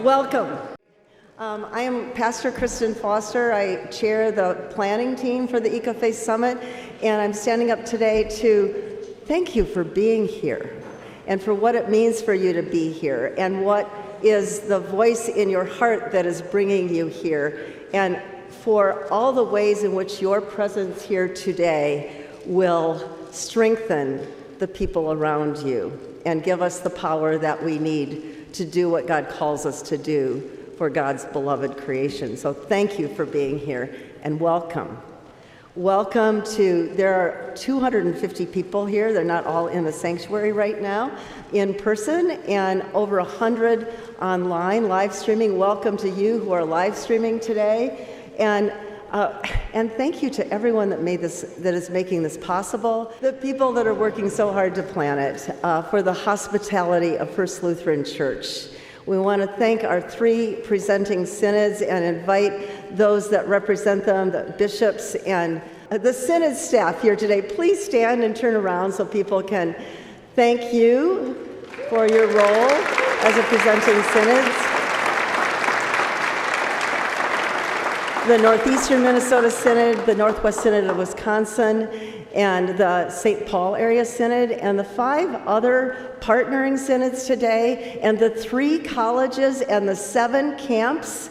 Welcome. I am Pastor Kristen Foster. I chair the planning team for the EcoFaith Summit, and I'm standing up today to thank you for being here and for what it means for you to be here and what is the voice in your heart that is bringing you here, and for all the ways in which your presence here today will strengthen the people around you and give us the power that we need to do what God calls us to do for God's beloved creation. So thank you for being here, and welcome. Welcome to, there are 250 people here. They're not all in the sanctuary right now, in person, and over 100 online, live streaming. Welcome to you who are live streaming today. And thank you to everyone that is making this possible. The people that are working so hard to plan it, for the hospitality of First Lutheran Church. We want to thank our 3 presenting synods and invite those that represent them, the bishops and the synod staff here today. Please stand and turn around so people can thank you for your role as a presenting synods. The Northeastern Minnesota Synod, the Northwest Synod of Wisconsin, and the St. Paul Area Synod, and the 5 other partnering synods today, and the 3 colleges and the 7 camps,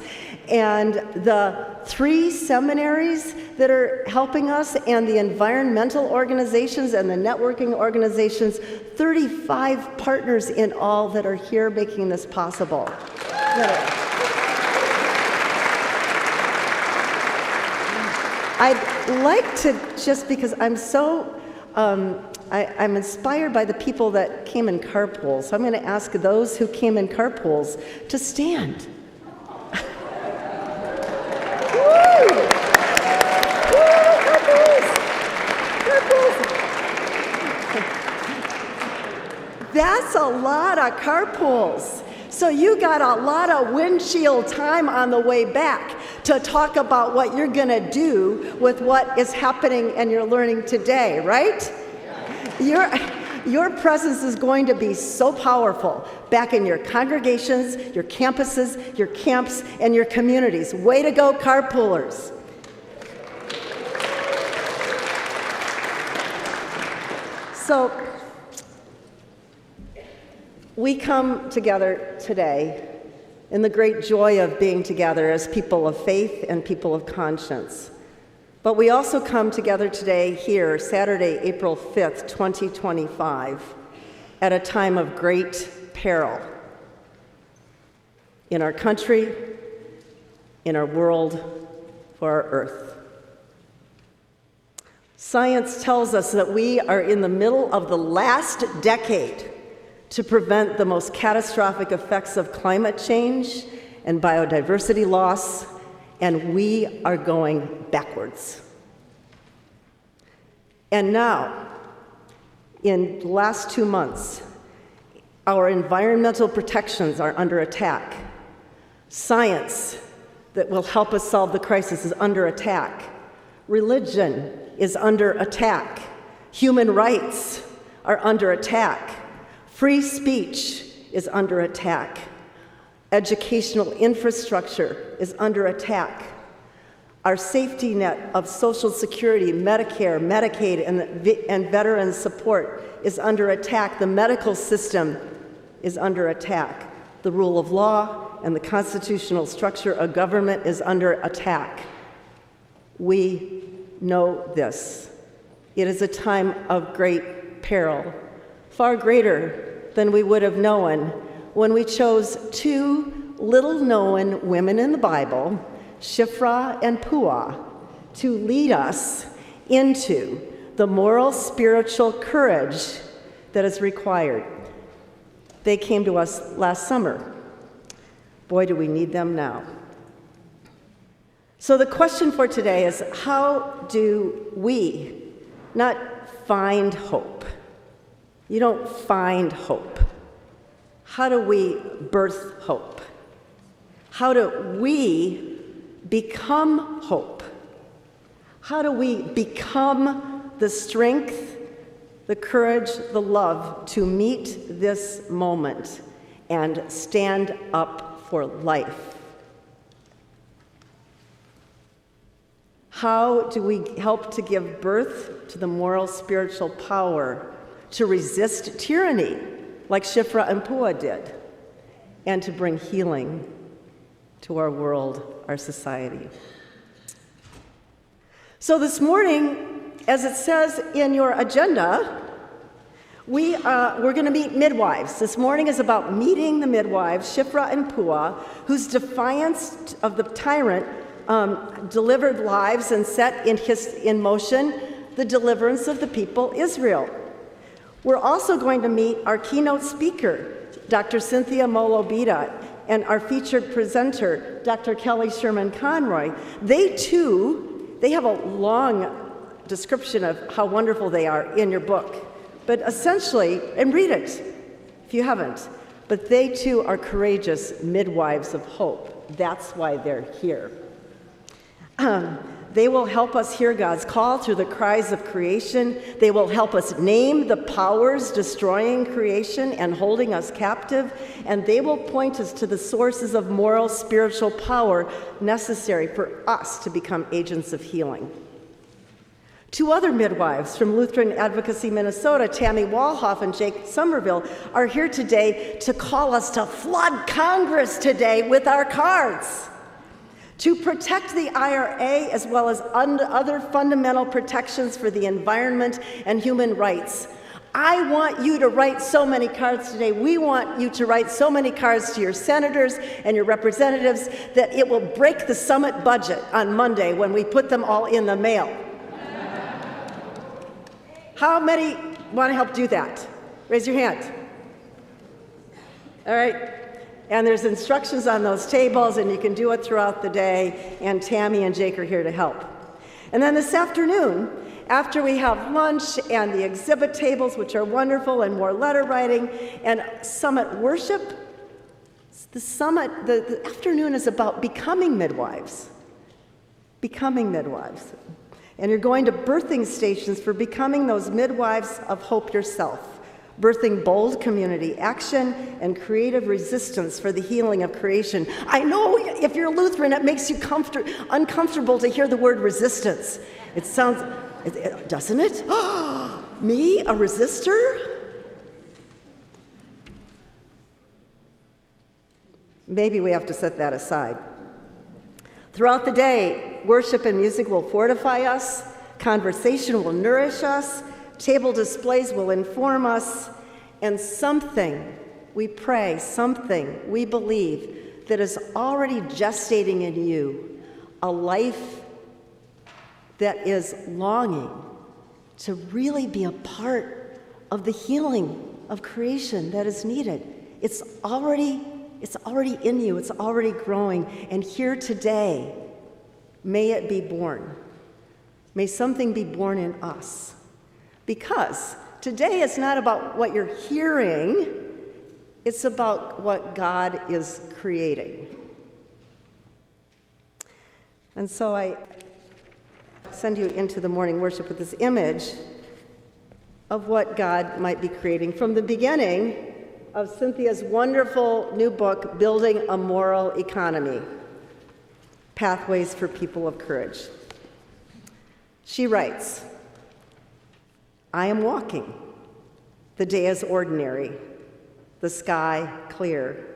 and the 3 seminaries that are helping us, and the environmental organizations and the networking organizations, 35 partners in all that are here making this possible. I'd like to, just because I'm so, I'm inspired by the people that came in carpools, so I'm going to ask those who came in carpools to stand. Woo! Woo, carpools! Carpools! That's a lot of carpools. So you got a lot of windshield time on the way back to talk about what you're going to do with what is happening and you're learning today, right? Your presence is going to be so powerful back in your congregations, your campuses, your camps, and your communities. Way to go, carpoolers. So, we come together today in the great joy of being together as people of faith and people of conscience. But we also come together today here, Saturday, April 5th, 2025, at a time of great peril in our country, in our world, for our earth. Science tells us that we are in the middle of the last decade to prevent the most catastrophic effects of climate change and biodiversity loss, and we are going backwards. And now, in the last 2 months, our environmental protections are under attack. Science that will help us solve the crisis is under attack. Religion is under attack. Human rights are under attack. Free speech is under attack. Educational infrastructure is under attack. Our safety net of Social Security, Medicare, Medicaid, and veteran support is under attack. The medical system is under attack. The rule of law and the constitutional structure of government is under attack. We know this. It is a time of great peril, far greater than we would have known when we chose 2 little-known women in the Bible, Shiphrah and Puah, to lead us into the moral, spiritual courage that is required. They came to us last summer. Boy, do we need them now. So the question for today is, how do we not find hope? You don't find hope. How do we birth hope? How do we become hope? How do we become the strength, the courage, the love to meet this moment and stand up for life. How do we help to give birth to the moral spiritual power to resist tyranny like Shifra and Pua did, and to bring healing to our world, our society? So this morning, as it says in your agenda, we're going to meet midwives. This morning is about meeting the midwives, Shifra and Pua, whose defiance of the tyrant delivered lives and set in motion the deliverance of the people Israel. We're also going to meet our keynote speaker, Dr. Cynthia Molobita, and our featured presenter, Dr. Kelly Sherman Conroy. They have a long description of how wonderful they are in your book. But essentially, and read it if you haven't, but they too are courageous midwives of hope. That's why they're here. They will help us hear God's call through the cries of creation. They will help us name the powers destroying creation and holding us captive. And they will point us to the sources of moral, spiritual power necessary for us to become agents of healing. Two other midwives from Lutheran Advocacy Minnesota, Tammy Walhoff and Jake Somerville, are here today to call us to flood Congress today with our cards, to protect the IRA as well as other fundamental protections for the environment and human rights. I want you to write so many cards today. We want you to write so many cards to your senators and your representatives that it will break the summit budget on Monday when we put them all in the mail. How many want to help do that? Raise your hand. All right. And there's instructions on those tables, and you can do it throughout the day, and Tammy and Jake are here to help. And then this afternoon, after we have lunch and the exhibit tables, which are wonderful, and more letter writing, and summit worship, the afternoon is about becoming midwives. Becoming midwives. And you're going to birthing stations for becoming those midwives of hope yourself, birthing bold community action and creative resistance for the healing of creation. I know if you're Lutheran, it makes you uncomfortable to hear the word resistance. It sounds, doesn't it? Me, a resistor? Maybe we have to set that aside. Throughout the day, worship and music will fortify us, conversation will nourish us, table displays will inform us, and something, we pray, something we believe that is already gestating in you, a life that is longing to really be a part of the healing of creation that is needed. It's already in you, it's already growing, and here today, may it be born. May something be born in us. Because today is not about what you're hearing, it's about what God is creating. And so I send you into the morning worship with this image of what God might be creating from the beginning of Cynthia's wonderful new book, Building a Moral Economy, Pathways for People of Courage. She writes, I am walking. The day is ordinary, the sky clear.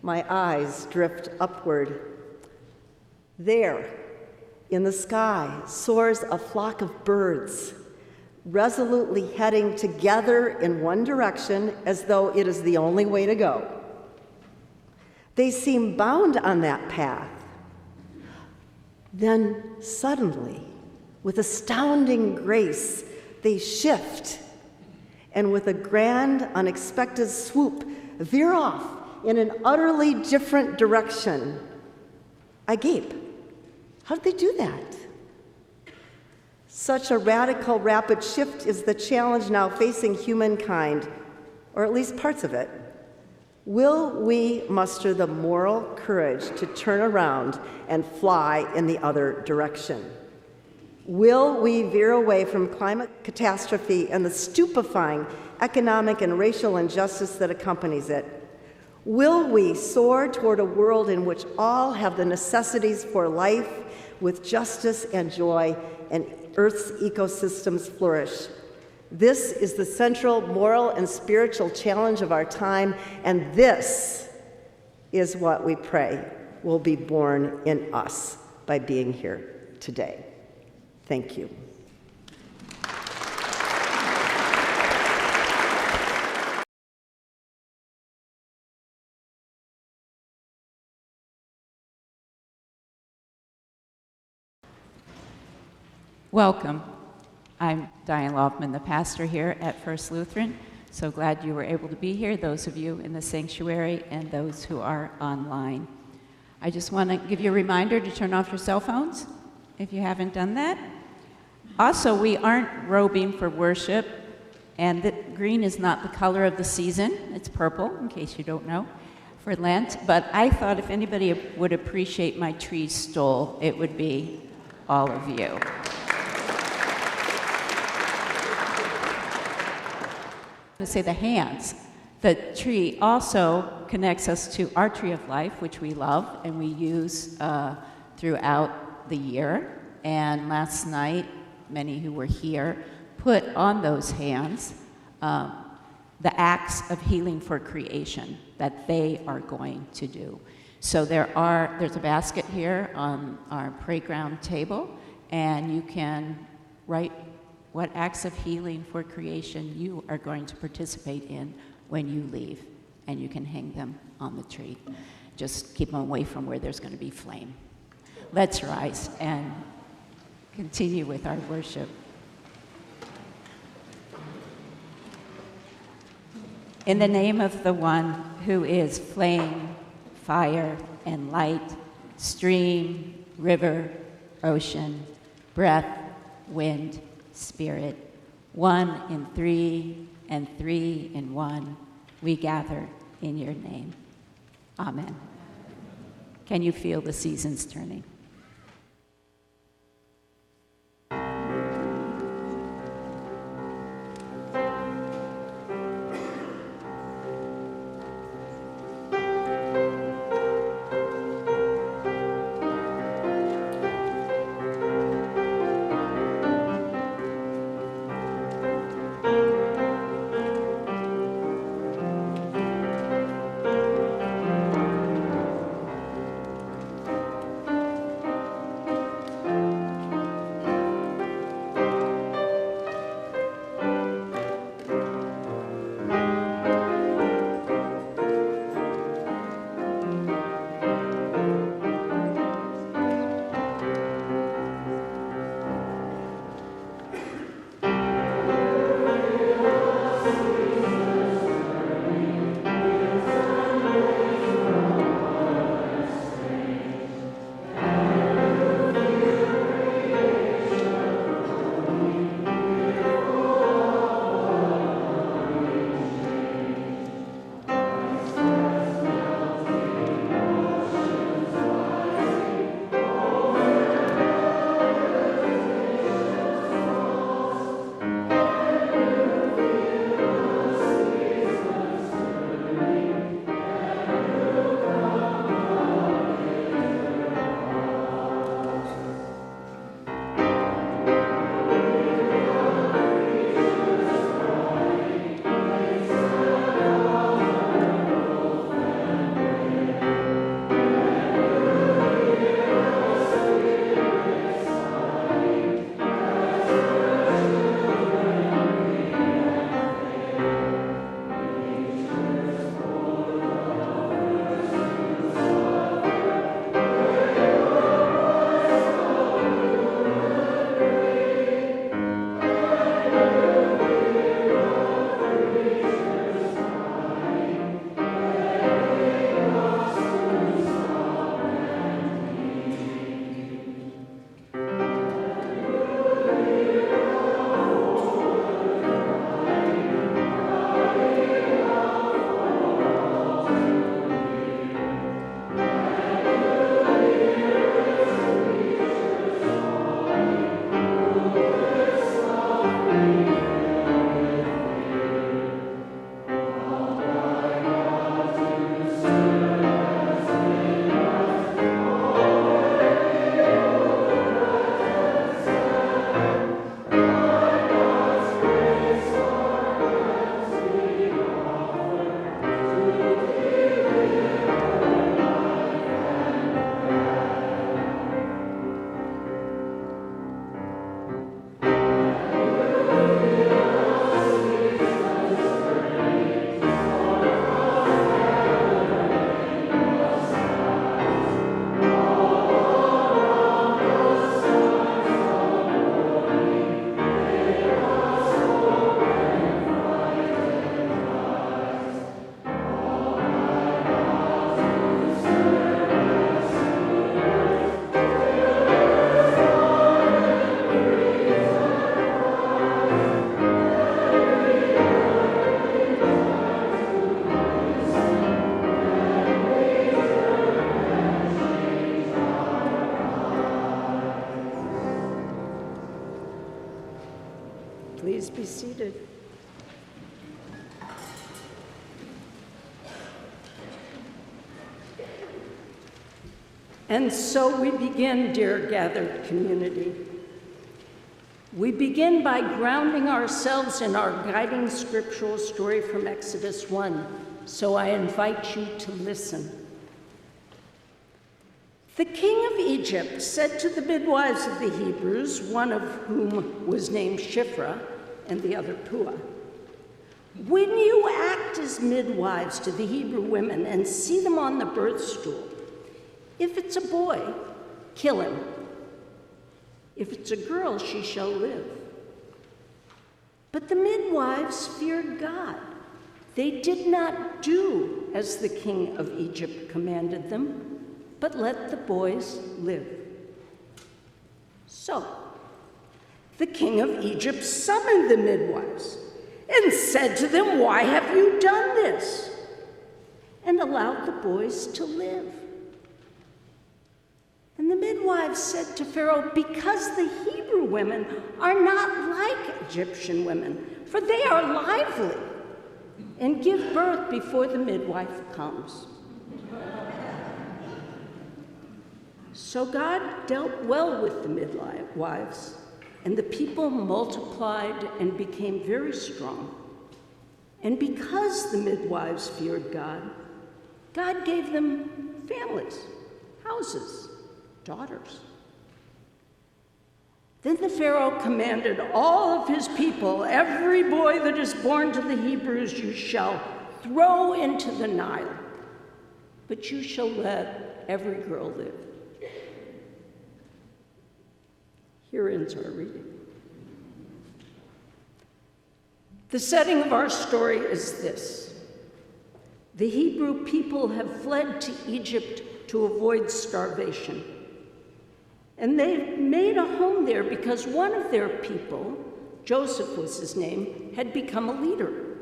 My eyes drift upward. There, in the sky, soars a flock of birds, resolutely heading together in one direction as though it is the only way to go. They seem bound on that path. Then suddenly, with astounding grace, they shift, and with a grand, unexpected swoop, veer off in an utterly different direction. I gape. How did they do that? Such a radical, rapid shift is the challenge now facing humankind, or at least parts of it. Will we muster the moral courage to turn around and fly in the other direction? Will we veer away from climate catastrophe and the stupefying economic and racial injustice that accompanies it? Will we soar toward a world in which all have the necessities for life with justice and joy and Earth's ecosystems flourish? This is the central moral and spiritual challenge of our time, and this is what we pray will be born in us by being here today. Thank you. Welcome. I'm Diane Loftman, the pastor here at First Lutheran. So glad you were able to be here, those of you in the sanctuary and those who are online. I just want to give you a reminder to turn off your cell phones if you haven't done that. Also, we aren't robing for worship, and the green is not the color of the season. It's purple, in case you don't know, for Lent. But I thought if anybody would appreciate my tree stole, it would be all of you. To say the hands. The tree also connects us to our tree of life, which we love and we use throughout the year. And last night, many who were here put on those hands the acts of healing for creation that they are going to do. So there's a basket here on our playground table, and you can write what acts of healing for creation you are going to participate in when you leave, and you can hang them on the tree. Just keep them away from where there's going to be flame. Let's rise and continue with our worship. In the name of the one who is flame, fire, and light, stream, river, ocean, breath, wind, Spirit, one in three and three in one, we gather in your name. Amen. Can you feel the seasons turning? Please be seated. And so we begin, dear gathered community. We begin by grounding ourselves in our guiding scriptural story from Exodus 1, so I invite you to listen. The king of Egypt said to the midwives of the Hebrews, one of whom was named Shiphrah and the other Puah, "When you act as midwives to the Hebrew women and see them on the birth stool, if it's a boy, kill him. If it's a girl, she shall live." But the midwives feared God. They did not do as the king of Egypt commanded them, but let the boys live. So the king of Egypt summoned the midwives and said to them, "Why have you done this?" and allowed the boys to live. And the midwives said to Pharaoh, "Because the Hebrew women are not like Egyptian women, for they are lively and give birth before the midwife comes." So God dealt well with the midwives, and the people multiplied and became very strong. And because the midwives feared God, God gave them families, houses, daughters. Then the Pharaoh commanded all of his people, "Every boy that is born to the Hebrews you shall throw into the Nile, but you shall let every girl live." Here ends our reading. The setting of our story is this. The Hebrew people have fled to Egypt to avoid starvation. And they've made a home there because one of their people, Joseph was his name, had become a leader.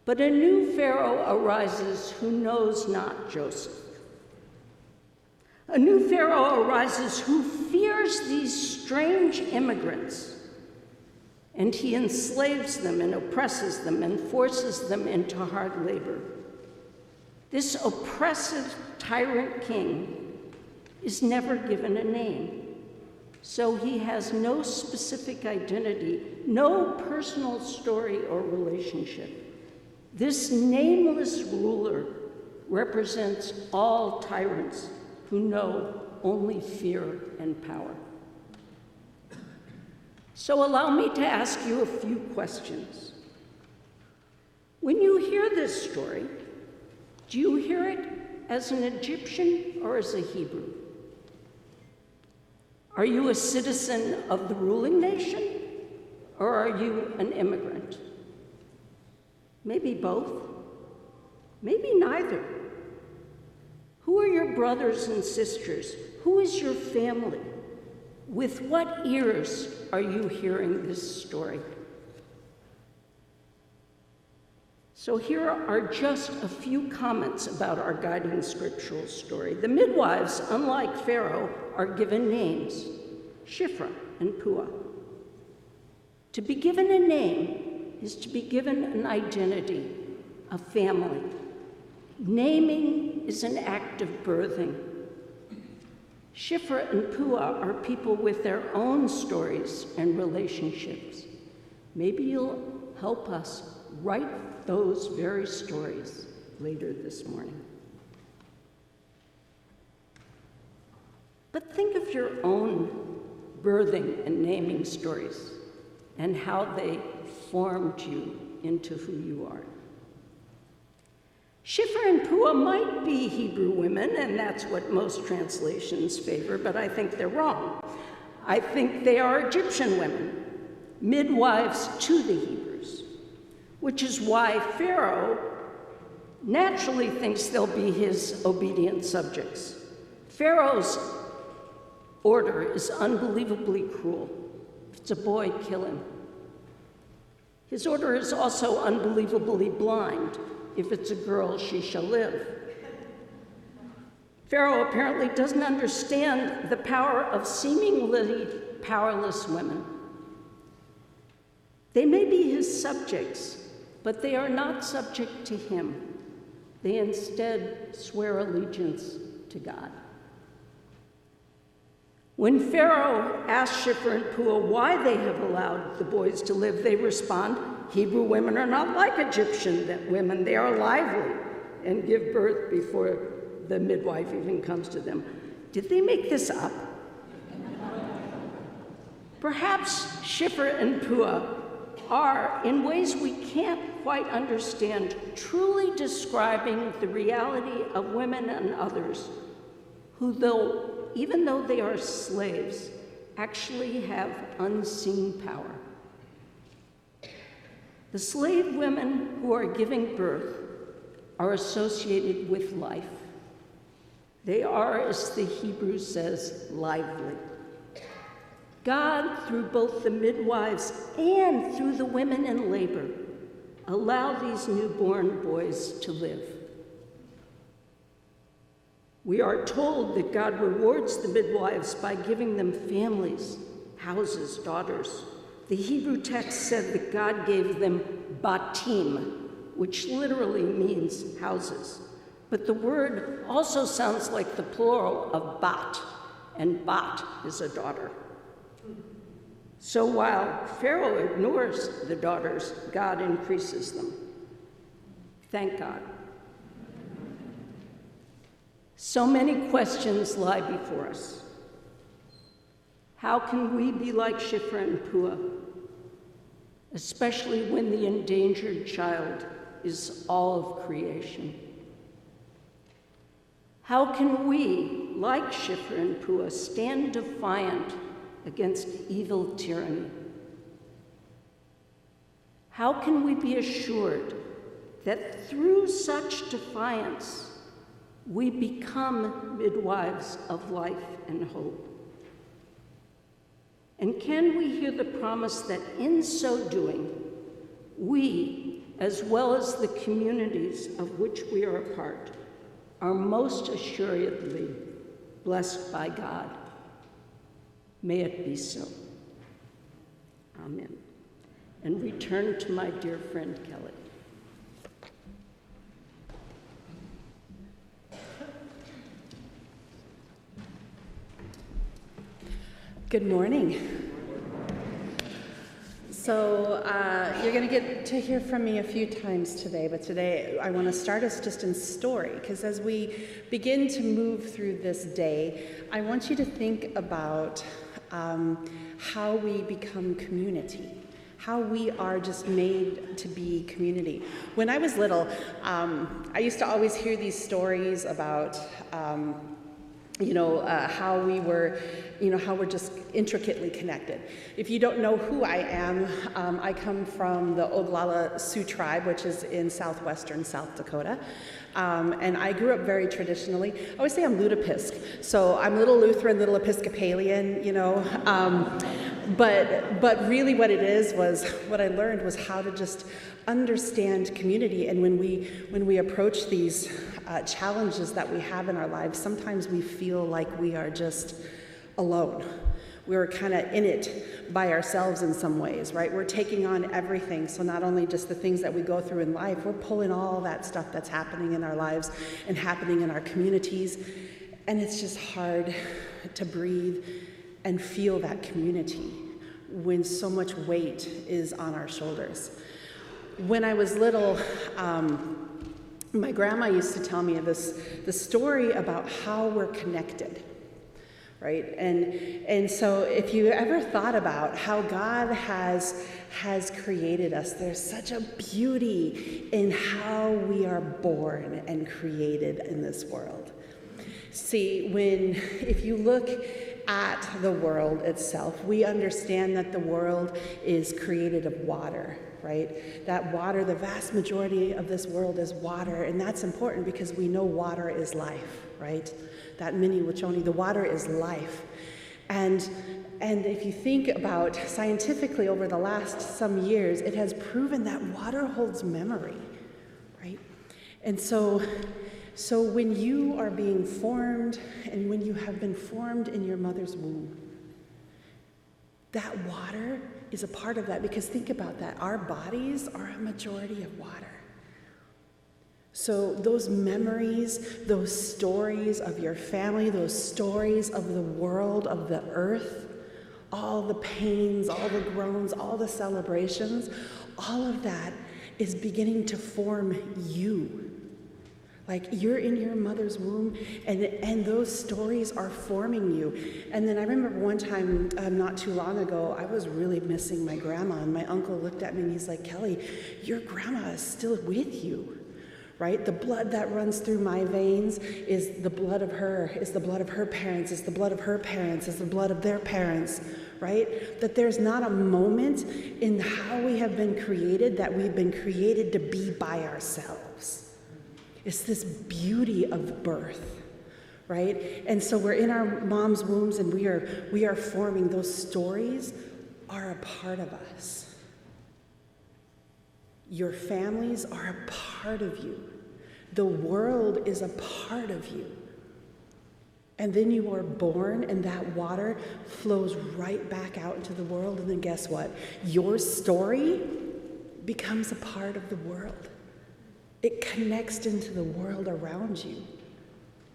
But a new Pharaoh arises who knows not Joseph. A new Pharaoh arises who fears these strange immigrants, and he enslaves them and oppresses them and forces them into hard labor. This oppressive tyrant king is never given a name, so he has no specific identity, no personal story or relationship. This nameless ruler represents all tyrants who know only fear and power. So allow me to ask you a few questions. When you hear this story, do you hear it as an Egyptian or as a Hebrew? Are you a citizen of the ruling nation, or are you an immigrant? Maybe both, maybe neither. Who are your brothers and sisters? Who is your family? With what ears are you hearing this story? So here are just a few comments about our guiding scriptural story. The midwives, unlike Pharaoh, are given names, Shiphrah and Puah. To be given a name is to be given an identity, a family. Naming is an act of birthing. Shiphrah and Puah are people with their own stories and relationships. Maybe you'll help us write those very stories later this morning. But think of your own birthing and naming stories and how they formed you into who you are. Shiphrah and Puah might be Hebrew women, and that's what most translations favor, but I think they're wrong. I think they are Egyptian women, midwives to the Hebrews, which is why Pharaoh naturally thinks they'll be his obedient subjects. Pharaoh's order is unbelievably cruel. If it's a boy, kill him. His order is also unbelievably blind. If it's a girl, she shall live. Pharaoh apparently doesn't understand the power of seemingly powerless women. They may be his subjects, but they are not subject to him. They instead swear allegiance to God. When Pharaoh asked Shiphrah and Puah why they have allowed the boys to live, they respond, Hebrew women are not like Egyptian women. They are lively and give birth before the midwife even comes to them. Did they make this up? Perhaps Shiphrah and Puah are, in ways we can't quite understand, truly describing the reality of women and others who, even though they are slaves, actually have unseen power. The slave women who are giving birth are associated with life. They are, as the Hebrew says, lively. God, through both the midwives and through the women in labor, allowed these newborn boys to live. We are told that God rewards the midwives by giving them families, houses, daughters. The Hebrew text said that God gave them batim, which literally means houses. But the word also sounds like the plural of bat, and bat is a daughter. So while Pharaoh ignores the daughters, God increases them. Thank God. So many questions lie before us. How can we be like Shiphrah and Puah, especially when the endangered child is all of creation? How can we, like Shiphrah and Puah, stand defiant against evil tyranny? How can we be assured that through such defiance, we become midwives of life and hope? And can we hear the promise that in so doing, we, as well as the communities of which we are a part, are most assuredly blessed by God? May it be so. Amen. And return to my dear friend Kelly. Good morning. So you're going to get to hear from me a few times today, but today I want to start us just in story, because as we begin to move through this day, I want you to think about how we become community, how we are just made to be community. When I was little, I used to always hear these stories about how we were, how we're just intricately connected. If you don't know who I am, I come from the Oglala Sioux tribe, which is in southwestern South Dakota. And I grew up very traditionally. I always say I'm Lutepisk. So I'm little Lutheran, little Episcopalian, But really what it is was, what I learned was how to just understand community. And when we approach these challenges that we have in our lives, sometimes we feel like we are just alone. We're kind of in it by ourselves in some ways, right? We're taking on everything. So not only just the things that we go through in life, we're pulling all that stuff that's happening in our lives and happening in our communities. And it's just hard to breathe and feel that community when so much weight is on our shoulders. When I was little, my grandma used to tell me the story about how we're connected, right? And so if you ever thought about how God has created us, there's such a beauty in how we are born and created in this world. See, if you look at the world itself, we understand that the world is created of water, right? That water, the vast majority of this world is water, and that's important because we know water is life, right? That mini Wachoni, the water is life. And if you think about scientifically over the last some years, it has proven that water holds memory, right? And so when you are being formed and when you have been formed in your mother's womb, That water is a part of that, because think about that. Our bodies are a majority of water. So those memories, those stories of your family, those stories of the world, of the earth, all the pains, all the groans, all the celebrations, all of that is beginning to form you. Like you're in your mother's womb, and those stories are forming you. And then I remember one time, not too long ago, I was really missing my grandma, and my uncle looked at me and he's like, Kelly, your grandma is still with you, right? The blood that runs through my veins is the blood of her, is the blood of her parents, is the blood of her parents, is the blood of their parents, right? That there's not a moment in how we have been created that we've been created to be by ourselves. It's this beauty of birth, right? And so we're in our mom's wombs, and we are forming. Those stories are a part of us. Your families are a part of you. The world is a part of you. And then you are born, and that water flows right back out into the world. And then guess what? Your story becomes a part of the world. It connects into the world around you,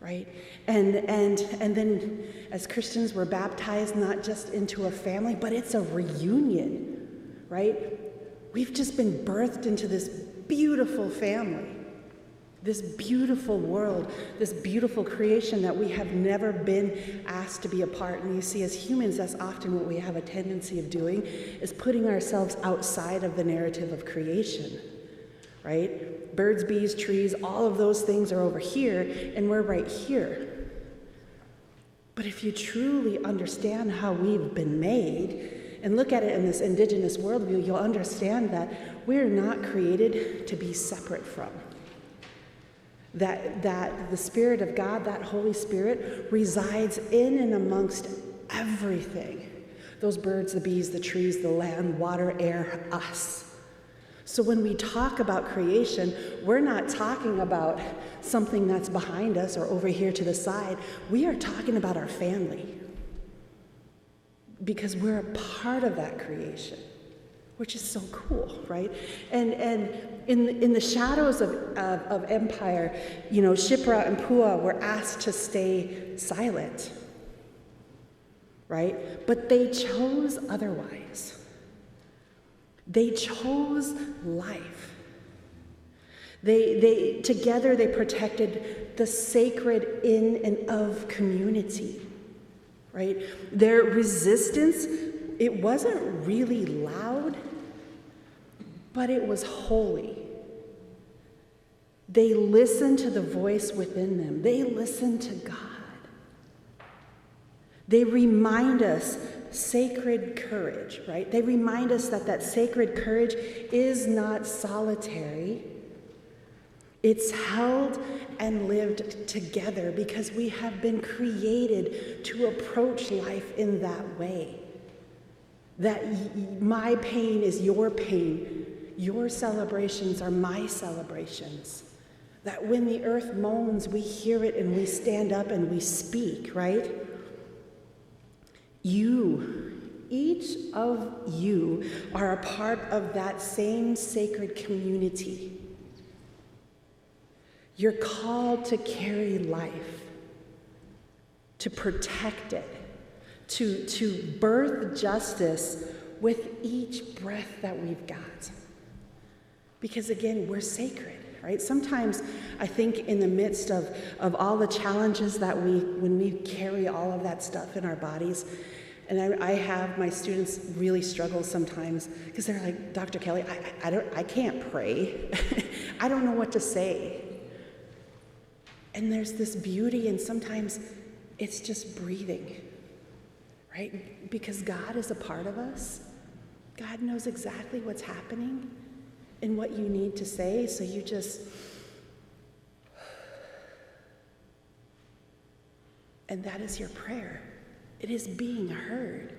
right? And then as Christians, we're baptized not just into a family, but it's a reunion, right? We've just been birthed into this beautiful family, this beautiful world, this beautiful creation that we have never been asked to be a part. And you see, as humans, that's often what we have a tendency of doing, is putting ourselves outside of the narrative of creation, right? Birds, bees, trees, all of those things are over here, and we're right here. But if you truly understand how we've been made, and look at it in this indigenous worldview, you'll understand that we're not created to be separate from. That the Spirit of God, that Holy Spirit, resides in and amongst everything. Those birds, the bees, the trees, the land, water, air, us. So when we talk about creation, we're not talking about something that's behind us or over here to the side. We are talking about our family, because we're a part of that creation, which is so cool, right? And in the shadows of empire, you know, Shipra and Pua were asked to stay silent, right? But they chose otherwise. They chose life. They together they protected the sacred in and of community, right? Their resistance, it wasn't really loud, but it was holy. They listened to the voice within them. They listened to God. They remind us sacred courage, right? They remind us that sacred courage is not solitary. It's held and lived together, because we have been created to approach life in that way. That my pain is your pain. Your celebrations are my celebrations. That when the earth moans, we hear it and we stand up and we speak, right? Each of you are a part of that same sacred community. You're called to carry life, to protect it, to birth justice with each breath that we've got. Because again, we're sacred, right? Sometimes I think in the midst of all the challenges that when we carry all of that stuff in our bodies, and I have my students really struggle sometimes, because they're like, Dr. Kelly, I can't pray. I don't know what to say. And there's this beauty, and sometimes it's just breathing, right? Because God is a part of us. God knows exactly what's happening and what you need to say, so you just, and that is your prayer. It is being heard.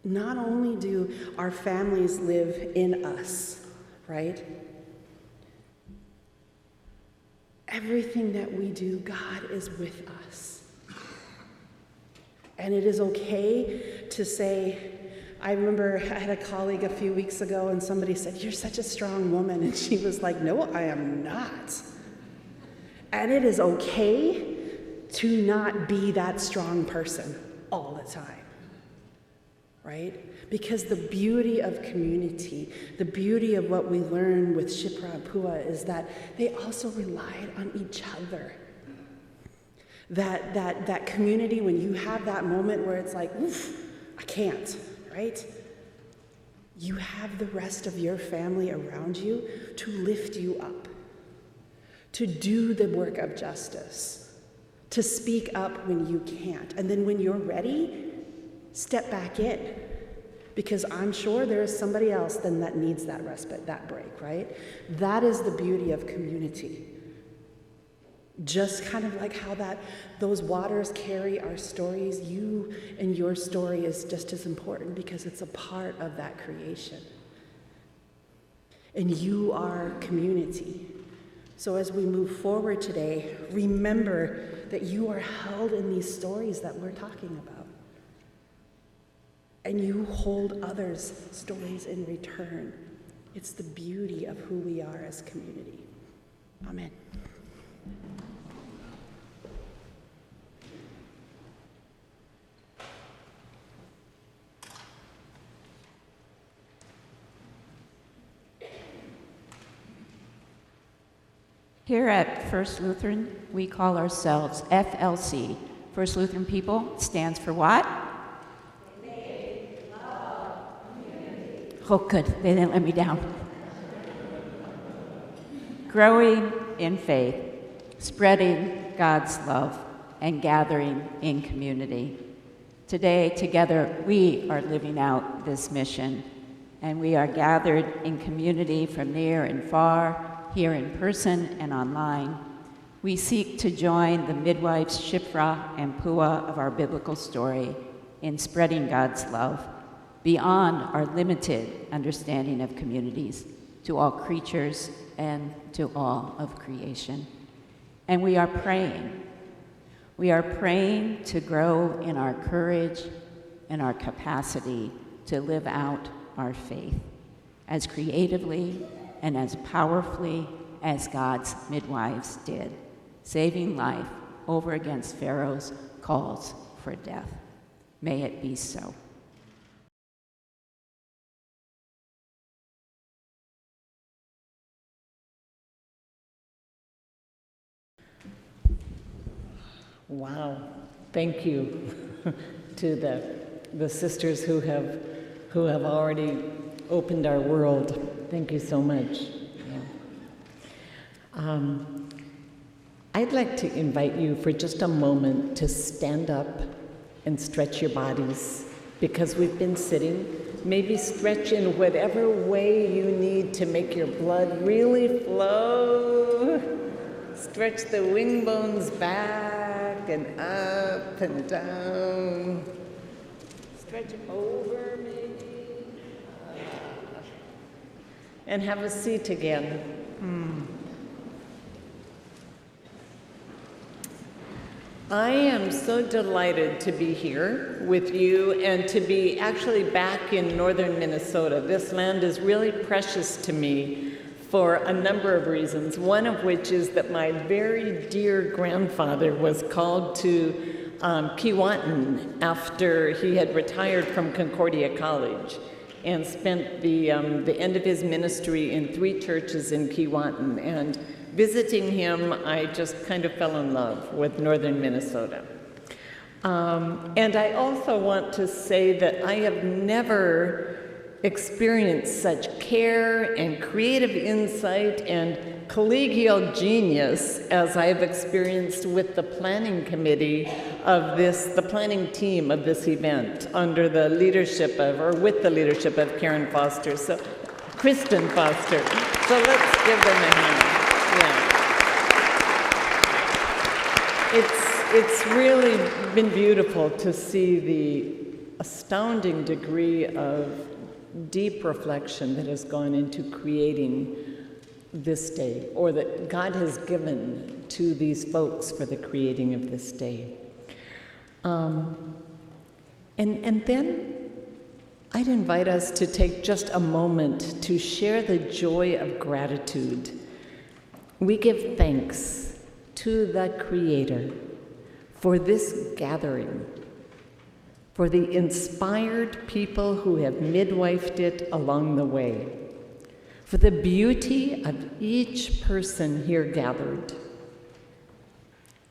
Not only do our families live in us, right? Everything that we do, God is with us. And it is okay to say, I remember I had a colleague a few weeks ago and somebody said, "You're such a strong woman." And she was like, "No, I am not." And it is okay to not be that strong person all the time, right? Because the beauty of community, the beauty of what we learn with Shipra and Pua is that they also relied on each other. That community, when you have that moment where it's like, oof, I can't, right? You have the rest of your family around you to lift you up, to do the work of justice, to speak up when you can't. And then when you're ready, step back in. Because I'm sure there is somebody else then that needs that respite, that break, right? That is the beauty of community. Just kind of like how those waters carry our stories, you and your story is just as important because it's a part of that creation. And you are community. So as we move forward today, remember that you are held in these stories that we're talking about. And you hold others' stories in return. It's the beauty of who we are as community. Amen. Here at First Lutheran, we call ourselves FLC. First Lutheran People stands for what? Faith, love, community. Oh, good. They didn't let me down. Growing in faith, spreading God's love, and gathering in community. Today, together, we are living out this mission, and we are gathered in community from near and far, here in person and online. We seek to join the midwives Shipra and Pua of our biblical story in spreading God's love beyond our limited understanding of communities to all creatures and to all of creation. And we are praying. We are praying to grow in our courage and our capacity to live out our faith as creatively and as powerfully as God's midwives did, saving life over against Pharaoh's calls for death. May it be so. Wow, thank you to the sisters who have already opened our world. Thank you so much. Yeah. I'd like to invite you for just a moment to stand up and stretch your bodies, because we've been sitting. Maybe stretch in whatever way you need to make your blood really flow. Stretch the wing bones back and up and down. Stretch over maybe. And have a seat again. I am so delighted to be here with you and to be actually back in northern Minnesota. This land is really precious to me for a number of reasons, one of which is that my very dear grandfather was called to Keewatin after he had retired from Concordia College and spent the end of his ministry in 3 churches in Keewatin. And visiting him, I just kind of fell in love with northern Minnesota. And I also want to say that I have never experienced such care and creative insight and collegial genius as I have experienced with the planning committee of this, the planning team of this event under the leadership of, or with the leadership of Kristen Foster. So let's give them a hand. It's really been beautiful to see the astounding degree of deep reflection that has gone into creating this day, or that God has given to these folks for the creating of this day. And then I'd invite us to take just a moment to share the joy of gratitude. We give thanks to the Creator for this gathering, for the inspired people who have midwifed it along the way, for the beauty of each person here gathered.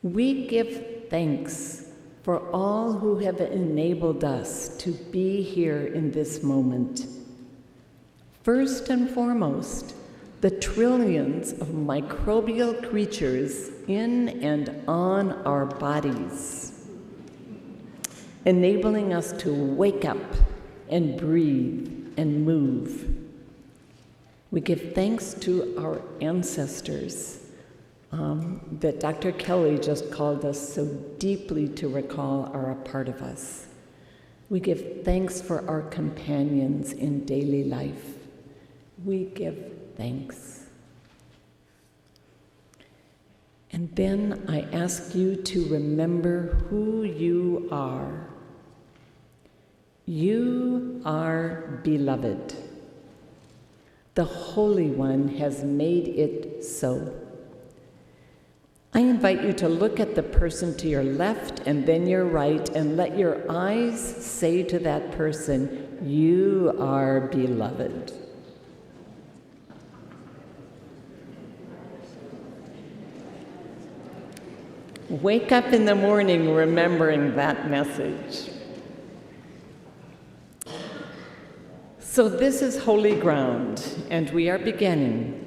We give thanks for all who have enabled us to be here in this moment. First and foremost, the trillions of microbial creatures in and on our bodies, enabling us to wake up and breathe and move. We give thanks to our ancestors that Dr. Kelly just called us so deeply to recall are a part of us. We give thanks for our companions in daily life. We give thanks. And then I ask you to remember who you are. You are beloved. The Holy One has made it so. I invite you to look at the person to your left and then your right and let your eyes say to that person, "You are beloved." Wake up in the morning remembering that message. So this is holy ground, and we are beginning.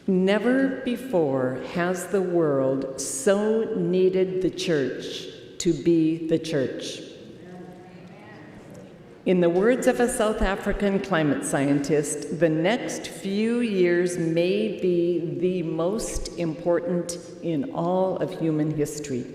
Never before has the world so needed the church to be the church. In the words of a South African climate scientist, the next few years may be the most important in all of human history.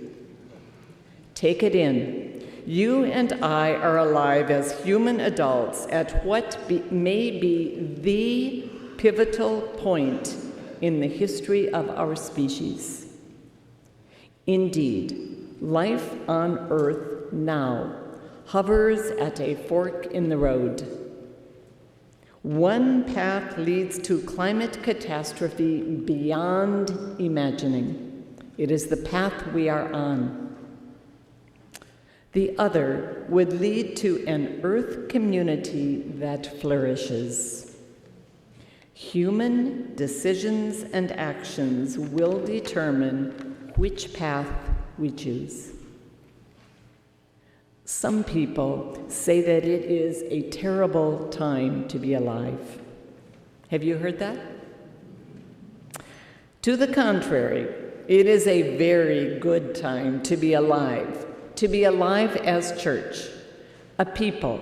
Take it in. You and I are alive as human adults at what may be the pivotal point in the history of our species. Indeed, life on Earth now hovers at a fork in the road. One path leads to climate catastrophe beyond imagining. It is the path we are on. The other would lead to an Earth community that flourishes. Human decisions and actions will determine which path we choose. Some people say that it is a terrible time to be alive. Have you heard that? To the contrary, it is a very good time to be alive as church, a people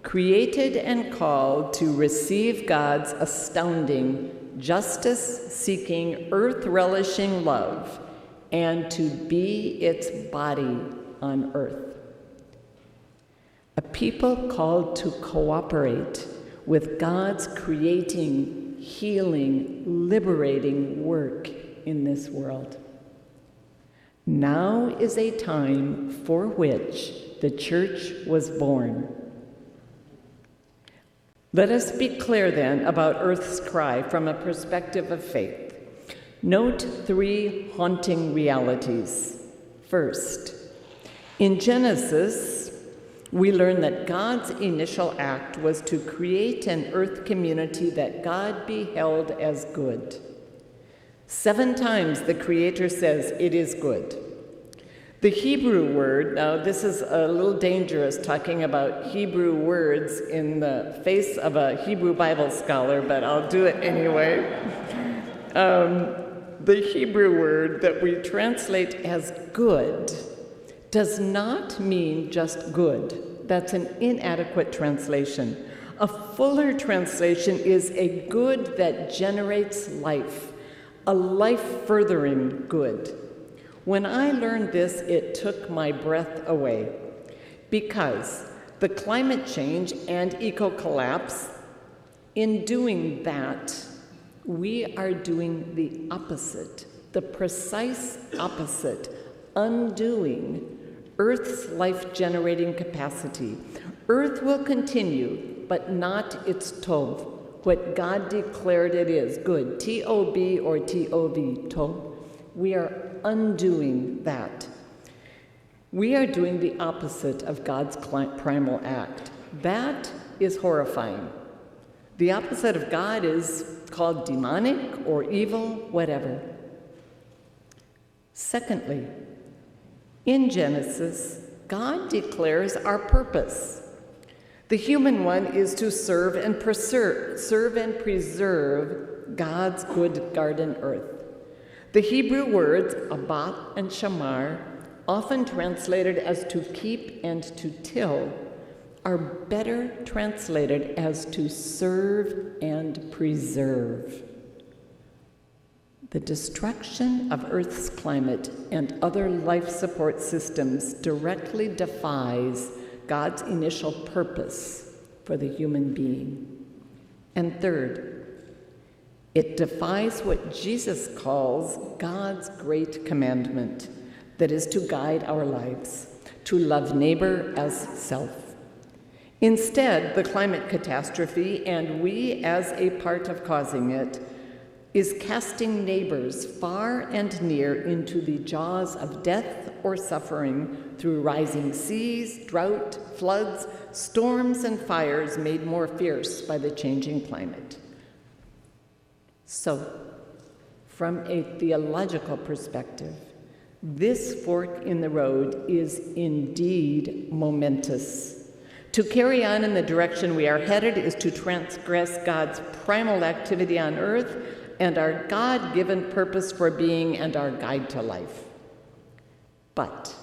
created and called to receive God's astounding, justice-seeking, earth-relishing love, and to be its body on earth. A people called to cooperate with God's creating, healing, liberating work in this world. Now is a time for which the church was born. Let us be clear then about Earth's cry from a perspective of faith. Note 3 haunting realities. First, in Genesis, we learn that God's initial act was to create an earth community that God beheld as good. 7 times the Creator says it is good. The Hebrew word, now this is a little dangerous talking about Hebrew words in the face of a Hebrew Bible scholar, but I'll do it anyway. The Hebrew word that we translate as good does not mean just good. That's an inadequate translation. A fuller translation is a good that generates life, a life-furthering good. When I learned this, it took my breath away, because the climate change and eco-collapse, in doing that, we are doing the opposite, the precise opposite, undoing Earth's life-generating capacity. Earth will continue, but not its tov, what God declared it is, good, T-O-B or T-O-V, tov. We are undoing that. We are doing the opposite of God's primal act. That is horrifying. The opposite of God is called demonic or evil, whatever. Secondly, in Genesis, God declares our purpose. The human one is to serve and preserve God's good garden earth. The Hebrew words abat and shamar, often translated as to keep and to till, are better translated as to serve and preserve. The destruction of Earth's climate and other life support systems directly defies God's initial purpose for the human being. And third, it defies what Jesus calls God's great commandment, that is to guide our lives, to love neighbor as self. Instead, the climate catastrophe, and we as a part of causing it, is casting neighbors far and near into the jaws of death or suffering through rising seas, drought, floods, storms, and fires made more fierce by the changing climate. So, from a theological perspective, this fork in the road is indeed momentous. To carry on in the direction we are headed is to transgress God's primal activity on earth and our God-given purpose for being and our guide to life. But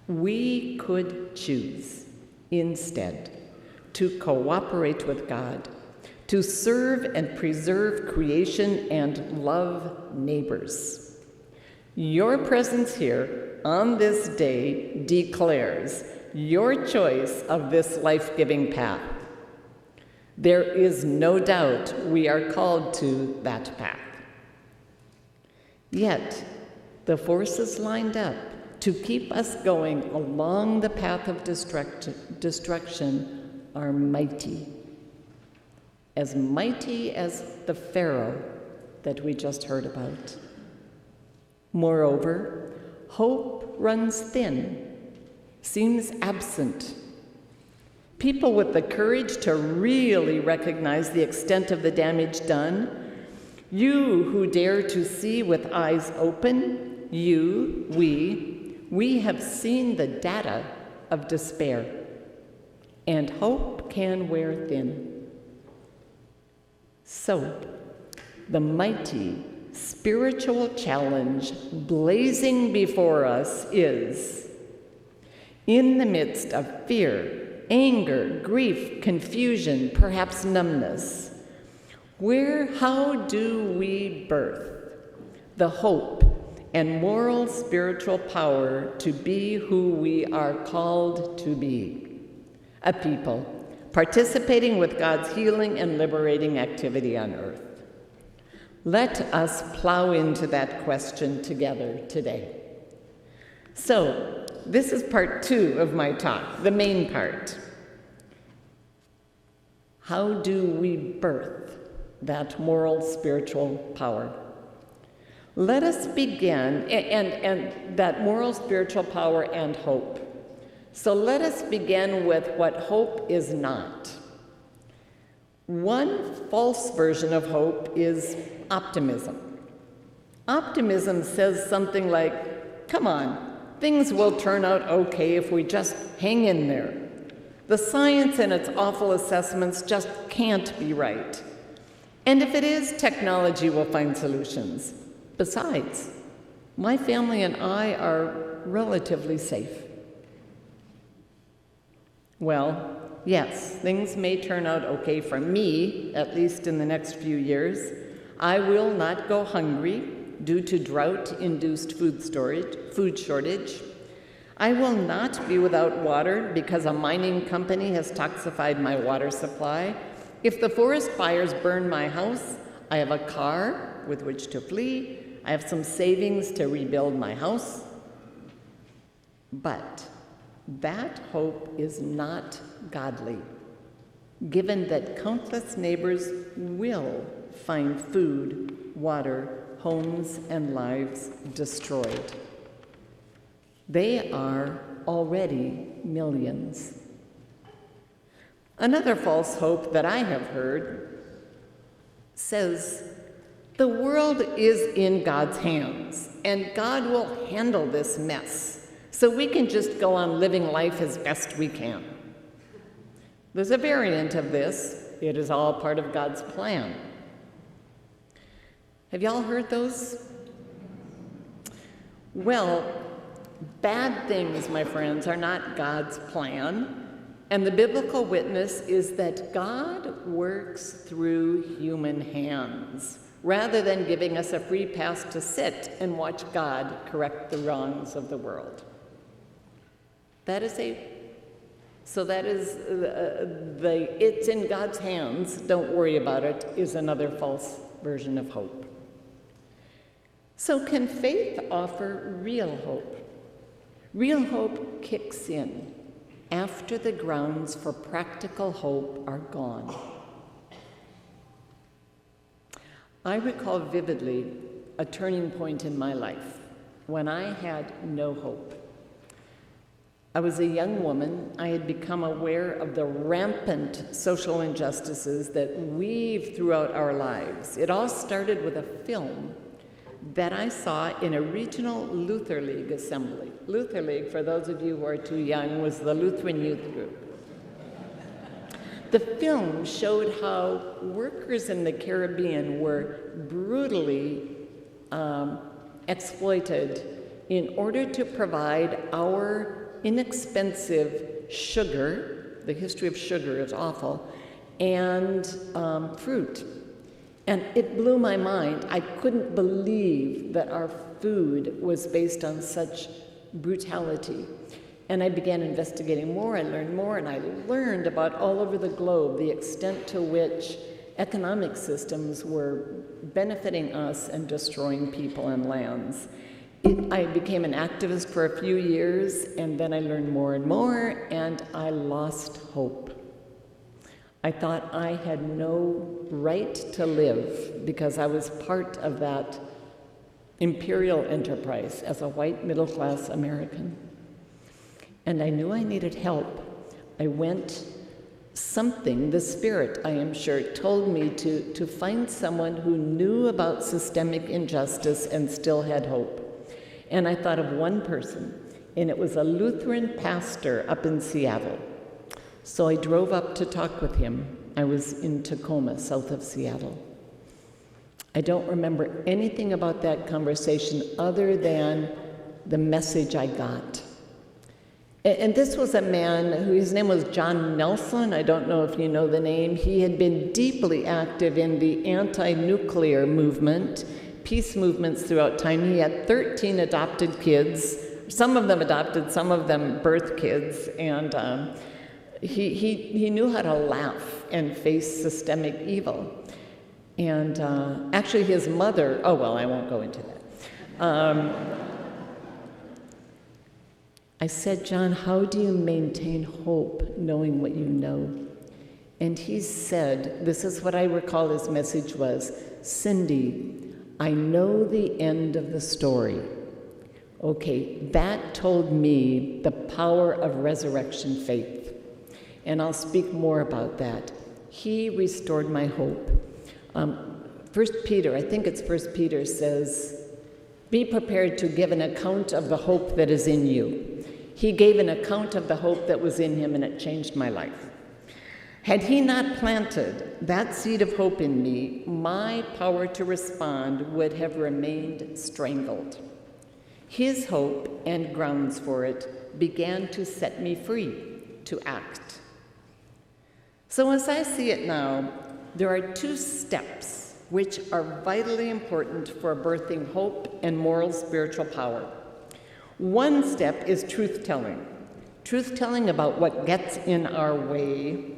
we could choose instead to cooperate with God, to serve and preserve creation and love neighbors. Your presence here on this day declares your choice of this life-giving path. There is no doubt we are called to that path. Yet, the forces lined up to keep us going along the path of destruction are mighty as the Pharaoh that we just heard about. Moreover, hope runs thin, seems absent. People with the courage to really recognize the extent of the damage done, you who dare to see with eyes open, we have seen the data of despair, and hope can wear thin. So, the mighty spiritual challenge blazing before us is, in the midst of fear, anger, grief, confusion, perhaps numbness, how do we birth the hope and moral spiritual power to be who we are called to be? A people participating with God's healing and liberating activity on earth. Let us plow into that question together today. So, this is part 2 of my talk, the main part. How do we birth that moral spiritual power? Let us begin, and that moral spiritual power and hope. So let us begin with what hope is not. One false version of hope is optimism. Optimism says something like, come on, things will turn out okay if we just hang in there. The science and its awful assessments just can't be right. And if it is, technology will find solutions. Besides, my family and I are relatively safe. Well, yes, things may turn out okay for me, at least in the next few years. I will not go hungry due to drought-induced food shortage. I will not be without water because a mining company has toxified my water supply. If the forest fires burn my house, I have a car with which to flee. I have some savings to rebuild my house. But that hope is not godly, given that countless neighbors will find food, water, homes, and lives destroyed. They are already millions. Another false hope that I have heard says, the world is in God's hands, and God will handle this mess, so we can just go on living life as best we can. There's a variant of this. It is all part of God's plan. Have y'all heard those? Well, bad things, my friends, are not God's plan. And the biblical witness is that God works through human hands, rather than giving us a free pass to sit and watch God correct the wrongs of the world. So that is the it's in God's hands, don't worry about it, is another false version of hope. So can faith offer real hope? Real hope kicks in after the grounds for practical hope are gone. I recall vividly a turning point in my life when I had no hope. I was a young woman. I had become aware of the rampant social injustices that weave throughout our lives. It all started with a film that I saw in a regional Luther League assembly. Luther League, for those of you who are too young, was the Lutheran youth group. The film showed how workers in the Caribbean were brutally exploited in order to provide our inexpensive sugar, the history of sugar is awful, and fruit. And it blew my mind. I couldn't believe that our food was based on such brutality. And I began investigating more, I learned more, and I learned about all over the globe the extent to which economic systems were benefiting us and destroying people and lands. I became an activist for a few years, and then I learned more and more, and I lost hope. I thought I had no right to live because I was part of that imperial enterprise as a white middle-class American. And I knew I needed help. I went, the Spirit, I am sure, told me to find someone who knew about systemic injustice and still had hope. And I thought of one person, and it was a Lutheran pastor up in Seattle. So I drove up to talk with him. I was in Tacoma, south of Seattle. I don't remember anything about that conversation other than the message I got. And this was a man his name was John Nelson. I don't know if you know the name. He had been deeply active in the anti-nuclear movement, peace movements throughout time. He had 13 adopted kids. Some of them adopted, some of them birth kids. And he knew how to laugh and face systemic evil. And actually his mother, I won't go into that. I said, John, how do you maintain hope knowing what you know? And he said, this is what I recall his message was, Cindy, I know the end of the story. Okay, that told me the power of resurrection faith. And I'll speak more about that. He restored my hope. 1 Peter says, be prepared to give an account of the hope that is in you. He gave an account of the hope that was in him, and it changed my life. Had he not planted that seed of hope in me, my power to respond would have remained strangled. His hope and grounds for it began to set me free to act. So as I see it now, there are two steps which are vitally important for birthing hope and moral spiritual power. One step is truth-telling about what gets in our way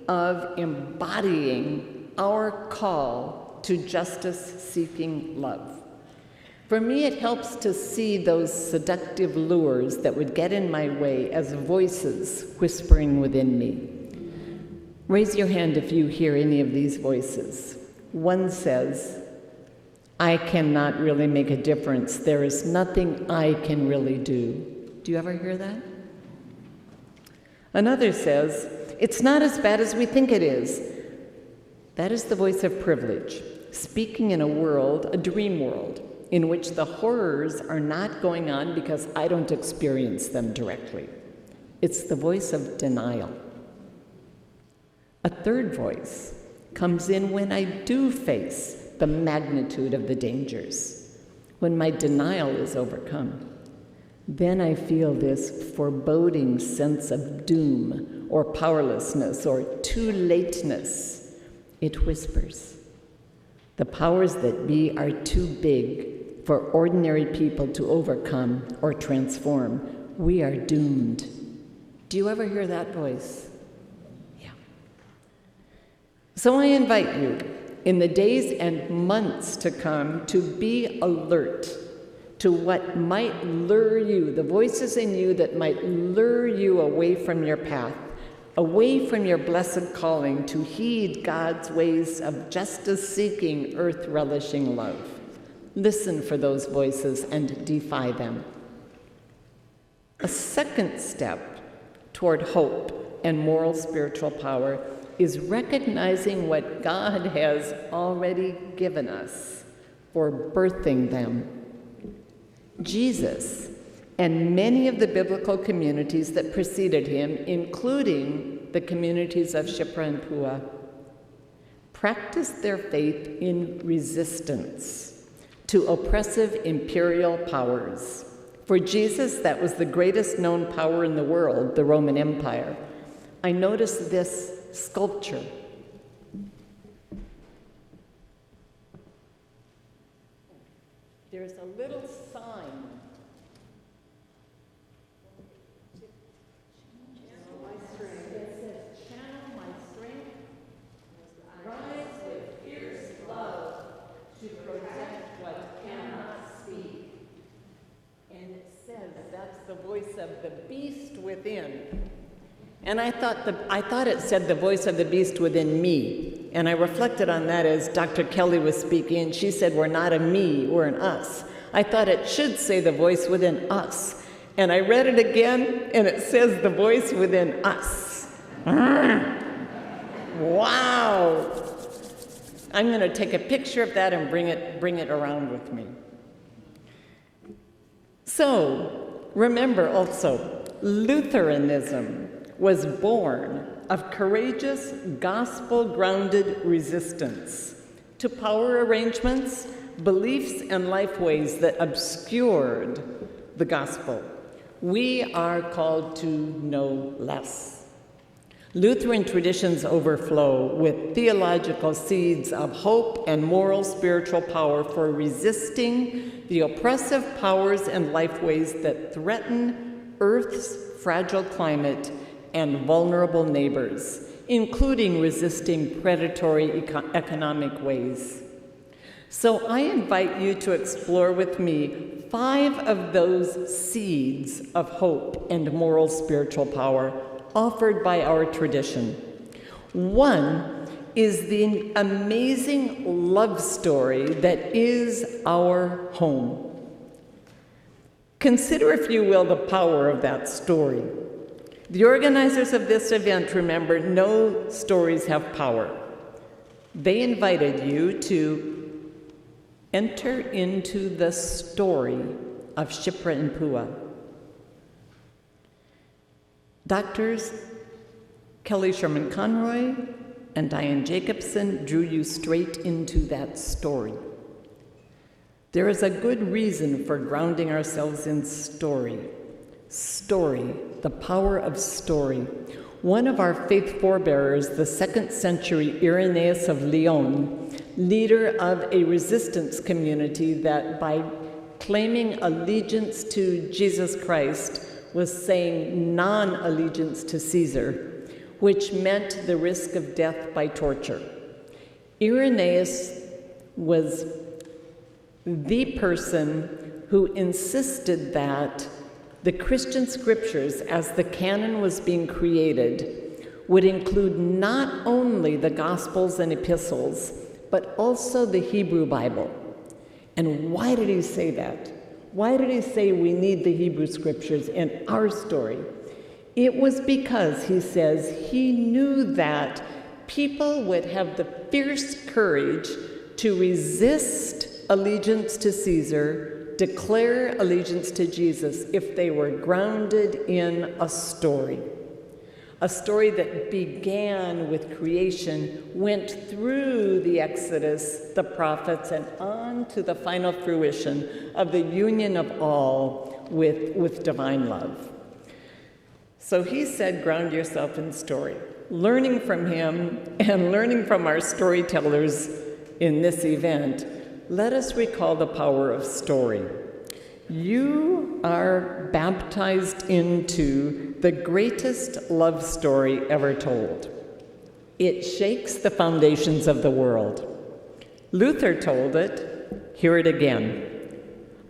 of embodying our call to justice-seeking love. For me, it helps to see those seductive lures that would get in my way as voices whispering within me. Raise your hand if you hear any of these voices. One says, I cannot really make a difference. There is nothing I can really do. Do you ever hear that? Another says, it's not as bad as we think it is. That is the voice of privilege, speaking in a world, a dream world, in which the horrors are not going on because I don't experience them directly. It's the voice of denial. A third voice comes in when I do face the magnitude of the dangers, when my denial is overcome. Then I feel this foreboding sense of doom or powerlessness or too lateness. It whispers, the powers that be are too big for ordinary people to overcome or transform. We are doomed. Do you ever hear that voice? Yeah. So I invite you, in the days and months to come, to be alert to what might lure you, the voices in you that might lure you away from your path, away from your blessed calling to heed God's ways of justice-seeking, earth-relishing love. Listen for those voices and defy them. A second step toward hope and moral spiritual power is recognizing what God has already given us, or birthing them. Jesus and many of the biblical communities that preceded him, including the communities of Shipra and Pua, practiced their faith in resistance to oppressive imperial powers. For Jesus, that was the greatest known power in the world, the Roman Empire. I noticed this sculpture. There's a little sign. It says, channel my strength, rise with fierce love to protect what cannot speak. And it says that's the voice of the beast within. And I thought it said the voice of the beast within me. And I reflected on that as Dr. Kelly was speaking, and she said, we're not a me, we're an us. I thought it should say the voice within us. And I read it again, and it says the voice within us. Wow! I'm going to take a picture of that and bring it around with me. So, remember also, Lutheranism was born of courageous, gospel-grounded resistance to power arrangements, beliefs, and life ways that obscured the gospel. We are called to know less. Lutheran traditions overflow with theological seeds of hope and moral spiritual power for resisting the oppressive powers and life ways that threaten Earth's fragile climate and vulnerable neighbors, including resisting predatory economic ways. So I invite you to explore with me 5 of those seeds of hope and moral spiritual power offered by our tradition. One is the amazing love story that is our home. Consider, if you will, the power of that story. The organizers of this event, remember, no stories have power. They invited you to enter into the story of Shipra and Pua. Doctors Kelly Sherman Conroy and Diane Jacobson drew you straight into that story. There is a good reason for grounding ourselves in story. Story, the power of story. One of our faith forebearers, the 2nd century Irenaeus of Lyon, leader of a resistance community that by claiming allegiance to Jesus Christ was saying non-allegiance to Caesar, which meant the risk of death by torture. Irenaeus was the person who insisted that the Christian scriptures, as the canon was being created, would include not only the Gospels and epistles, but also the Hebrew Bible. And why did he say that? Why did he say we need the Hebrew scriptures in our story? It was because, he says, he knew that people would have the fierce courage to resist allegiance to Caesar, declare allegiance to Jesus, if they were grounded in a story that began with creation, went through the Exodus, the prophets, and on to the final fruition of the union of all with divine love. So he said, ground yourself in story. Learning from him and learning from our storytellers in this event, let us recall the power of story. You are baptized into the greatest love story ever told. It shakes the foundations of the world. Luther told it, hear it again.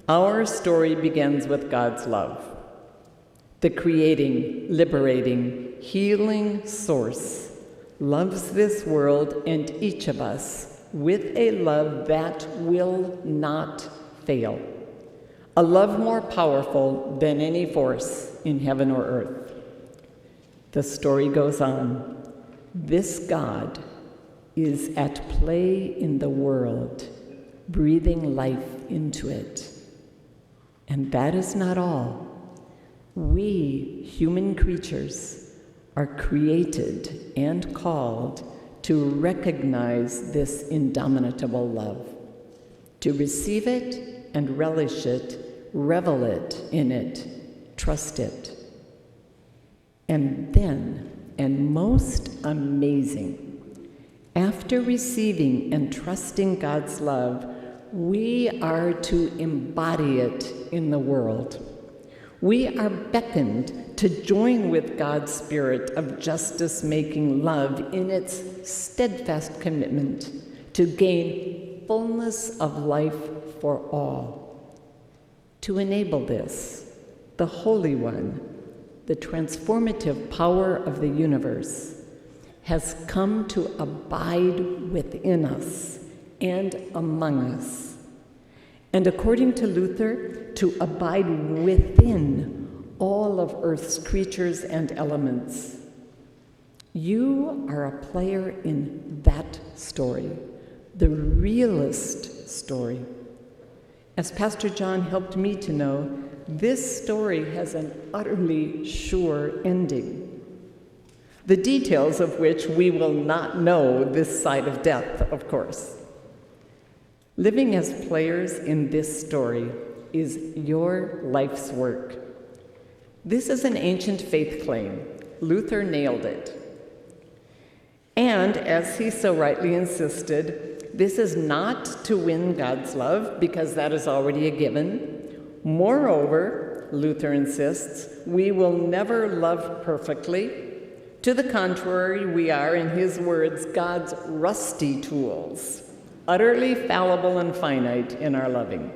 Our story begins with God's love, the creating, liberating, healing source loves this world and each of us with a love that will not fail. A love more powerful than any force in heaven or earth. The story goes on. This God is at play in the world, breathing life into it. And that is not all. We, human creatures, are created and called to recognize this indomitable love, to receive it and relish it, revel it in it, trust it. And then, and most amazing, after receiving and trusting God's love, we are to embody it in the world. We are beckoned to join with God's spirit of justice-making love in its steadfast commitment to gain fullness of life for all. To enable this, the Holy One, the transformative power of the universe, has come to abide within us and among us. And according to Luther, to abide within all of Earth's creatures and elements. You are a player in that story, the realist story. As Pastor John helped me to know, this story has an utterly sure ending, the details of which we will not know this side of death, of course. Living as players in this story is your life's work. This is an ancient faith claim. Luther nailed it. And as he so rightly insisted, this is not to win God's love, because that is already a given. Moreover, Luther insists, we will never love perfectly. To the contrary, we are, in his words, God's rusty tools, utterly fallible and finite in our loving.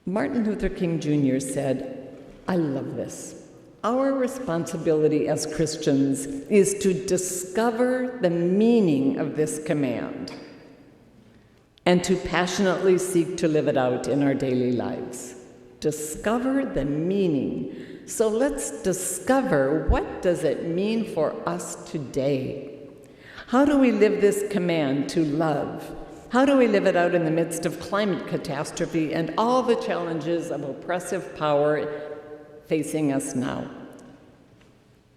Martin Luther King Jr. said, I love this. Our responsibility as Christians is to discover the meaning of this command and to passionately seek to live it out in our daily lives. Discover the meaning. So let's discover, what does it mean for us today? How do we live this command to love? How do we live it out in the midst of climate catastrophe and all the challenges of oppressive power facing us now?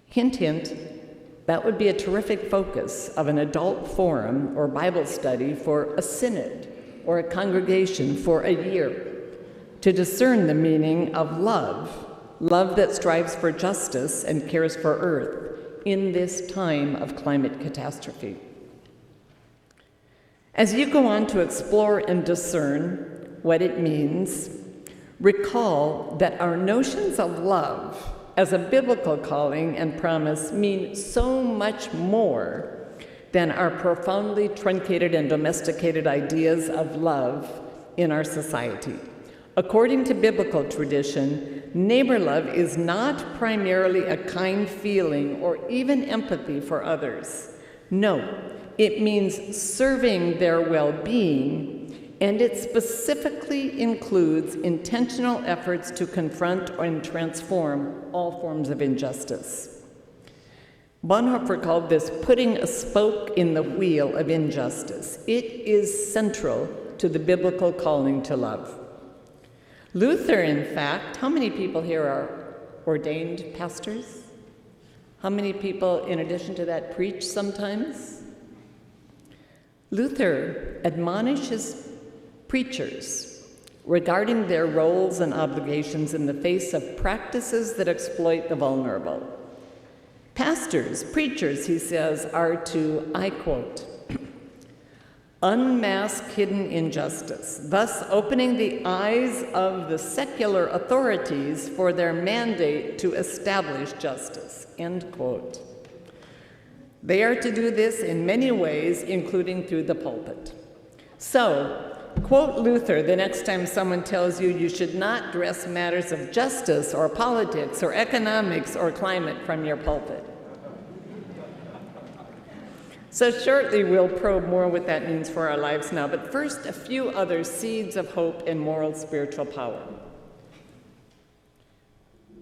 Hint, hint, that would be a terrific focus of an adult forum or Bible study for a synod or a congregation for a year, to discern the meaning of love, love that strives for justice and cares for earth in this time of climate catastrophe. As you go on to explore and discern what it means, recall that our notions of love as a biblical calling and promise mean so much more than our profoundly truncated and domesticated ideas of love in our society. According to biblical tradition, neighbor love is not primarily a kind feeling or even empathy for others. No, it means serving their well-being, and it specifically includes intentional efforts to confront and transform all forms of injustice. Bonhoeffer called this putting a spoke in the wheel of injustice. It is central to the biblical calling to love. Luther, in fact, how many people here are ordained pastors? How many people, in addition to that, preach sometimes? Luther admonishes preachers regarding their roles and obligations in the face of practices that exploit the vulnerable. Pastors, preachers, he says, are to, I quote, unmask hidden injustice, thus opening the eyes of the secular authorities for their mandate to establish justice, end quote. They are to do this in many ways, including through the pulpit. So, quote Luther the next time someone tells you you should not address matters of justice or politics or economics or climate from your pulpit. So shortly we'll probe more what that means for our lives now, but first a few other seeds of hope and moral spiritual power.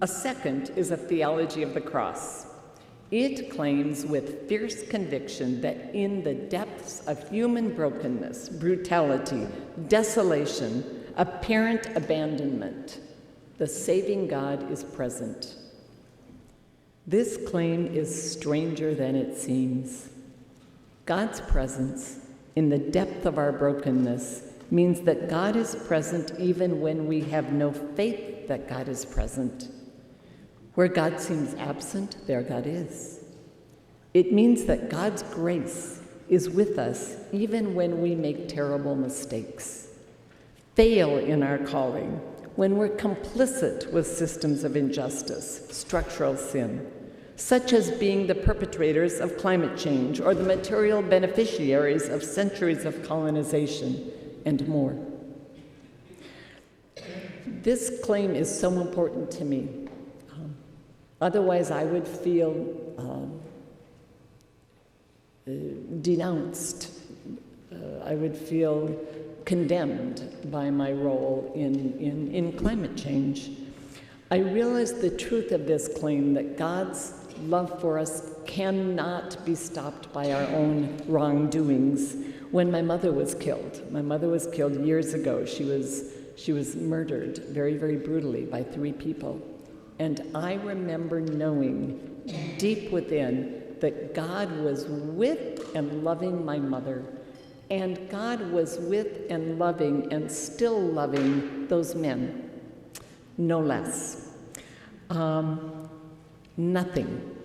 A second is a theology of the cross. It claims with fierce conviction that in the depths of human brokenness, brutality, desolation, apparent abandonment, the saving God is present. This claim is stranger than it seems. God's presence in the depth of our brokenness means that God is present even when we have no faith that God is present. Where God seems absent, there God is. It means that God's grace is with us even when we make terrible mistakes, fail in our calling, when we're complicit with systems of injustice, structural sin, such as being the perpetrators of climate change or the material beneficiaries of centuries of colonization, and more. This claim is so important to me. Otherwise, I would feel denounced. I would feel condemned by my role in climate change. I realize the truth of this claim that God's love for us cannot be stopped by our own wrongdoings. When my mother was killed years ago. She was murdered very, very brutally by 3 people. And I remember knowing deep within that God was with and loving my mother, and God was with and loving and still loving those men, no less. Nothing,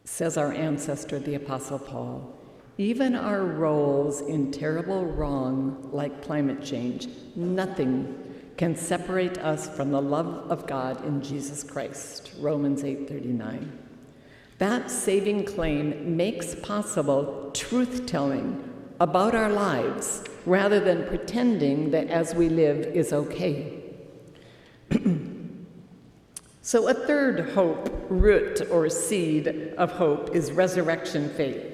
says our ancestor, the Apostle Paul, even our roles in terrible wrong like climate change, nothing can separate us from the love of God in Jesus Christ, Romans 8:39. That saving claim makes possible truth-telling about our lives rather than pretending that as we live is okay. So a third hope, root or seed of hope, is resurrection faith.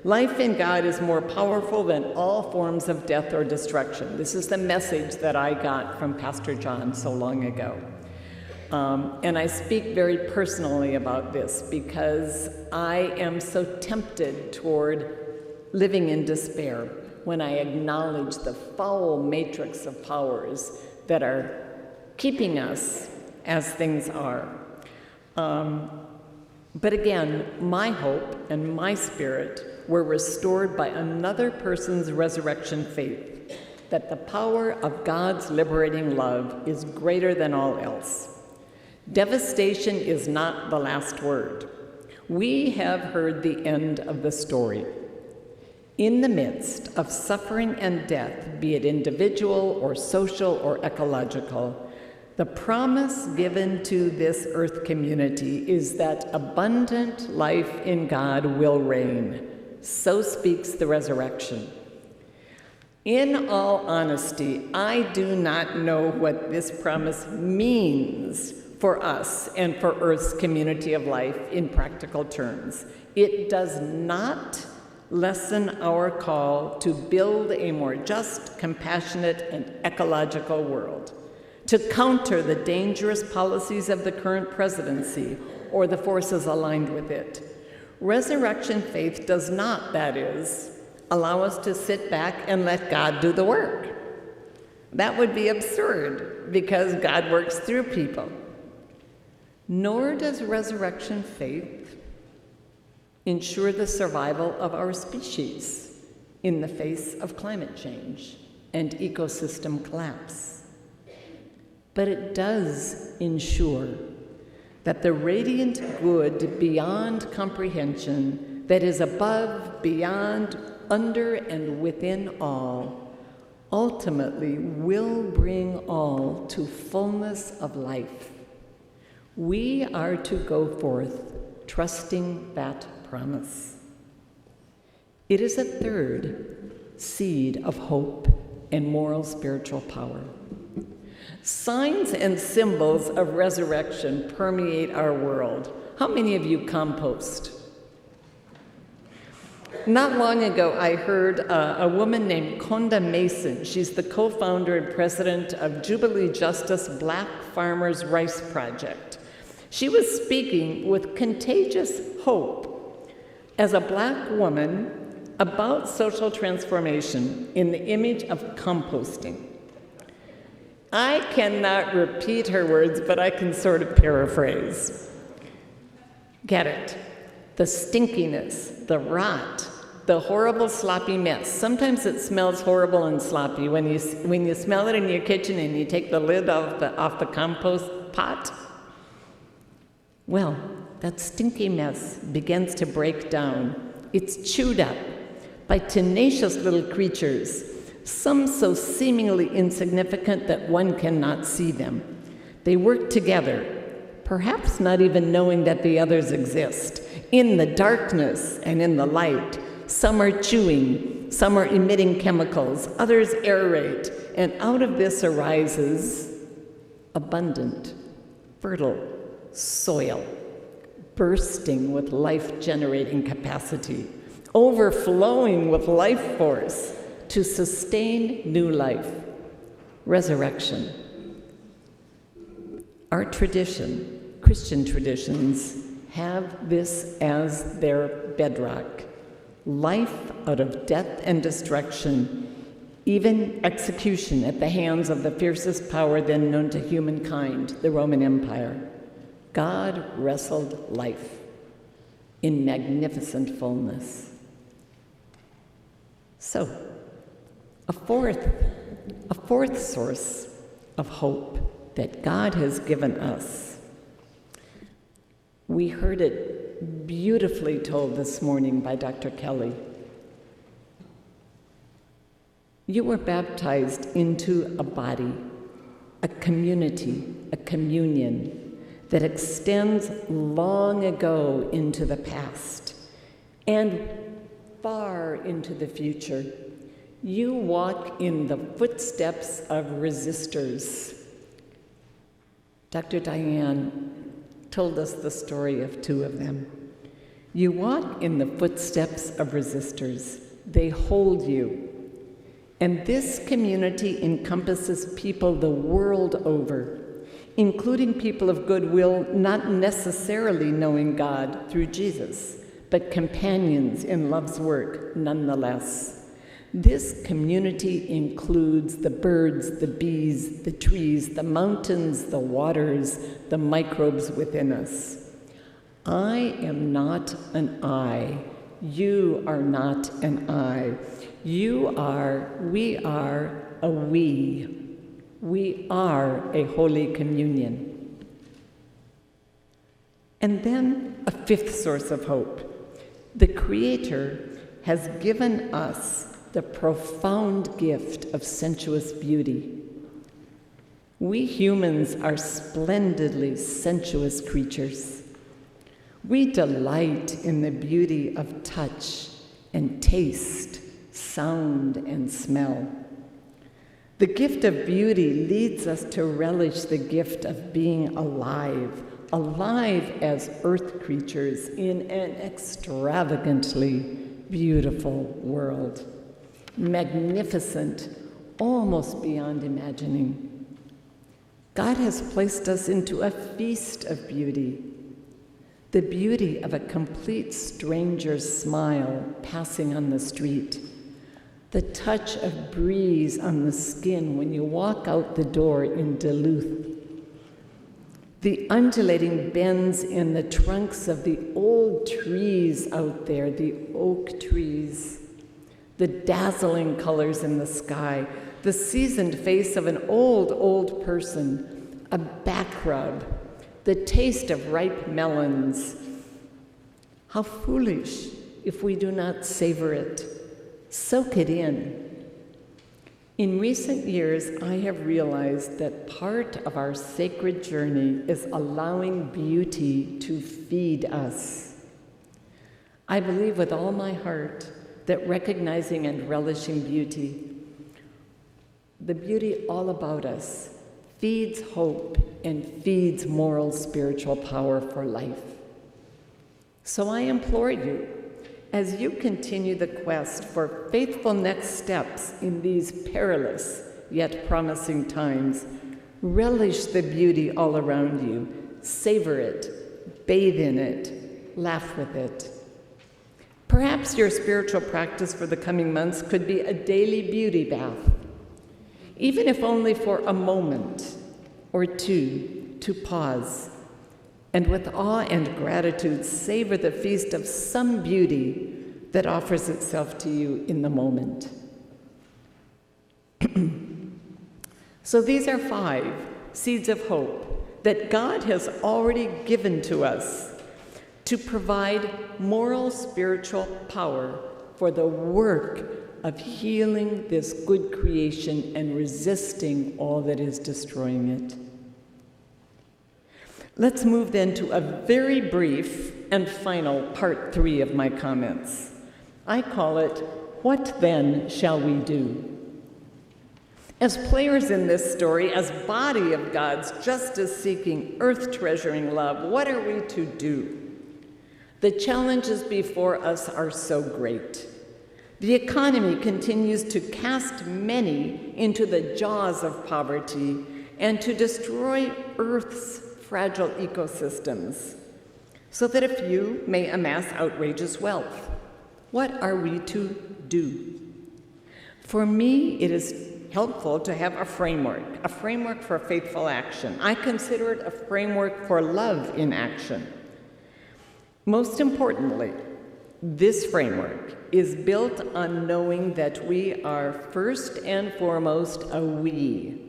Life in God is more powerful than all forms of death or destruction. This is the message that I got from Pastor John so long ago. And I speak very personally about this because I am so tempted toward living in despair when I acknowledge the foul matrix of powers that are keeping us as things are. But again, my hope and my spirit were restored by another person's resurrection faith, that the power of God's liberating love is greater than all else. Devastation is not the last word. We have heard the end of the story. In the midst of suffering and death, be it individual or social or ecological, the promise given to this earth community is that abundant life in God will reign, so speaks the resurrection. In all honesty, I do not know what this promise means for us and for Earth's community of life in practical terms. It does not lessen our call to build a more just, compassionate, and ecological world, to counter the dangerous policies of the current presidency or the forces aligned with it. Resurrection faith does not, that is, allow us to sit back and let God do the work. That would be absurd, because God works through people. Nor does resurrection faith ensure the survival of our species in the face of climate change and ecosystem collapse. But it does ensure that the radiant good beyond comprehension, that is above, beyond, under, and within all, ultimately will bring all to fullness of life. We are to go forth trusting that promise. It is a third seed of hope and moral spiritual power. Signs and symbols of resurrection permeate our world. How many of you compost? Not long ago, I heard a woman named Conda Mason. She's the co-founder and president of Jubilee Justice Black Farmers Rice Project. She was speaking with contagious hope as a Black woman about social transformation in the image of composting. I cannot repeat her words, but I can sort of paraphrase. Get it? The stinkiness, the rot, the horrible sloppy mess. Sometimes it smells horrible and sloppy when you smell it in your kitchen and you take the lid off the compost pot. Well, that stinky mess begins to break down. It's chewed up by tenacious little creatures, some so seemingly insignificant that one cannot see them. They work together, perhaps not even knowing that the others exist. In the darkness and in the light, some are chewing, some are emitting chemicals, others aerate, and out of this arises abundant, fertile soil, bursting with life-generating capacity, overflowing with life force to sustain new life, resurrection. Our tradition, Christian traditions, have this as their bedrock. Life out of death and destruction, even execution at the hands of the fiercest power then known to humankind, the Roman Empire. God wrestled life in magnificent fullness. So, a fourth source of hope that God has given us. We heard it beautifully told this morning by Dr. Kelly. You were baptized into a body, a community, a communion that extends long ago into the past and far into the future. You walk in the footsteps of resistors. Dr. Diane told us the story of two of them. You walk in the footsteps of resistors. They hold you. And this community encompasses people the world over, including people of goodwill, not necessarily knowing God through Jesus, but companions in love's work nonetheless. This community includes the birds, the bees, the trees, the mountains, the waters, the microbes within us. I am not an I. You are not an I. We are a we. We are a holy communion. And then a fifth source of hope. The Creator has given us the profound gift of sensuous beauty. We humans are splendidly sensuous creatures. We delight in the beauty of touch and taste, sound, and smell. The gift of beauty leads us to relish the gift of being alive, alive as earth creatures in an extravagantly beautiful world. Magnificent, almost beyond imagining. God has placed us into a feast of beauty. The beauty of a complete stranger's smile passing on the street. The touch of breeze on the skin when you walk out the door in Duluth. The undulating bends in the trunks of the old trees out there, the oak trees. The dazzling colors in the sky. The seasoned face of an old person. A back rub. The taste of ripe melons. How foolish if we do not savor it. Soak it in. In recent years, I have realized that part of our sacred journey is allowing beauty to feed us. I believe with all my heart that recognizing and relishing beauty, the beauty all about us, feeds hope and feeds moral spiritual power for life. So I implore you, as you continue the quest for faithful next steps in these perilous yet promising times, relish the beauty all around you, savor it, bathe in it, laugh with it. Perhaps your spiritual practice for the coming months could be a daily beauty bath, even if only for a moment or two to pause, and with awe and gratitude savor the feast of some beauty that offers itself to you in the moment. So these are 5 seeds of hope that God has already given to us to provide moral spiritual power for the work of healing this good creation and resisting all that is destroying it. Let's move then to a very brief and final part 3 of my comments. I call it, What Then Shall We Do? As players in this story, as body of God's justice-seeking, earth-treasuring love, what are we to do? The challenges before us are so great. The economy continues to cast many into the jaws of poverty and to destroy Earth's fragile ecosystems, so that a few may amass outrageous wealth. What are we to do? For me, it is helpful to have a framework for faithful action. I consider it a framework for love in action. Most importantly, this framework is built on knowing that we are first and foremost a we,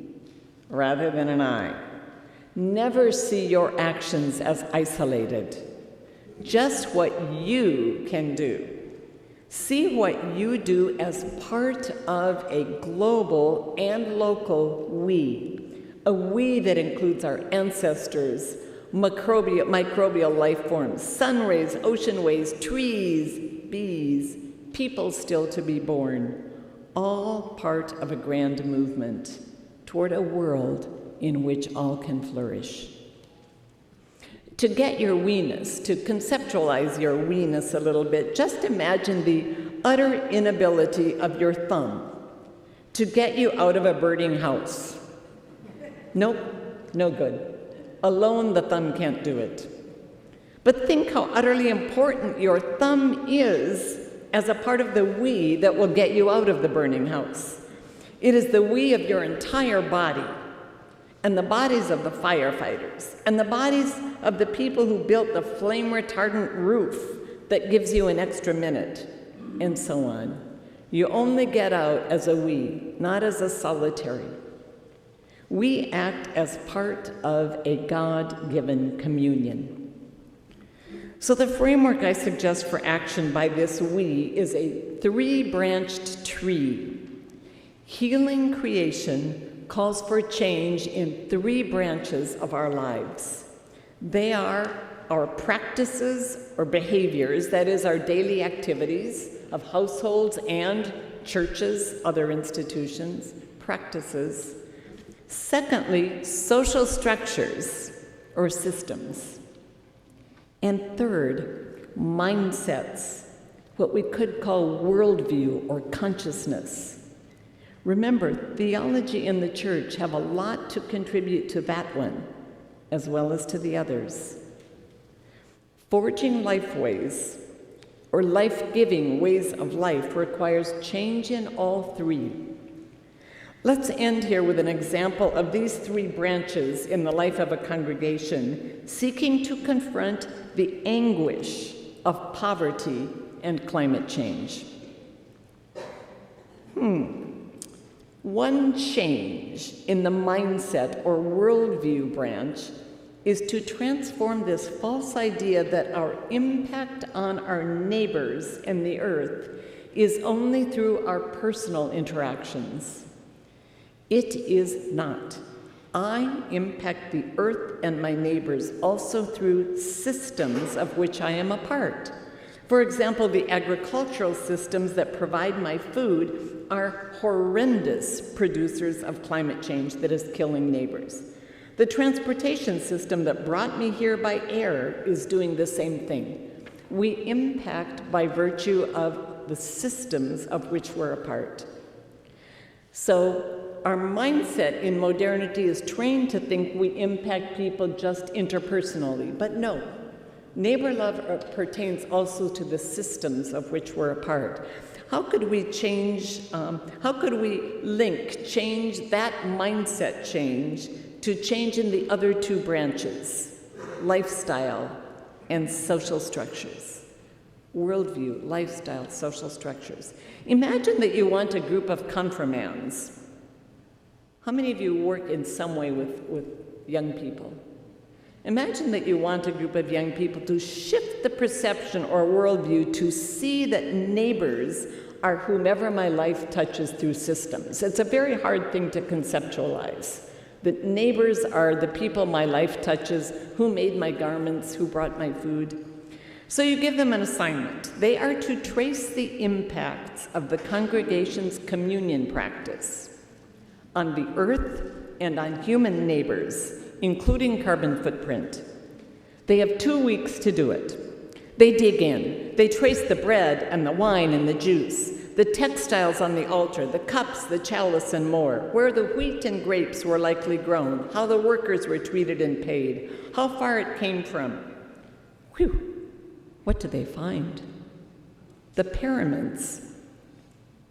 rather than an I. Never see your actions as isolated, just what you can do. See what you do as part of a global and local we, a we that includes our ancestors, microbial life forms, sun rays, ocean waves, trees, bees, people still to be born, all part of a grand movement toward a world in which all can flourish. To get your we-ness, to conceptualize your we-ness a little bit, just imagine the utter inability of your thumb to get you out of a burning house. Nope, no good. Alone, the thumb can't do it. But think how utterly important your thumb is as a part of the we that will get you out of the burning house. It is the we of your entire body, and the bodies of the firefighters, and the bodies of the people who built the flame-retardant roof that gives you an extra minute, and so on. You only get out as a we, not as a solitary. We act as part of a God-given communion. So the framework I suggest for action by this we is a 3-branched tree. Healing creation calls for change in 3 branches of our lives. They are our practices or behaviors, that is, our daily activities of households and churches, other institutions, practices. Secondly, social structures or systems. And third, mindsets, what we could call worldview or consciousness. Remember, theology and the church have a lot to contribute to that one, as well as to the others. Forging life ways, or life-giving ways of life, requires change in all three. Let's end here with an example of these three branches in the life of a congregation, seeking to confront the anguish of poverty and climate change. One change in the mindset or worldview branch is to transform this false idea that our impact on our neighbors and the earth is only through our personal interactions. It is not. I impact the earth and my neighbors also through systems of which I am a part. For example, the agricultural systems that provide my food are horrendous producers of climate change that is killing neighbors. The transportation system that brought me here by air is doing the same thing. We impact by virtue of the systems of which we're a part. So our mindset in modernity is trained to think we impact people just interpersonally, but no. Neighbor love pertains also to the systems of which we're a part. How could we change, how could we change that mindset change to change in the other two branches, lifestyle and social structures? Worldview, lifestyle, social structures. Imagine that you want a group of confirmands. How many of you work in some way with young people? Imagine that you want a group of young people to shift the perception or worldview to see that neighbors are whomever my life touches through systems. It's a very hard thing to conceptualize. That neighbors are the people my life touches, who made my garments, who brought my food. So you give them an assignment. They are to trace the impacts of the congregation's communion practice on the earth and on human neighbors, including carbon footprint. They have 2 weeks to do it. They dig in. They trace the bread and the wine and the juice, the textiles on the altar, the cups, the chalice, and more, where the wheat and grapes were likely grown, how the workers were treated and paid, how far it came from. Whew, what do they find? The paraments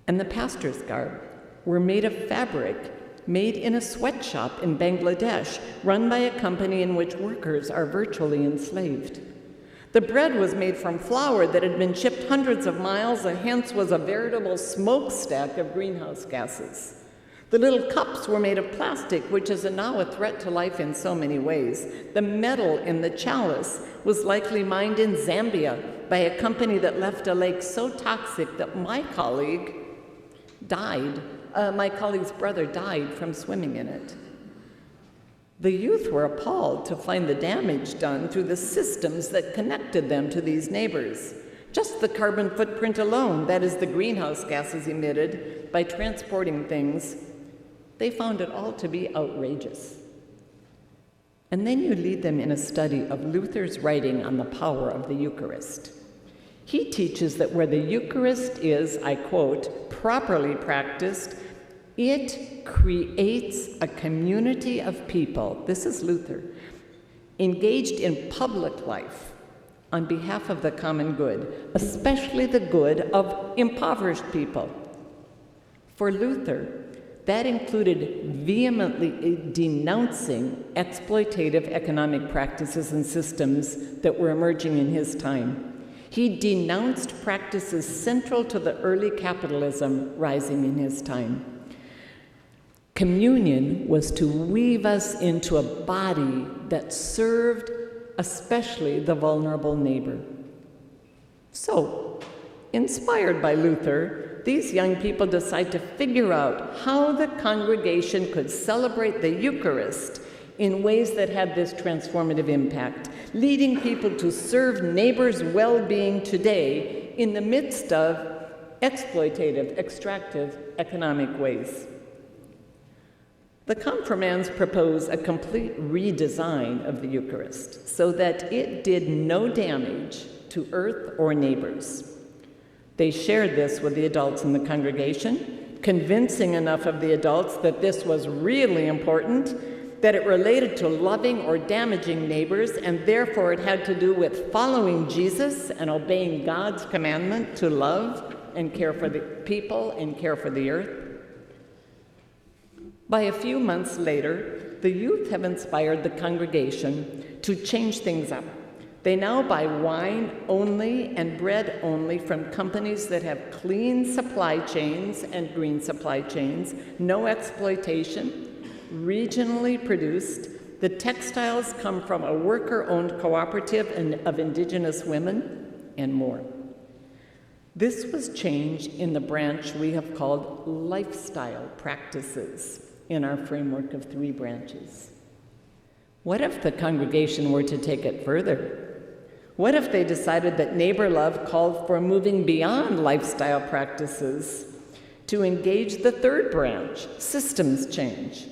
and the pastor's garb were made of fabric made in a sweatshop in Bangladesh, run by a company in which workers are virtually enslaved. The bread was made from flour that had been shipped hundreds of miles and hence was a veritable smokestack of greenhouse gases. The little cups were made of plastic, which is now a threat to life in so many ways. The metal in the chalice was likely mined in Zambia by a company that left a lake so toxic that my colleague's brother died from swimming in it. The youth were appalled to find the damage done through the systems that connected them to these neighbors. Just the carbon footprint alone, that is the greenhouse gases emitted by transporting things, they found it all to be outrageous. And then you lead them in a study of Luther's writing on the power of the Eucharist. He teaches that where the Eucharist is, I quote, properly practiced, it creates a community of people, this is Luther, engaged in public life on behalf of the common good, especially the good of impoverished people. For Luther, that included vehemently denouncing exploitative economic practices and systems that were emerging in his time. He denounced practices central to the early capitalism rising in his time. Communion was to weave us into a body that served especially the vulnerable neighbor. So, inspired by Luther, these young people decide to figure out how the congregation could celebrate the Eucharist in ways that had this transformative impact. leading people to serve neighbors' well-being today in the midst of exploitative, extractive economic ways. The confirmands propose a complete redesign of the Eucharist so that it did no damage to earth or neighbors. They shared this with the adults in the congregation, convincing enough of the adults that this was really important, that it related to loving or damaging neighbors, and therefore it had to do with following Jesus and obeying God's commandment to love and care for the people and care for the earth. By a few months later, the youth have inspired the congregation to change things up. They now buy wine only and bread only from companies that have clean supply chains and green supply chains, no exploitation, regionally produced. The textiles come from a worker-owned cooperative of indigenous women, and more. This was change in the branch we have called lifestyle practices in our framework of 3 branches. What if the congregation were to take it further? What if they decided that neighbor love called for moving beyond lifestyle practices to engage the 3rd branch, systems change?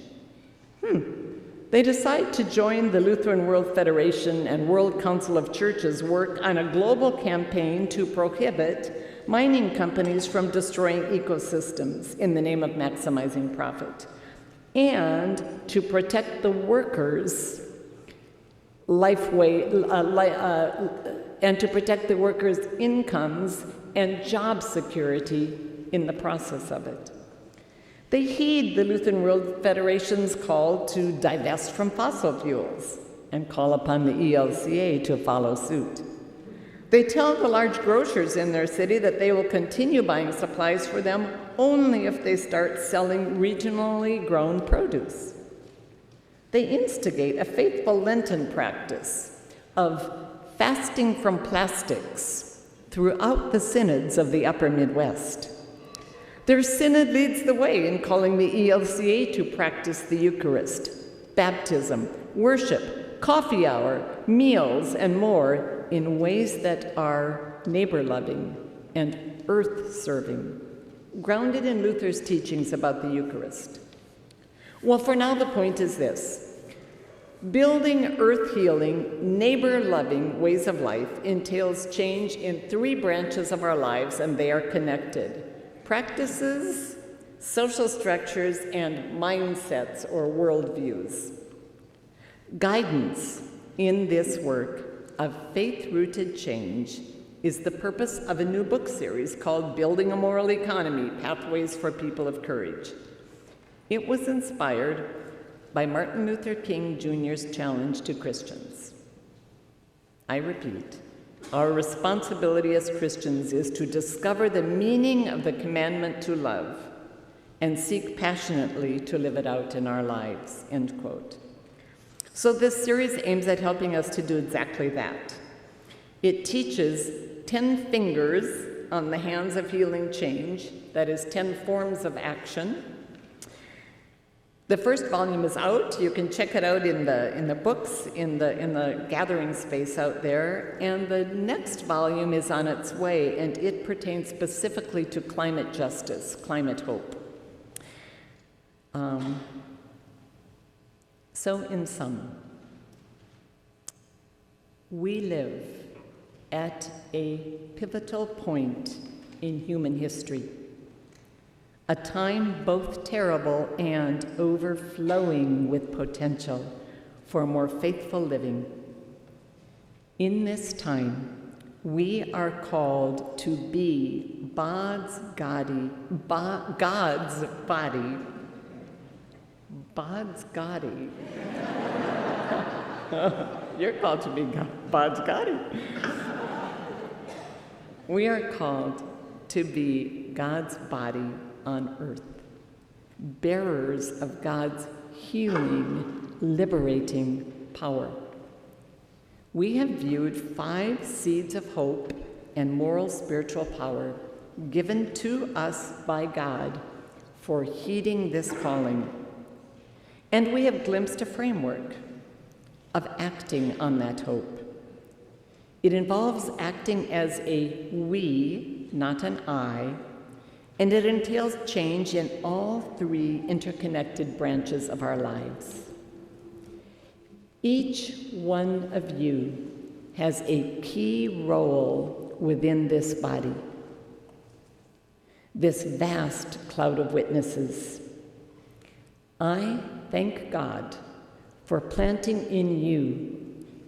They decide to join the Lutheran World Federation and World Council of Churches work on a global campaign to prohibit mining companies from destroying ecosystems in the name of maximizing profit, and to protect the workers' and to protect the workers' incomes and job security in the process of it. They heed the Lutheran World Federation's call to divest from fossil fuels and call upon the ELCA to follow suit. They tell the large grocers in their city that they will continue buying supplies for them only if they start selling regionally grown produce. They instigate a faithful Lenten practice of fasting from plastics throughout the synods of the Upper Midwest. Their synod leads the way in calling the ELCA to practice the Eucharist, baptism, worship, coffee hour, meals, and more in ways that are neighbor-loving and earth-serving, grounded in Luther's teachings about the Eucharist. Well, for now, the point is this. Building earth-healing, neighbor-loving ways of life entails change in 3 branches of our lives, and they are connected. Practices, social structures, and mindsets or worldviews. Guidance in this work of faith-rooted change is the purpose of a new book series called Building a Moral Economy, Pathways for People of Courage. It was inspired by Martin Luther King Jr.'s challenge to Christians. I repeat, our responsibility as Christians is to discover the meaning of the commandment to love and seek passionately to live it out in our lives, end quote. So this series aims at helping us to do exactly that. It teaches 10 fingers on the hands of healing change, that is 10 forms of action. The first volume is out. You can check it out in the books, in the gathering space out there. And the next volume is on its way, and it pertains specifically to climate justice, climate hope. So in sum, we live at a pivotal point in human history. A time both terrible and overflowing with potential for more faithful living. In this time, we are called to be God's body. You're called to be God's body. We are called to be God's body on earth, bearers of God's healing, liberating power. We have viewed 5 seeds of hope and moral spiritual power given to us by God for heeding this calling. And we have glimpsed a framework of acting on that hope. It involves acting as a we, not an I, and it entails change in all three interconnected branches of our lives. Each one of you has a key role within this body, this vast cloud of witnesses. I thank God for planting in you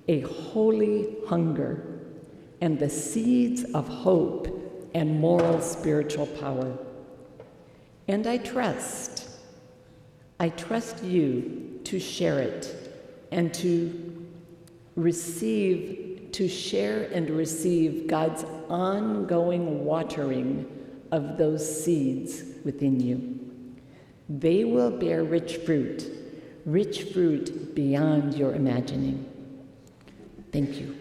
a holy hunger and the seeds of hope and moral spiritual power. And I trust you to share it and to share and receive God's ongoing watering of those seeds within you. They will bear rich fruit beyond your imagining. Thank you.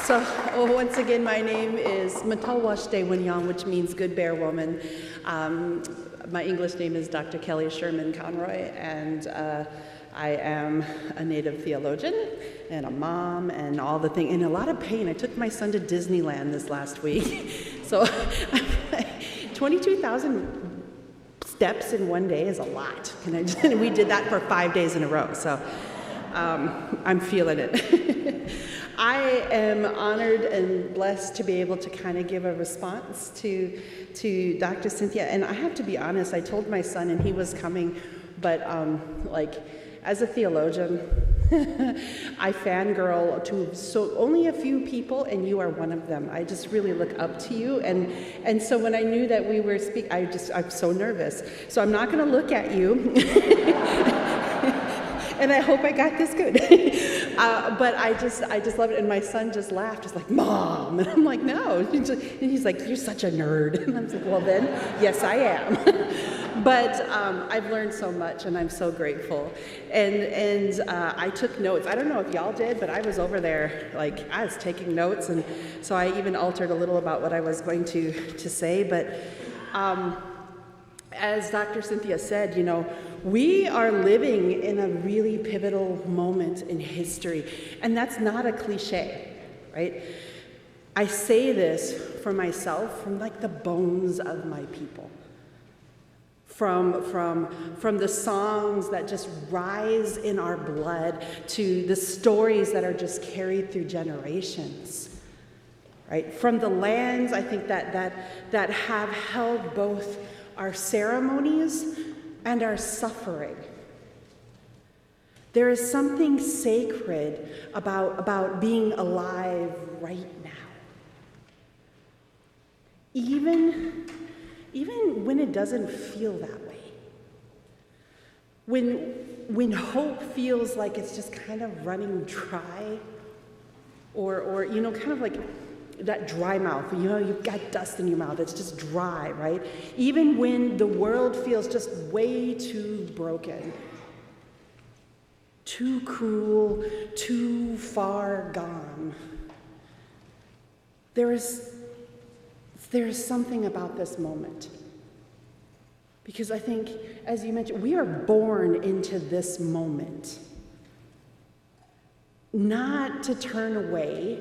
So, once again, my name is Matawwash De Winyang, which means good bear woman. My English name is Dr. Kelly Sherman Conroy, and I am a native theologian and a mom and all the things, and a lot of pain. I took my son to Disneyland this last week. So 22,000 steps in one day is a lot. And we did that for 5 days in a row, so I'm feeling it. I am honored and blessed to be able to kind of give a response to Dr. Cynthia. And I have to be honest, I told my son, and he was coming, but as a theologian, I fangirl to so only a few people, and you are one of them. I just really look up to you, and so when I knew that we were speaking, I'm so nervous. So I'm not going to look at you, and I hope I got this good. But I just love it, and my son just laughed, just like, Mom, and I'm like, no, and he's like, you're such a nerd, and I'm like, well then, yes I am. But I've learned so much, and I'm so grateful. And I took notes. I don't know if y'all did, but I was over there, like, I was taking notes, and so I even altered a little about what I was going to say. But as Dr. Cynthia said, we are living in a really pivotal moment in history, and that's not a cliche, right? I say this for myself from like the bones of my people. From the songs that just rise in our blood to the stories that are just carried through generations, right? From the lands, I think, that have held both our ceremonies and our suffering. There is something sacred about being alive right now. Even when it doesn't feel that way. When hope feels like it's just kind of running dry, or kind of like that dry mouth, you've got dust in your mouth, it's just dry, right? Even when the world feels just way too broken, too cruel, too far gone, there is something about this moment. Because I think, as you mentioned, we are born into this moment. Not to turn away,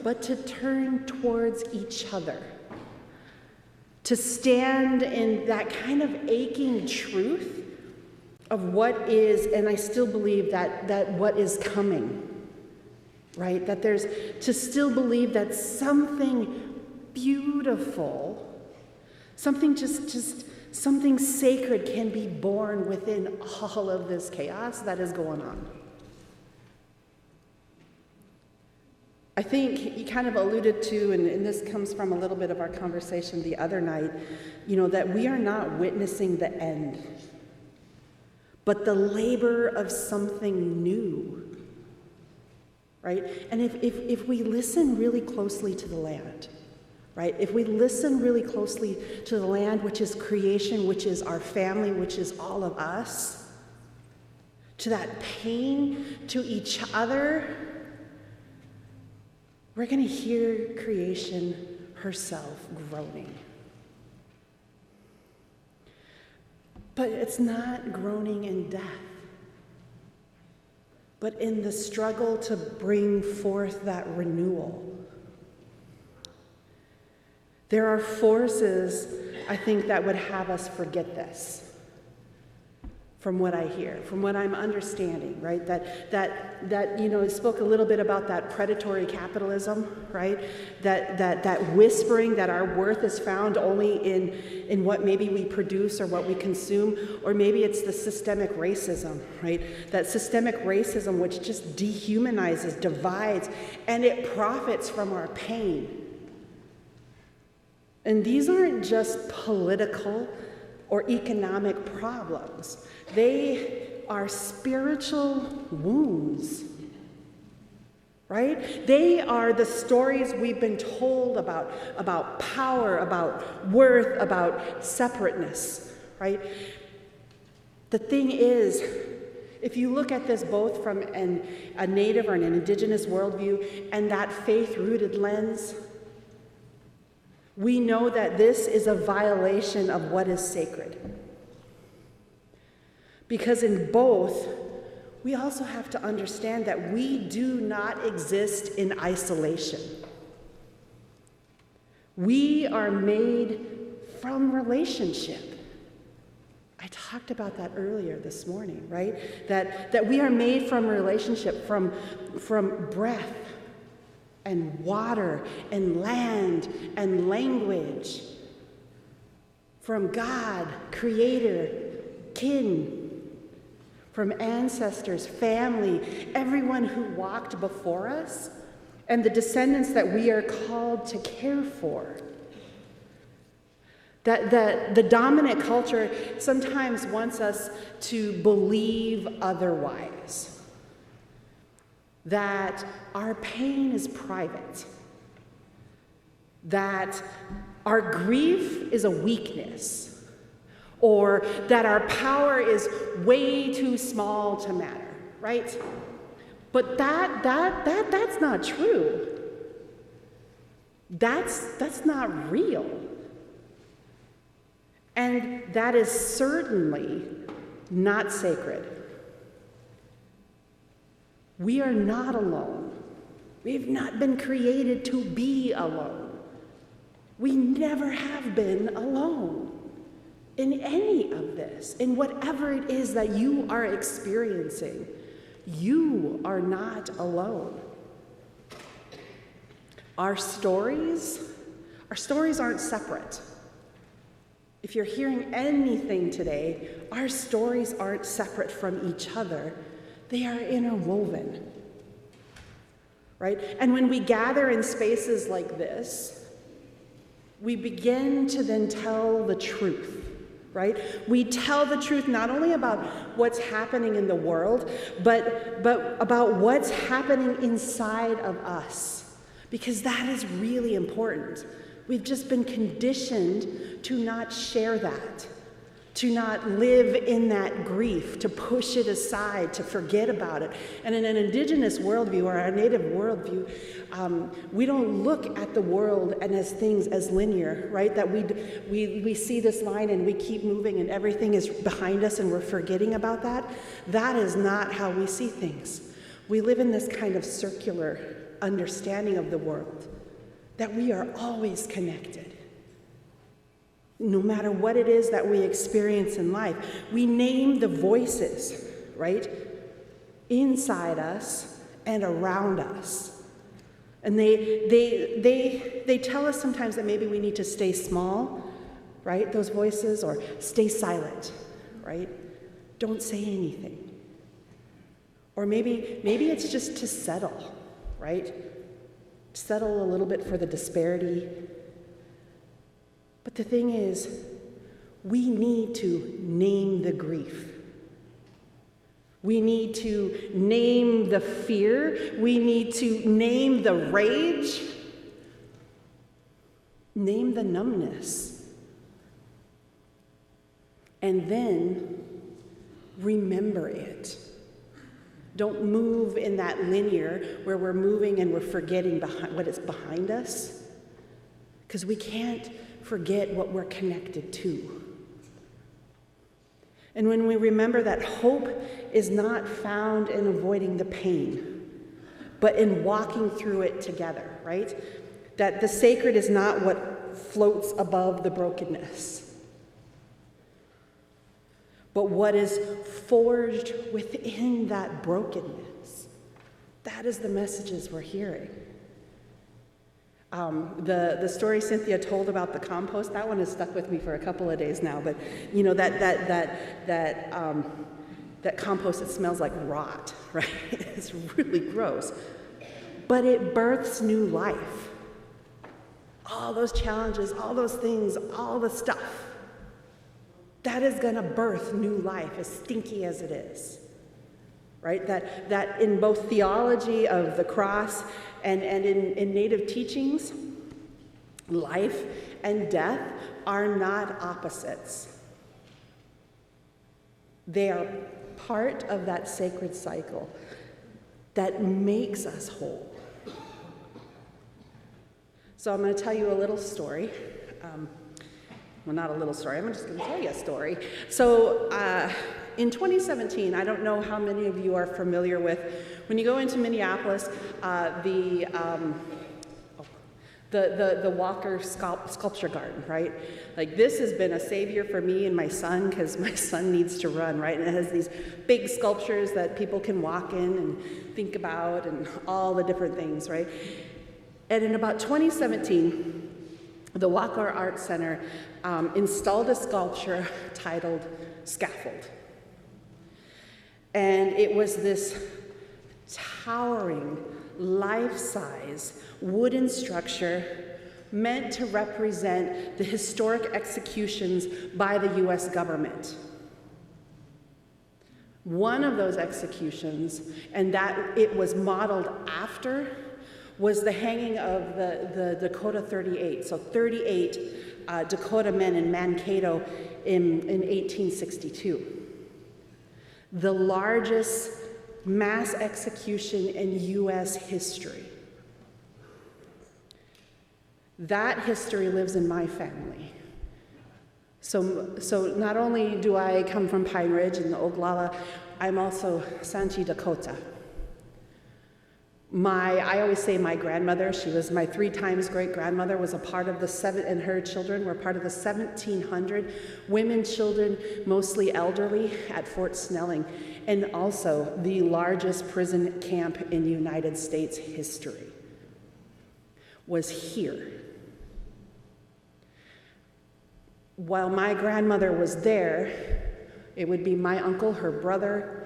but to turn towards each other. To stand in that kind of aching truth of what is, and I still believe that what is coming. Right? That there's to still believe that something beautiful, something just something sacred can be born within all of this chaos that is going on. I think you kind of alluded to, and this comes from a little bit of our conversation the other night, that we are not witnessing the end, but the labor of something new. Right? And if we listen really closely to the land, right? If we listen really closely to the land, which is creation, which is our family, which is all of us, to that pain, to each other, we're going to hear creation herself groaning. But it's not groaning in death, but in the struggle to bring forth that renewal. There are forces, I think, that would have us forget this, from what I hear, from what I'm understanding, right? That it spoke a little bit about that predatory capitalism, right? That whispering that our worth is found only in what maybe we produce or what we consume, or maybe it's the systemic racism, right? That systemic racism which just dehumanizes, divides, and it profits from our pain. And these aren't just political or economic problems. They are spiritual wounds, right? They are the stories we've been told about power, about worth, about separateness, right? The thing is If you look at this both from a native or an indigenous worldview and that faith-rooted lens, we know that this is a violation of what is sacred. Because in both, we also have to understand that we do not exist in isolation. We are made from relationship. I talked about that earlier this morning, right? That we are made from relationship, from breath and water and land and language, from God, Creator, kin, from ancestors, family, everyone who walked before us, and the descendants that we are called to care for. That the dominant culture sometimes wants us to believe otherwise. That our pain is private. That our grief is a weakness. Or that our power is way too small to matter, right? But that's not true. That's not real. And that is certainly not sacred. We are not alone. We've not been created to be alone. We never have been alone in any of this, in whatever it is that you are experiencing. You are not alone. Our stories aren't separate. If you're hearing anything today, our stories aren't separate from each other. They are interwoven, right? And when we gather in spaces like this, we begin to then tell the truth. Right? We tell the truth not only about what's happening in the world, but about what's happening inside of us. Because that is really important. We've just been conditioned to not share that, to not live in that grief, to push it aside, to forget about it. And in an indigenous worldview or our native worldview, we don't look at the world and as things as linear, right? That we see this line and we keep moving and everything is behind us and we're forgetting about that. That is not how we see things. We live in this kind of circular understanding of the world, that we are always connected. No matter what it is that we experience in life, we name the voices, right? Inside us and around us. And they tell us sometimes that maybe we need to stay small, right? Those voices, or stay silent, right? Don't say anything. Or maybe it's just to settle, right? Settle a little bit for the disparity. But the thing is, we need to name the grief. We need to name the fear. We need to name the rage. Name the numbness. And then remember it. Don't move in that linear where we're moving and we're forgetting what is behind us. Because we can't forget what we're connected to. And when we remember that hope is not found in avoiding the pain, but in walking through it together, right? That the sacred is not what floats above the brokenness, but what is forged within that brokenness. That is the messages we're hearing. The story Cynthia told about the compost, that one has stuck with me for a couple of days now, but you know, that compost, it smells like rot, right? It's really gross. But it births new life. All those challenges, all those things, all the stuff, that is gonna birth new life, as stinky as it is. Right? That in both theology of the cross and in Native teachings, life and death are not opposites. They are part of that sacred cycle that makes us whole. So I'm going to tell you a little story. Well, not a little story, I'm just going to tell you a story. So in 2017, I don't know how many of you are familiar with, when you go into Minneapolis, the Walker Sculpture Garden, right? Like, this has been a savior for me and my son, because my son needs to run, right? And it has these big sculptures that people can walk in and think about and all the different things, right? And in about 2017, the Walker Art Center installed a sculpture titled Scaffold. And it was this towering, life-size wooden structure meant to represent the historic executions by the US government. One of those executions, and that it was modeled after, was the hanging of the Dakota 38. So 38 Dakota men in Mankato in 1862. The largest mass execution in US history. That history lives in my family. So not only do I come from Pine Ridge and the Oglala, I'm also Santi Dakota. I always say my grandmother, she was my 3 times great-grandmother, was a part of and her children were part of the 1,700 women, children, mostly elderly, at Fort Snelling, and also the largest prison camp in United States history was here. While my grandmother was there, it would be my uncle, her brother,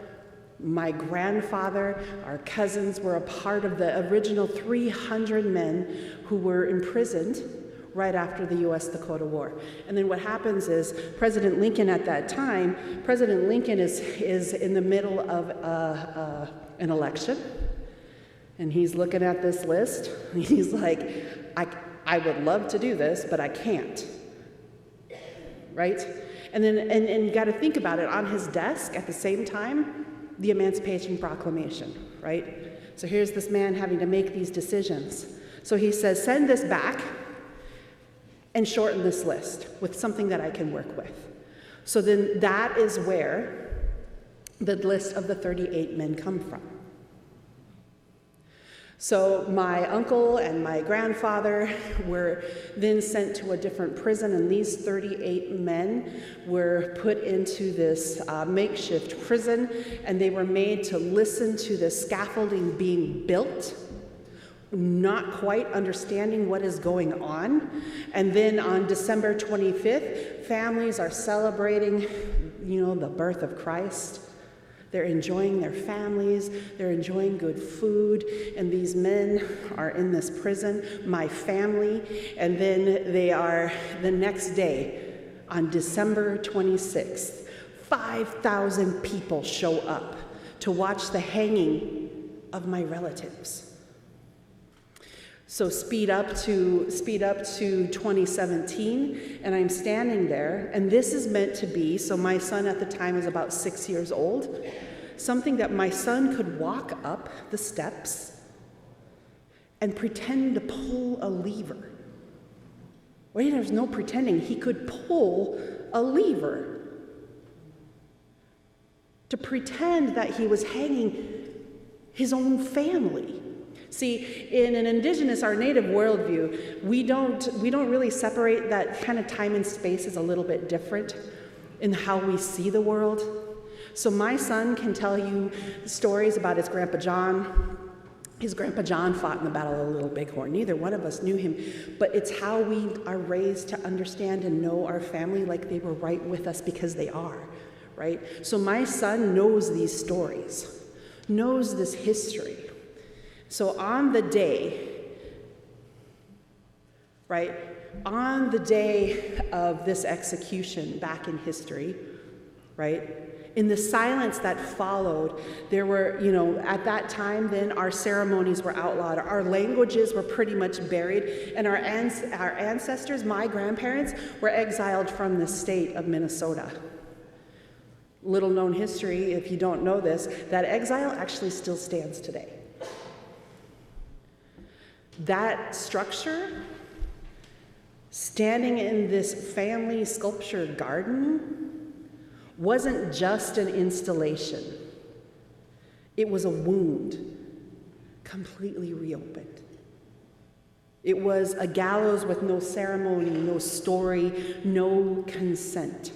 my grandfather, our cousins were a part of the original 300 men who were imprisoned right after the US Dakota War. And then what happens is President Lincoln at that time, President Lincoln is in the middle of an election, and he's looking at this list, and he's like, I would love to do this, but I can't. Right? And then and you got to think about it, on his desk at the same time, the Emancipation Proclamation, right? So here's this man having to make these decisions. So he says, send this back and shorten this list with something that I can work with. So then that is where the list of the 38 men come from. So my uncle and my grandfather were then sent to a different prison, and these 38 men were put into this makeshift prison, and they were made to listen to the scaffolding being built, not quite understanding what is going on. And then on December 25th, families are celebrating, the birth of Christ. They're enjoying their families, they're enjoying good food, and these men are in this prison, my family, and then they are, the next day, on December 26th, 5,000 people show up to watch the hanging of my relatives. So speed up to 2017, and I'm standing there, and this is meant to be, so my son at the time was about 6 years old, something that my son could walk up the steps and pretend to pull a lever. Wait, there's no pretending. He could pull a lever to pretend that he was hanging his own family. See, in an indigenous, our native worldview, we don't really separate that kind of time and space is a little bit different in how we see the world. So my son can tell you stories about his Grandpa John. His Grandpa John fought in the Battle of Little Bighorn. Neither one of us knew him, but it's how we are raised to understand and know our family like they were right with us, because they are, right? So my son knows these stories, knows this history. So on the day, right, on the day of this execution back in history, right, in the silence that followed, there were, at that time then, our ceremonies were outlawed, our languages were pretty much buried, and our ancestors, my grandparents, were exiled from the state of Minnesota. Little known history, if you don't know this, that exile actually still stands today. That structure, standing in this family sculpture garden, wasn't just an installation. It was a wound, completely reopened. It was a gallows with no ceremony, no story, no consent.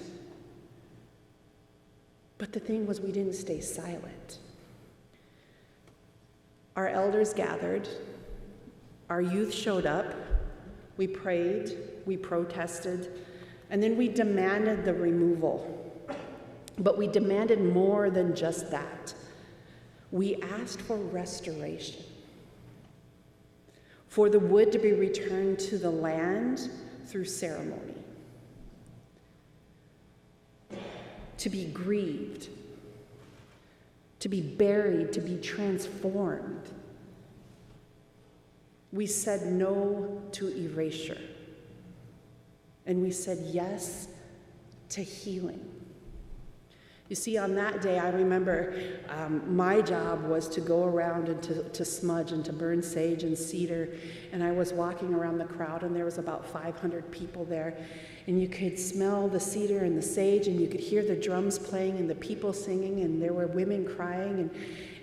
But the thing was, we didn't stay silent. Our elders gathered, our youth showed up, we prayed, we protested, and then we demanded the removal. But we demanded more than just that. We asked for restoration, for the wood to be returned to the land through ceremony, to be grieved, to be buried, to be transformed. We said no to erasure, and we said yes to healing. You see, on that day, I remember my job was to go around and to smudge and to burn sage and cedar. And I was walking around the crowd, and there was about 500 people there. And you could smell the cedar and the sage, and you could hear the drums playing and the people singing, and there were women crying.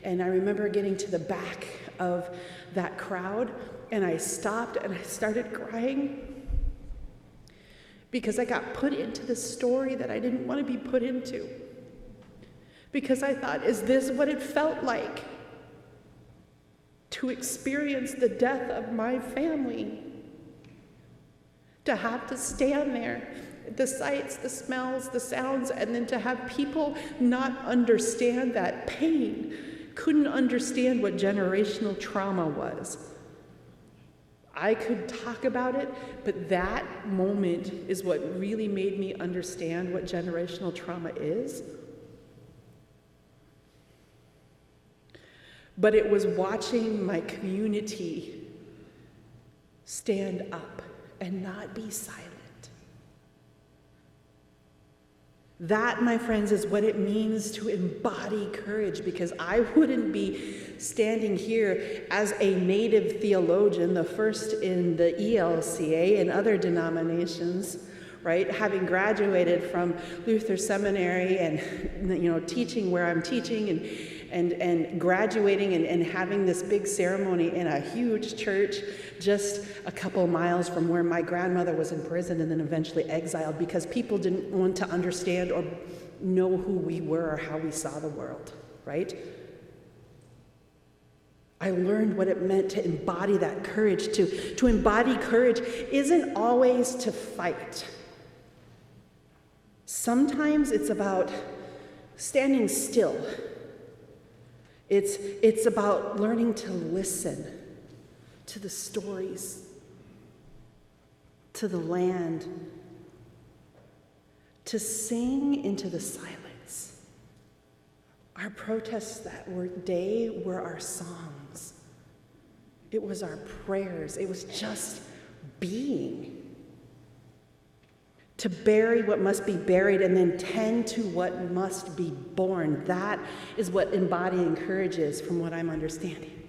And I remember getting to the back of that crowd, and I stopped and I started crying because I got put into the story that I didn't want to be put into. Because I thought, is this what it felt like to experience the death of my family? To have to stand there, the sights, the smells, the sounds, and then to have people not understand that pain, couldn't understand what generational trauma was. I could talk about it, but that moment is what really made me understand what generational trauma is. But it was watching my community stand up and not be silent. That, my friends, is what it means to embody courage, because I wouldn't be standing here as a native theologian, the first in the ELCA and other denominations, right? Having graduated from Luther Seminary and, teaching where I'm teaching and graduating and having this big ceremony in a huge church just a couple miles from where my grandmother was imprisoned and then eventually exiled because people didn't want to understand or know who we were or how we saw the world, right? I learned what it meant to embody that courage. To embody courage isn't always to fight. Sometimes it's about standing still. It's about learning to listen to the stories, to the land, to sing into the silence. Our protests that day were our songs. It was our prayers. It was just being. To bury what must be buried and then tend to what must be born. That is what embodying courage is, from what I'm understanding.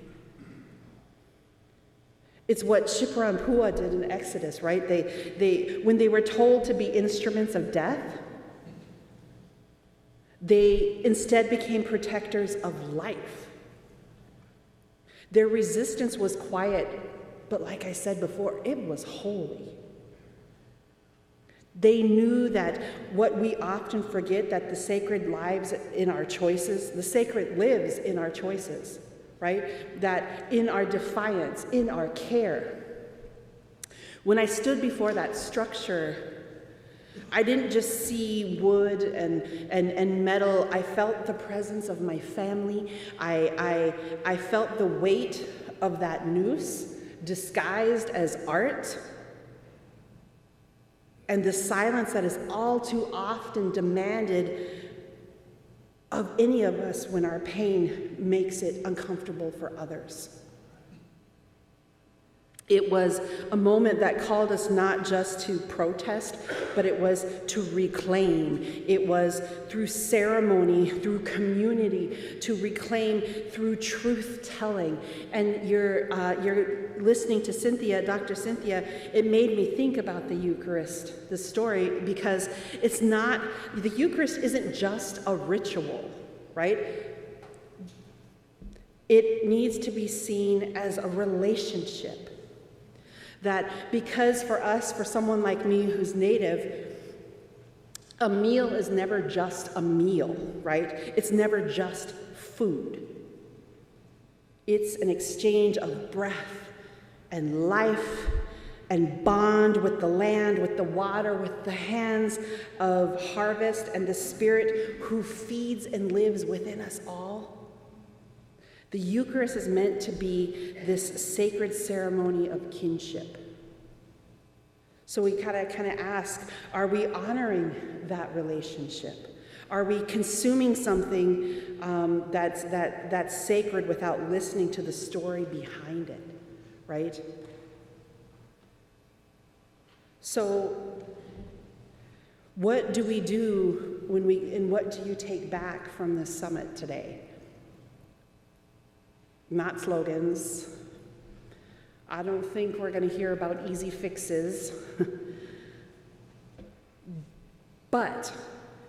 It's what Shipra and Pua did in Exodus, right? They when they were told to be instruments of death, they instead became protectors of life. Their resistance was quiet, but like I said before, it was holy. They knew that what we often forget, that the sacred lives in our choices, the sacred lives in our choices, right? That in our defiance, in our care. When I stood before that structure, I didn't just see wood and metal. I felt the presence of my family. I felt the weight of that noose disguised as art. And the silence that is all too often demanded of any of us when our pain makes it uncomfortable for others. It was a moment that called us not just to protest, but it was to reclaim. It was through ceremony, through community, to reclaim through truth-telling. And you're listening to Cynthia, Dr. Cynthia, it made me think about the Eucharist, the story, because it's not, the Eucharist isn't just a ritual, right? It needs to be seen as a relationship. That because for us, for someone like me who's Native, a meal is never just a meal, right? It's never just food. It's an exchange of breath and life and bond with the land, with the water, with the hands of harvest and the Spirit who feeds and lives within us all. The Eucharist is meant to be this sacred ceremony of kinship. So we kind of ask, are we honoring that relationship? Are we consuming something that's sacred without listening to the story behind it, right? So what do we do and what do you take back from this summit today? Not slogans. I don't think we're going to hear about easy fixes. But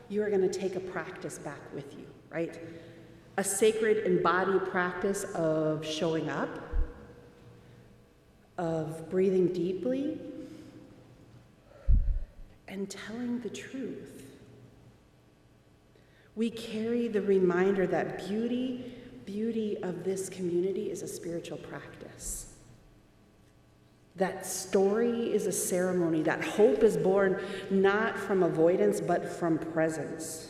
you are going to take a practice back with you, right? A sacred embodied practice of showing up, of breathing deeply, and telling the truth. We carry the reminder that beauty of this community is a spiritual practice. That story is a ceremony. That hope is born not from avoidance, but from presence.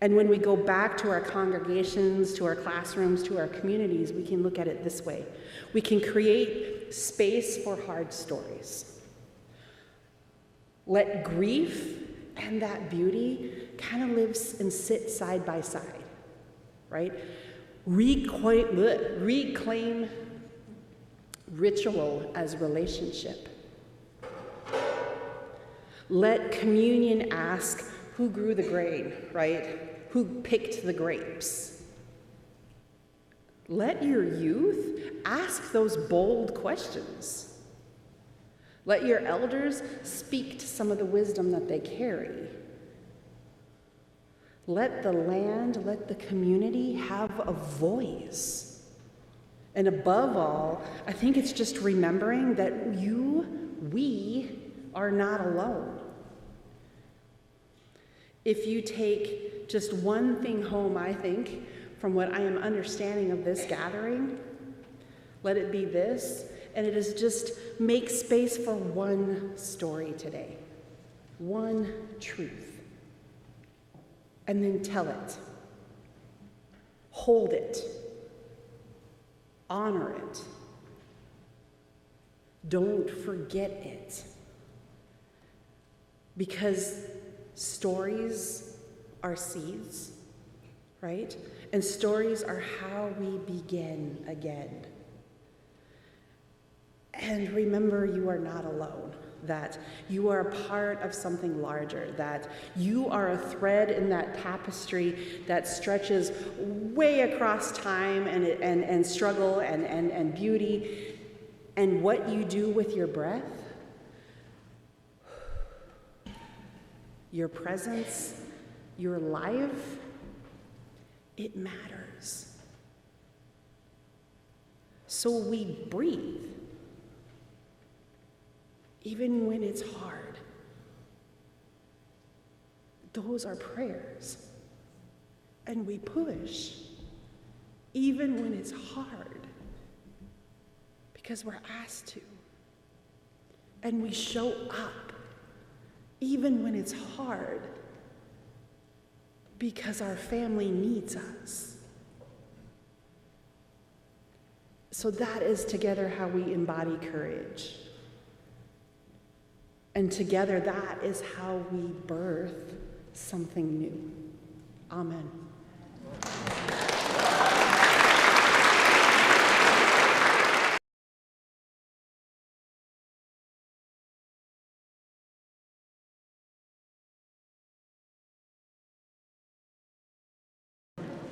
And when we go back to our congregations, to our classrooms, to our communities, we can look at it this way. We can create space for hard stories. Let grief and that beauty kind of live and sit side by side. Right? Reclaim ritual as relationship. Let communion ask who grew the grain, right? Who picked the grapes? Let your youth ask those bold questions. Let your elders speak to some of the wisdom that they carry. Let the land, let the community have a voice. And above all, I think it's just remembering that we are not alone. If you take just one thing home, I think, from what I am understanding of this gathering, let it be this, and it is just make space for one story today, one truth. And then tell it. Hold it. Honor it. Don't forget it. Because stories are seeds, right? And stories are how we begin again. And remember, you are not alone. That you are a part of something larger, that you are a thread in that tapestry that stretches way across time and struggle and beauty. And what you do with your breath, your presence, your life, it matters. So we breathe. Even when it's hard. Those are prayers. And we push, even when it's hard, because we're asked to. And we show up, even when it's hard, because our family needs us. So that is together how we embody courage. And together, that is how we birth something new. Amen.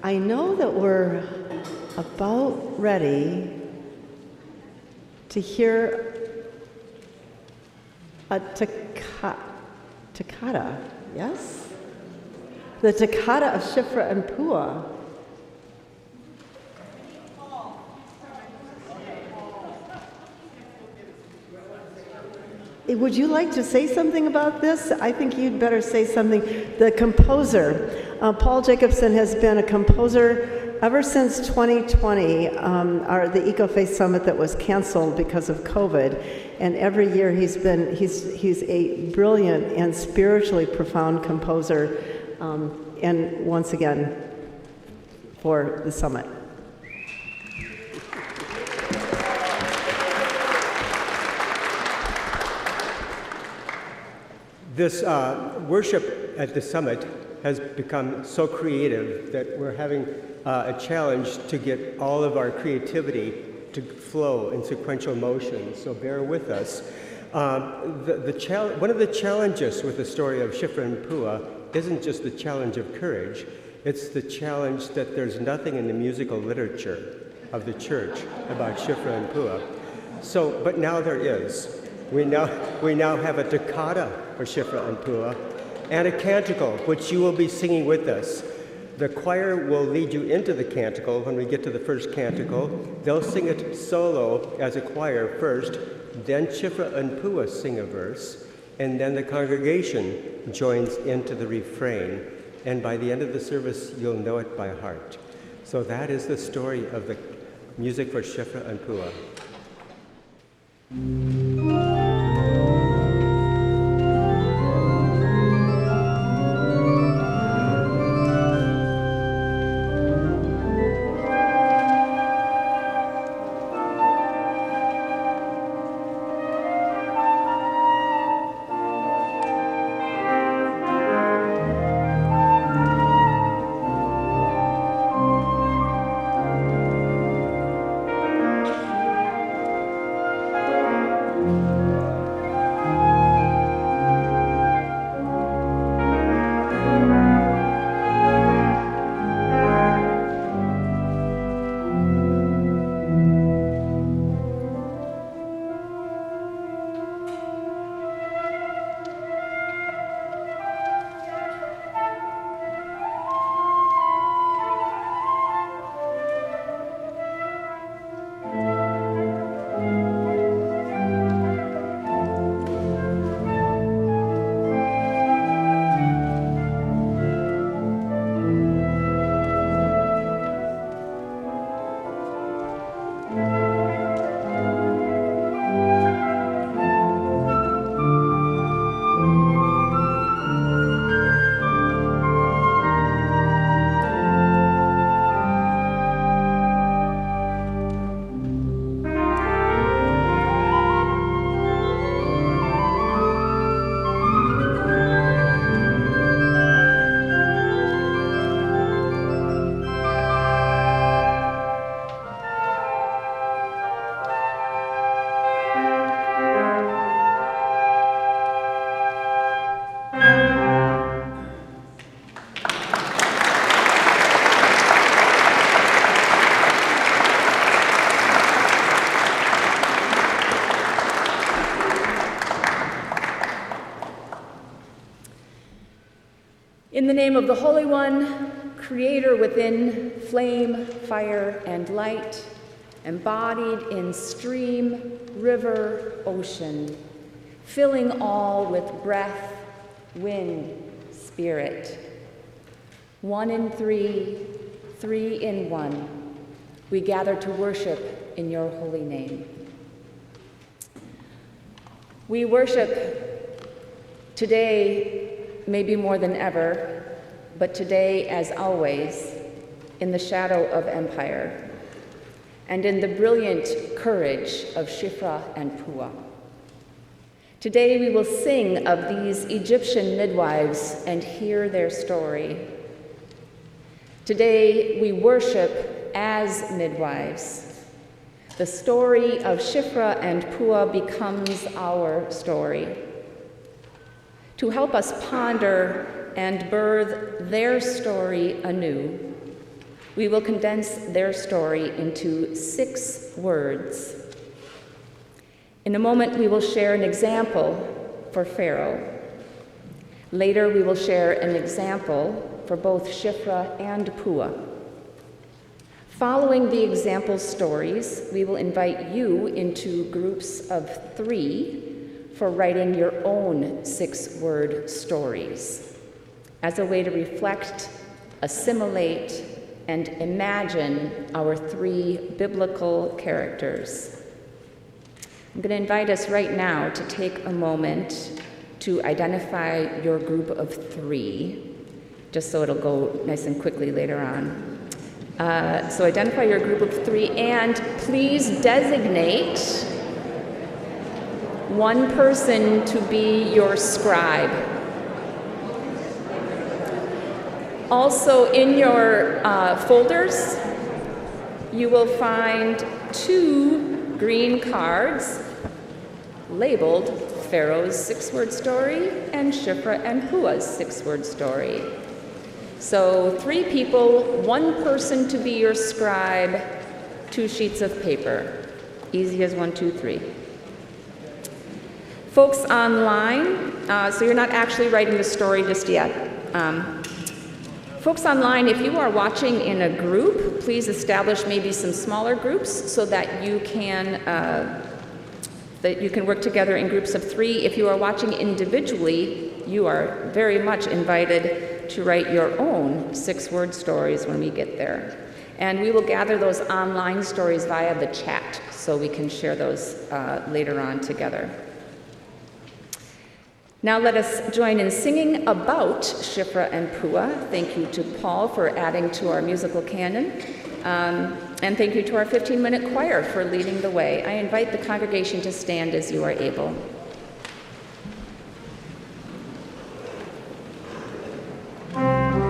I know that we're about ready to hear a toccata, yes? The toccata of Shifra and Pua. Would you like to say something about this? I think you'd better say something. The composer, Paul Jacobson, has been a composer ever since 2020, the EcoFaith Summit that was canceled because of COVID. And every year he's a brilliant and spiritually profound composer, and once again, for the summit. This worship at the summit has become so creative that we're having a challenge to get all of our creativity to flow in sequential motion, so bear with us. One of the challenges with the story of Shifra and Pua isn't just the challenge of courage, it's the challenge that there's nothing in the musical literature of the church about Shifra and Pua. But now there is. We now have a toccata for Shifra and Pua, and a canticle, which you will be singing with us. The choir will lead you into the canticle when we get to the first canticle. They'll sing it solo as a choir first, then Shifra and Pua sing a verse, and then the congregation joins into the refrain. And by the end of the service, you'll know it by heart. So that is the story of the music for Shifra and Pua. In the name of the Holy One, Creator within flame, fire, and light, embodied in stream, river, ocean, filling all with breath, wind, spirit. 1 in 3, 3 in 1, we gather to worship in your holy name. We worship today, maybe more than ever, but today, as always, in the shadow of empire and in the brilliant courage of Shifra and Pua. Today we will sing of these Egyptian midwives and hear their story. Today we worship as midwives. The story of Shifra and Pua becomes our story. To help us ponder and birth their story anew, We will condense their story into 6 words. In a moment, we will share an example for Pharaoh. Later, we will share an example for both Shiphrah and Puah. Following the example stories, we will invite you into groups of 3 for writing your own 6-word stories as a way to reflect, assimilate, and imagine our 3 biblical characters. I'm going to invite us right now to take a moment to identify your group of 3, just so it'll go nice and quickly later on. So identify your group of 3, and please designate one person to be your scribe. Also, in your folders, you will find 2 green cards labeled Pharaoh's 6-word story and Shiphrah and Puah's 6-word story. So 3 people, 1 person to be your scribe, 2 sheets of paper. Easy as 1, 2, 3. Folks online, so you're not actually writing the story just yet. Folks online, if you are watching in a group, please establish maybe some smaller groups so that you can work together in groups of 3. If you are watching individually, you are very much invited to write your own 6-word stories when we get there. And we will gather those online stories via the chat, so we can share those later on together. Now let us join in singing about Shiphrah and Puah. Thank you to Paul for adding to our musical canon. And thank you to our 15-minute choir for leading the way. I invite the congregation to stand as you are able. Thank you.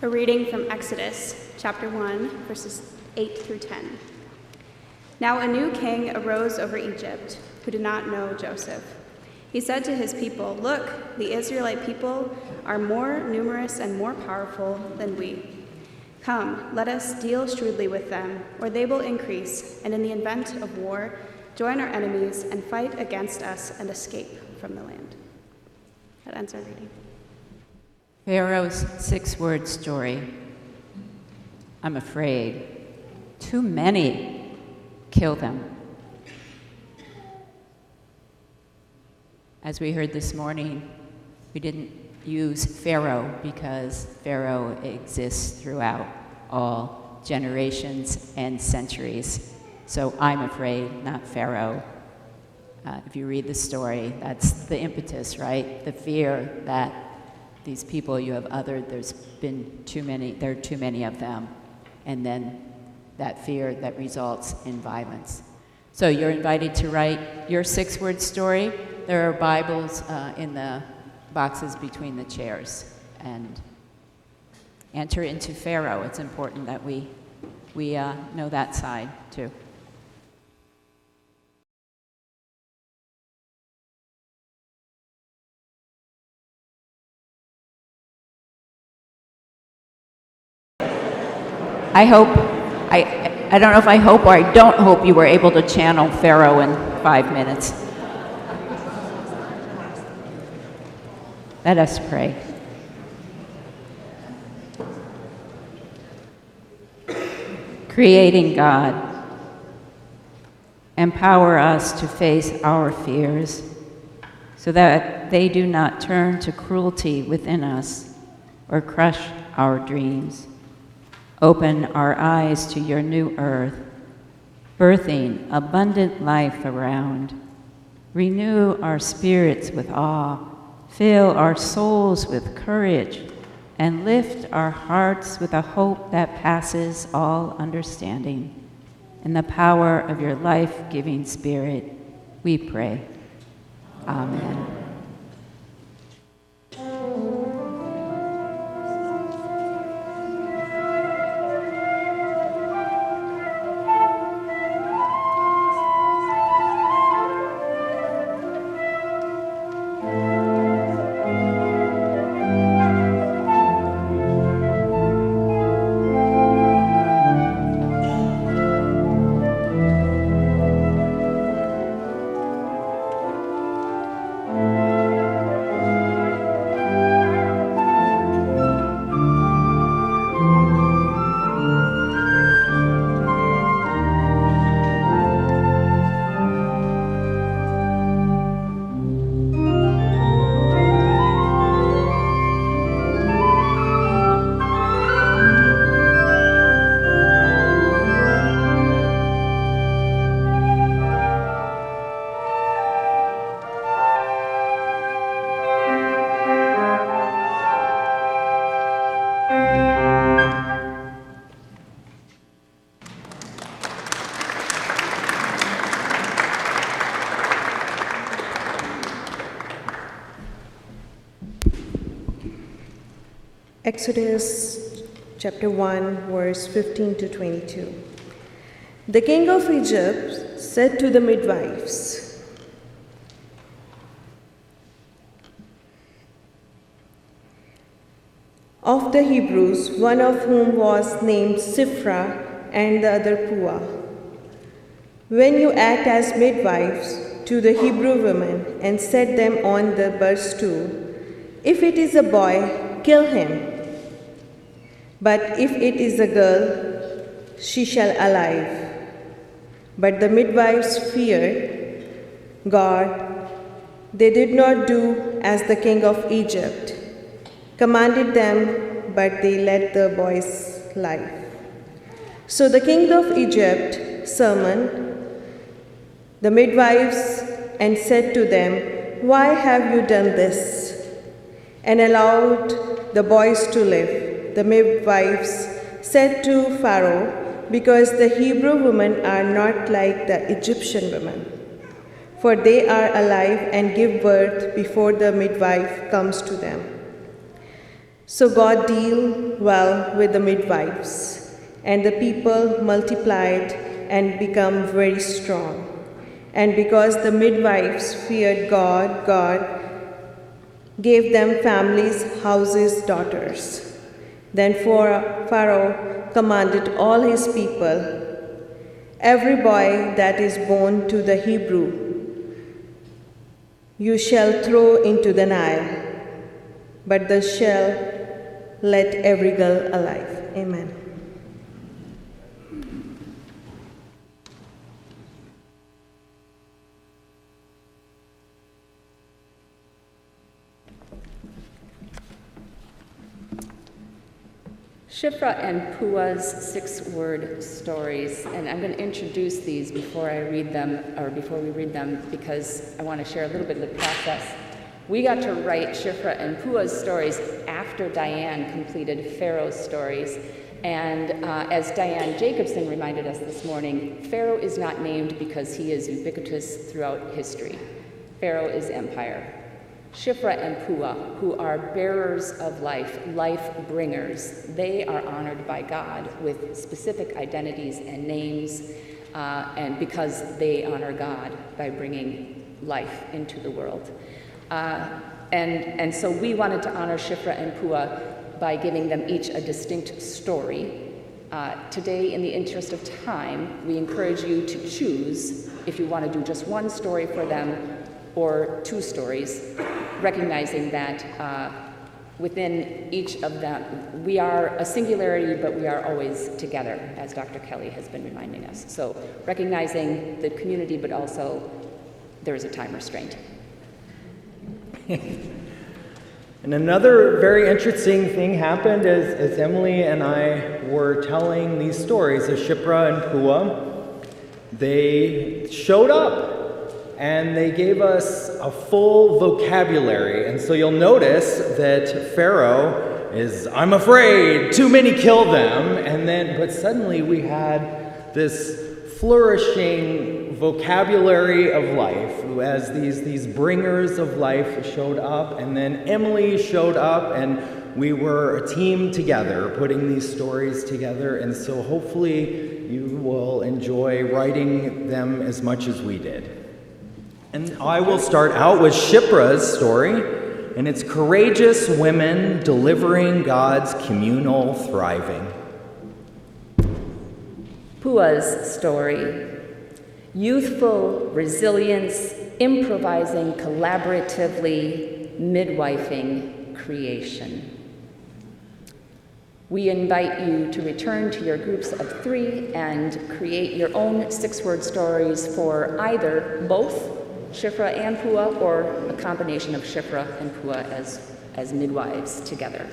A reading from Exodus chapter 1, verses 8 through 10. Now a new king arose over Egypt who did not know Joseph. He said to his people, "Look, the Israelite people are more numerous and more powerful than we. Come, let us deal shrewdly with them, or they will increase, and in the event of war, join our enemies and fight against us and escape from the land." That ends our reading. Pharaoh's 6-word story. I'm afraid. Too many. Kill them. As we heard this morning, we didn't use Pharaoh because Pharaoh exists throughout all generations and centuries. So I'm afraid, not Pharaoh. If you read the story, that's the impetus, right? The fear that these people you have othered, there are too many of them. And then that fear that results in violence. So you're invited to write your 6-word story. There are Bibles in the boxes between the chairs. And enter into Pharaoh. It's important that we know that side too. I don't know if I hope or I don't hope you were able to channel Pharaoh in 5 minutes. Let us pray. Creating God, empower us to face our fears so that they do not turn to cruelty within us or crush our dreams. Open our eyes to your new earth, birthing abundant life around. Renew our spirits with awe, fill our souls with courage, and lift our hearts with a hope that passes all understanding. In the power of your life-giving Spirit, we pray. Amen. Exodus chapter 1, verse 15 to 22. The king of Egypt said to the midwives, of the Hebrews, one of whom was named Sifra and the other Pua, when you act as midwives to the Hebrew women and set them on the birth stool, if it is a boy, kill him. But if it is a girl, she shall alive. But the midwives feared God. They did not do as the king of Egypt commanded them, but they let the boys live. So the king of Egypt summoned the midwives and said to them, why have you done this? And allowed the boys to live. The midwives said to Pharaoh, because the Hebrew women are not like the Egyptian women, for they are alive and give birth before the midwife comes to them. So God dealt well with the midwives, and the people multiplied and became very strong. And because the midwives feared God, God gave them families, houses, daughters. Then Pharaoh commanded all his people, every boy that is born to the Hebrew, you shall throw into the Nile, but thou shalt let every girl alive. Amen. Shiphrah and Puah's 6-word stories, and I'm going to introduce these before we read them, because I want to share a little bit of the process. We got to write Shiphrah and Puah's stories after Diane completed Pharaoh's stories, and as Diane Jacobson reminded us this morning, Pharaoh is not named because he is ubiquitous throughout history. Pharaoh is empire. Shiphrah and Puah, who are bearers of life, life bringers, they are honored by God with specific identities and names, and because they honor God by bringing life into the world. And so we wanted to honor Shiphrah and Puah by giving them each a distinct story. Today, in the interest of time, we encourage you to choose if you want to do just one story for them or 2 stories, recognizing that within each of them, we are a singularity, but we are always together, as Dr. Kelly has been reminding us. So recognizing the community, but also there is a time restraint. And another very interesting thing happened as Emily and I were telling these stories of Shiphrah and Puah. They showed up and they gave us a full vocabulary. And so you'll notice that Pharaoh is, I'm afraid, too many kill them. But suddenly we had this flourishing vocabulary of life as these bringers of life showed up. And then Emily showed up, and we were a team together putting these stories together. And so hopefully you will enjoy writing them as much as we did. And I will start out with Shiprah's story, and it's courageous women delivering God's communal thriving. Puah's story: youthful resilience, improvising collaboratively, midwifing creation. We invite you to return to your groups of 3 and create your own 6-word stories for either both Shiphrah and Puah, or a combination of Shiphrah and Puah as midwives together.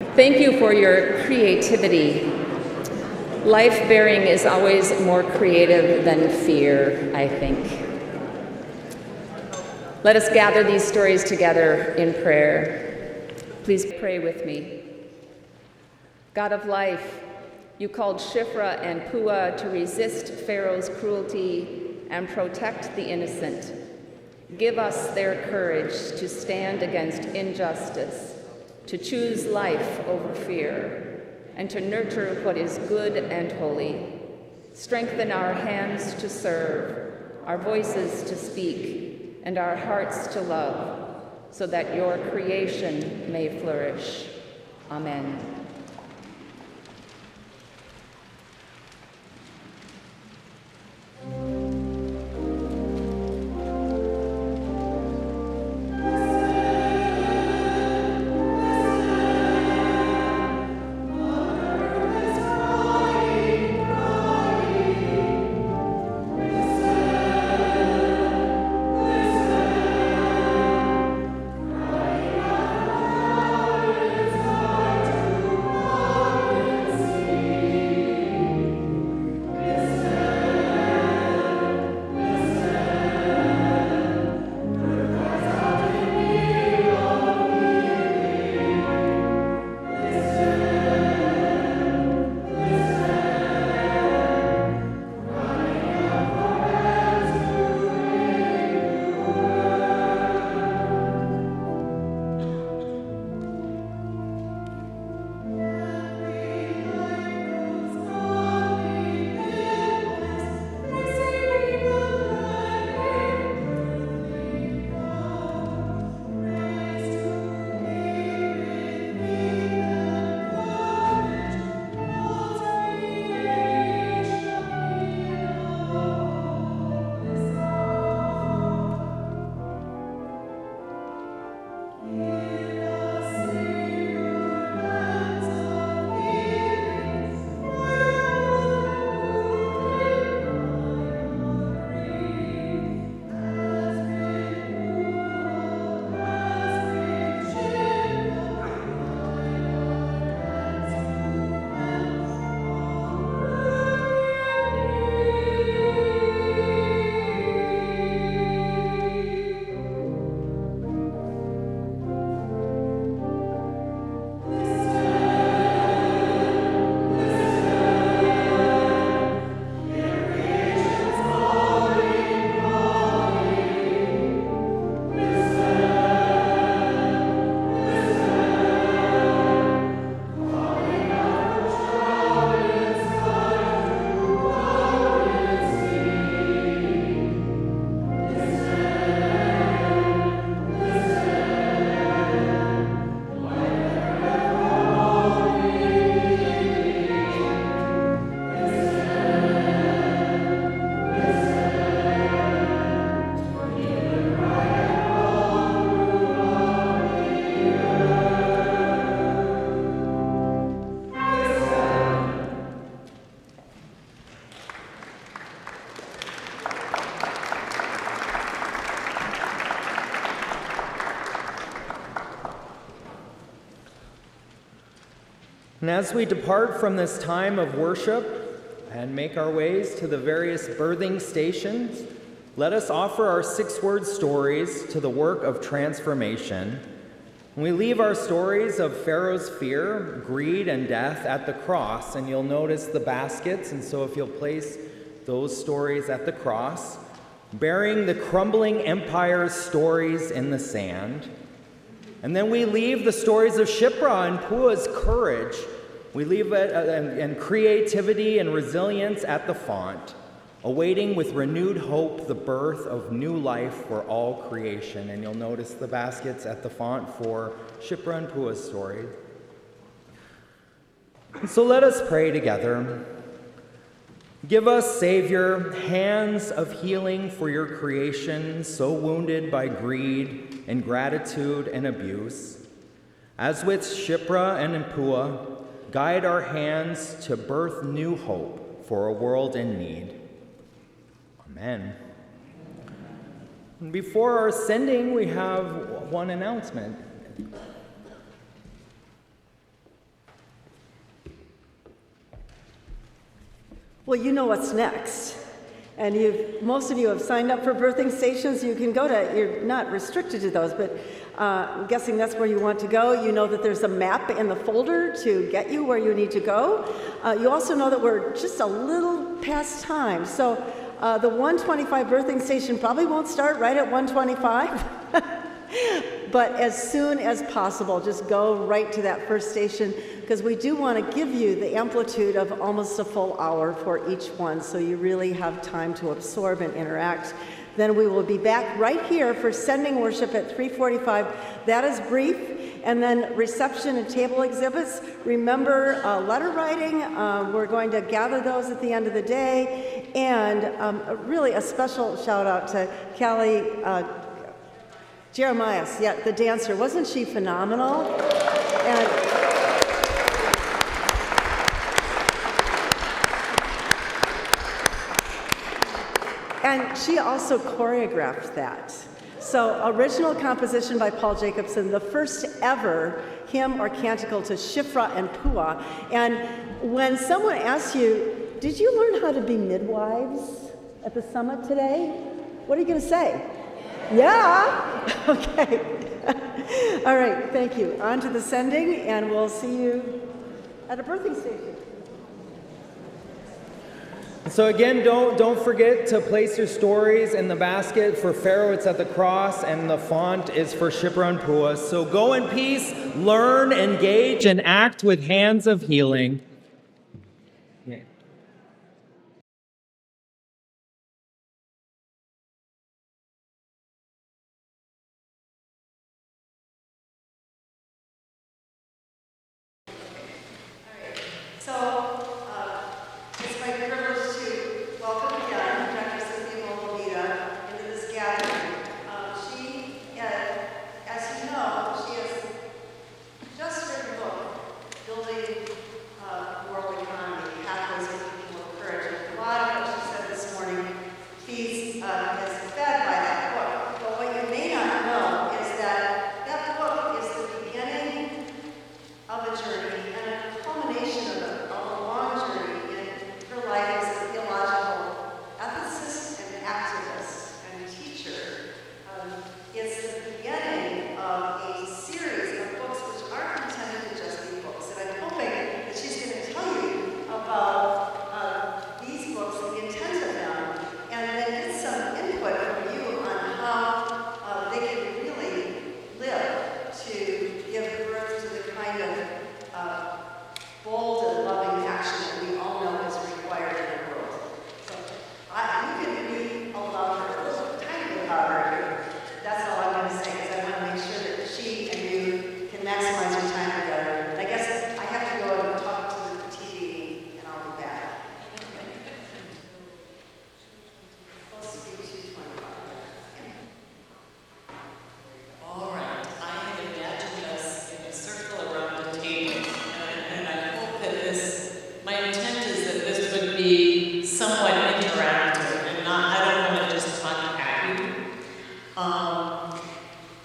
Thank you for your creativity. Life-bearing is always more creative than fear, I think. Let us gather these stories together in prayer. Please pray with me. God of life, you called Shiphrah and Puah to resist Pharaoh's cruelty and protect the innocent. Give us their courage to stand against injustice, to choose life over fear, and to nurture what is good and holy. Strengthen our hands to serve, our voices to speak, and our hearts to love, so that your creation may flourish. Amen. And as we depart from this time of worship and make our ways to the various birthing stations, let us offer our 6-word stories to the work of transformation. We leave our stories of Pharaoh's fear, greed, and death at the cross, and you'll notice the baskets, and so if you'll place those stories at the cross, burying the crumbling empire's stories in the sand. And then we leave the stories of Shiphrah and Puah's courage. We leave it and creativity and resilience at the font, awaiting with renewed hope the birth of new life for all creation. And you'll notice the baskets at the font for Shiphrah and Puah's story. And so let us pray together. Give us, Savior, hands of healing for your creation, so wounded by greed, ingratitude, and abuse. As with Shiphrah and Puah, guide our hands to birth new hope for a world in need. Amen. And before our sending, we have one announcement. Well, you know what's next. And most of you have signed up for birthing stations. You can go to, you're not restricted to those, but I'm guessing that's where you want to go. You know that there's a map in the folder to get you where you need to go. You also know that we're just a little past time. So the 125 birthing station probably won't start right at 125. But as soon as possible, just go right to that first station, because we do want to give you the amplitude of almost a full hour for each one, so you really have time to absorb and interact. Then we will be back right here for sending worship at 3:45. That is brief. And then reception and table exhibits. Remember letter writing. We're going to gather those at the end of the day. And really a special shout out to Callie Jeremiah, yeah, the dancer. Wasn't she phenomenal? And she also choreographed that. So original composition by Paul Jacobson, the first ever hymn or canticle to Shiphrah and Puah. And when someone asks you, did you learn how to be midwives at the summit today? What are you going to say? Yeah? Okay. All right, thank you. On to the sending, and we'll see you at a birthing station. So again, don't forget to place your stories in the basket. For Pharaoh, it's at the cross, and the font is for Shiphrah and Puah. So go in peace, learn, engage, and act with hands of healing.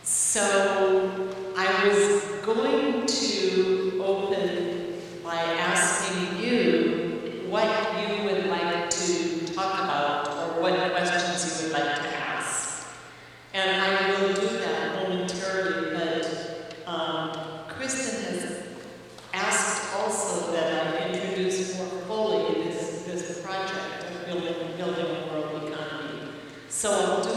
So I was going to open by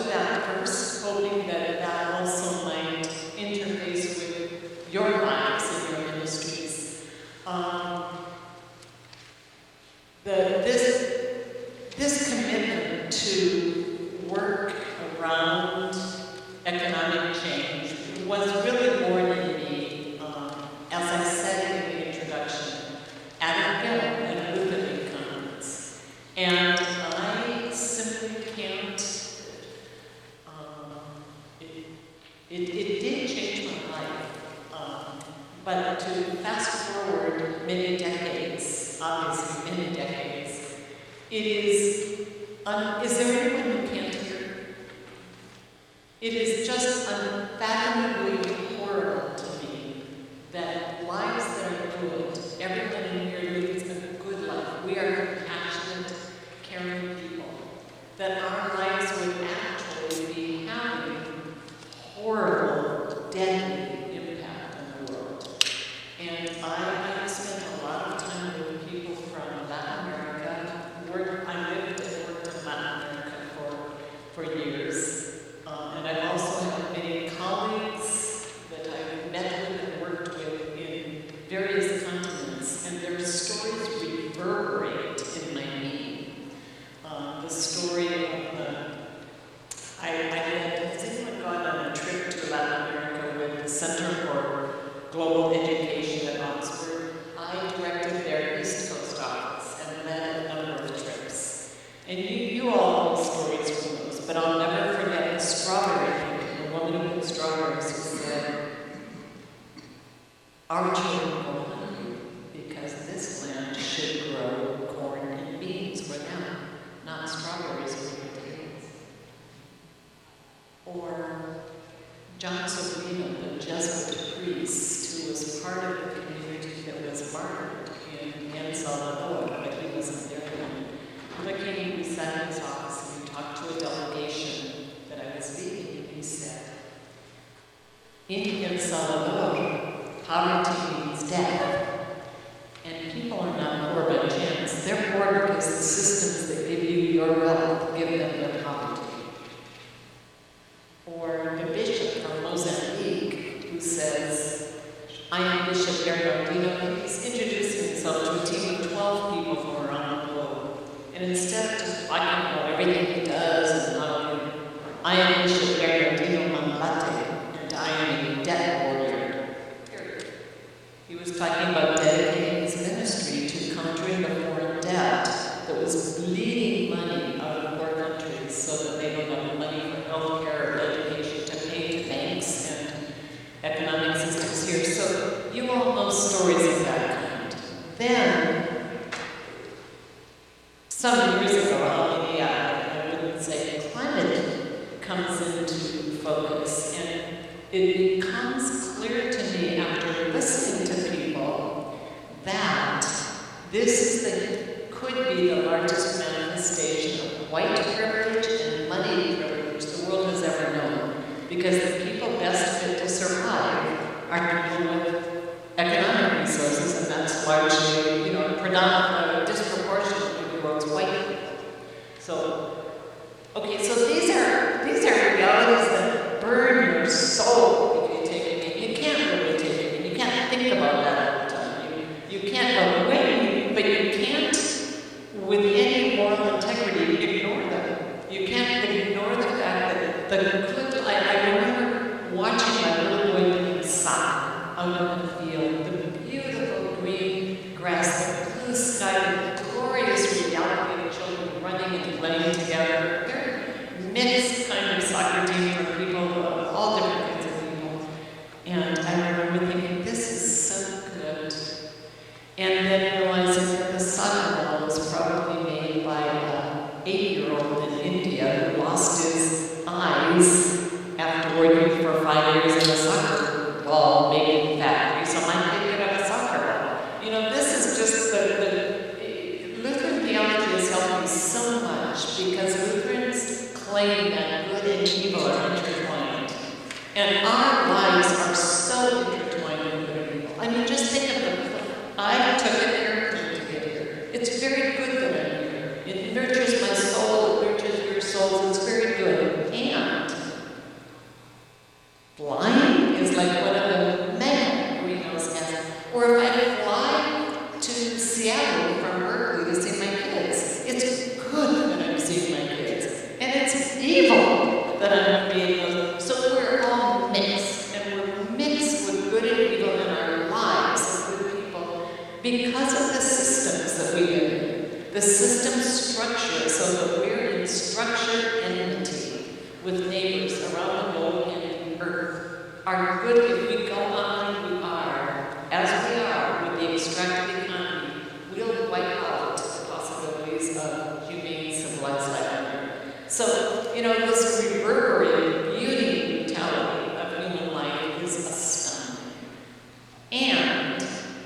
to that first, hoping that that also might interface with your lives and your ministries. This commitment to work around economic change was really born in me, as I said in the introduction, at a Lutheran conference. And I simply can't, it did change my life. But to fast forward many decades, obviously many decades, it is there anyone who can't hear? It is just unfathomably horrible to me that lives that are good, everyone in here leads a good life. We are compassionate, caring people. That our lives would actually be having horrible, deadly impact on the world. And I spent a lot of time with people from Latin America. I lived and worked in Latin America for years. And I've also had many colleagues that I've met with and worked with in various continents, and their stories reverberate in my being. The story of has anyone gone on a trip to Latin America with the Center for Global Education at Oxford? I directed their East Coast office and led a number of trips. And you all know stories from those, but I'll never forget the strawberry picking, the woman who picked strawberries who said, "Our children go hungry because this land should grow corn and beans for them, not strawberries for potatoes." Or John Sobrino, the Jesuit priest who was part of the community that was martyred in El Salvador, but he wasn't there then. Looking, we sat in his office and we talked to a delegation that I was leading, and he said, "In El Salvador, poverty means death, and people are not poor by chance. They're poor because the systems that give you your wealth give them their poverty." Or the bishop from Mozambique who says, "I am Bishop Bernardino." He's introducing himself to a team of 12 people from around the globe. And instead of just talking about everything he does and how I am Bishop Bernardino Mambate, and I am a debt warrior. Period. He was talking about dedicating his ministry to countering the foreign debt that was bleeding money out of poor countries so that they don't have money for health care or education to pay to banks and economic systems here. So you all know stories of that kind. Then, some years ago, I wouldn't say climate comes into focus, and it becomes clear to me after listening to people that this could be the largest manifestation of white privilege and money privilege the world has ever known, because the people best fit to survive are people with economic resources, and that's largely, predominantly, disproportionately the world's white people. So, okay, so these are realities that burn your soul if you take it in. You can't really take it in. You can't think about that all the time. You can't away, but you can't, with any moral integrity, ignore them. You can't ignore the fact that I remember watching my little boy playing soccer out in the field, the beautiful green grass, the blue sky, the glorious reality of children running and playing together. Very mixed kind of soccer team for people of all different kinds of people. And I remember thinking, this is so good. And then realizing that the soccer ball was probably made by an 8-year-old in India who lost his eyes after working for 5 years in a soccer ball making factory. So my kid could have a soccer ball. This is just the Lutheran theology has helped me so much, because Lutherans claim that good and evil are intertwined. And our lives are so intertwined with good and evil. I mean, just think of it. I took an airplane to get here. It's very good that I'm here. It nurtures my soul, it nurtures your souls, it's very good. And that I'm being with, so that we're all mixed, and we're mixed with good and evil in our lives as good people because of the systems that we live in. The system structure so that we're in structured enmity with neighbors around the globe and the earth are good if we go on and we are, as we are with the extractive economy, we'll wipe out the possibilities of humane civilized life on earth. So, this reverberating beauty and brutality of human life is astounding. And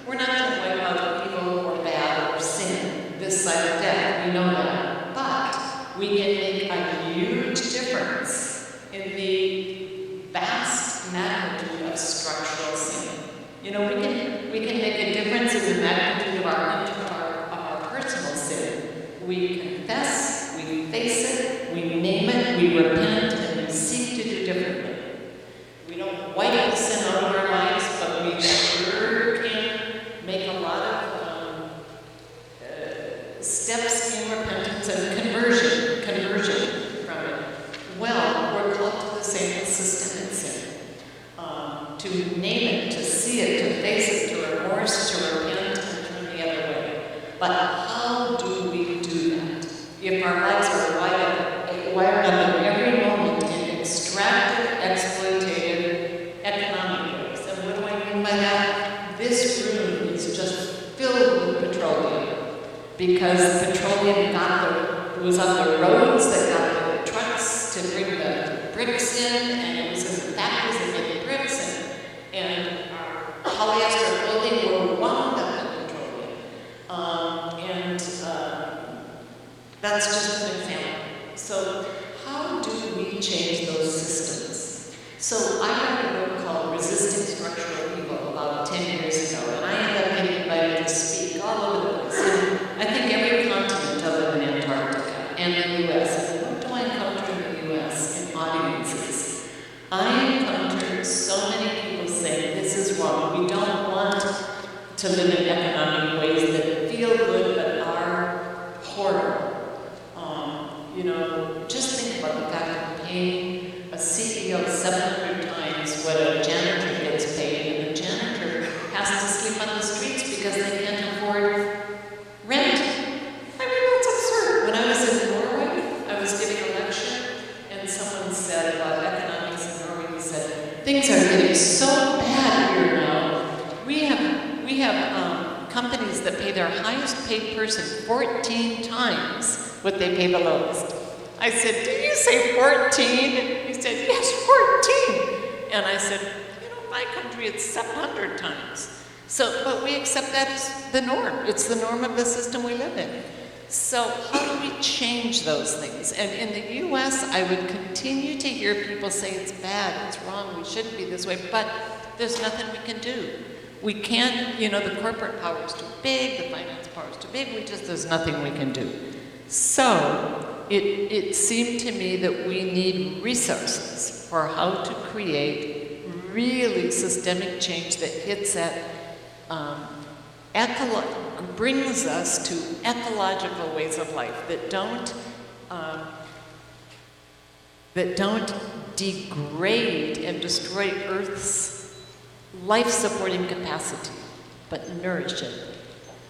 we're not going to wipe out evil or bad or sin this side of death, we know that. But we can make a huge difference in the vast magnitude of structural sin. We can make a difference in the magnitude of our personal sin. We confess, we face it, we name it, we repent, and we seek to do differently. We don't wipe the sin out of our lives, but we sure can make a lot of steps in repentance and conversion from it. Well, we're called to the same systemic sin. To name it, to see it, to face it, to remorse, to repent, and turn the other way. But how do we do that? If our lives are wired up in every moment in extractive, exploitative, economic ways. And what do I mean by that? This room is just filled with petroleum. Because petroleum was on the roads that got the trucks to bring the bricks in, and it was in the factories that made the bricks in. And polyester clothing were wound up in petroleum. That's just an example. So how do we change those systems? So I wrote a book called Resisting Structural Evil about 10 years ago, and I ended up getting invited to speak all over the place. And I think every continent other than Antarctica and the U.S. And what do I encounter in the U.S. in audiences? I encounter so many people saying, this is wrong. We don't want to live in economic ways that feel good but are horrible. Just think about the fact of paying a CEO 700 times what a janitor gets paid, and the janitor has to sleep on the streets because they can't afford rent. That's absurd. When I was in Norway, I was giving a lecture, and someone said about economics in Norway, he said, things are getting so bad here now. We have companies that pay their highest paid person 14 times what they pay the lowest. I said, did you say 14? He said, yes, 14. And I said, my country, it's 700 times. So, but we accept that as the norm. It's the norm of the system we live in. So how do we change those things? And in the U.S., I would continue to hear people say it's bad, it's wrong, we shouldn't be this way, but there's nothing we can do. We can't, the corporate power is too big, the finance power is too big, there's nothing we can do. So it seemed to me that we need resources for how to create really systemic change that hits at, brings us to ecological ways of life that don't degrade and destroy Earth's life-supporting capacity, but nourish it,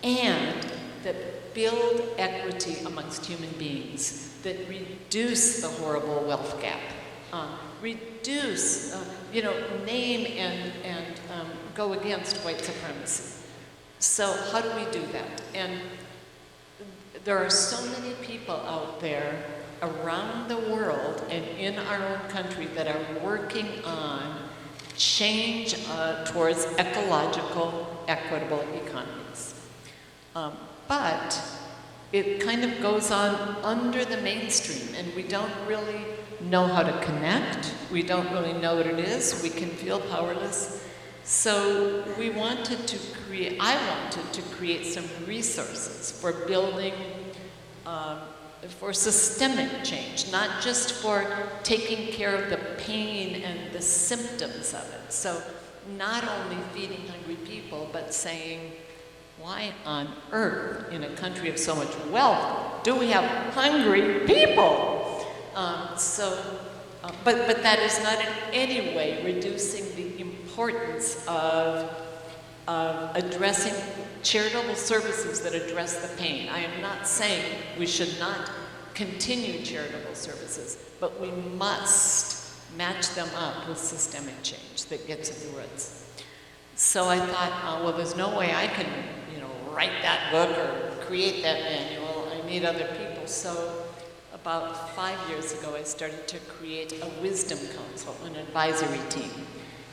and that build equity amongst human beings, that reduce the horrible wealth gap, name and go against white supremacy. So how do we do that? And there are so many people out there around the world and in our own country that are working on change towards ecological, equitable economies. But it kind of goes on under the mainstream, and we don't really know how to connect. We don't really know what it is. We can feel powerless. So I wanted to create some resources for building, for systemic change, not just for taking care of the pain and the symptoms of it. So not only feeding hungry people, but saying, why on earth, in a country of so much wealth, do we have hungry people? But that is not in any way reducing the importance of addressing charitable services that address the pain. I am not saying we should not continue charitable services, but we must match them up with systemic change that gets at the roots. So I thought, well, there's no way I can, write that book or create that manual. I need other people. So about 5 years ago, I started to create a wisdom council, an advisory team.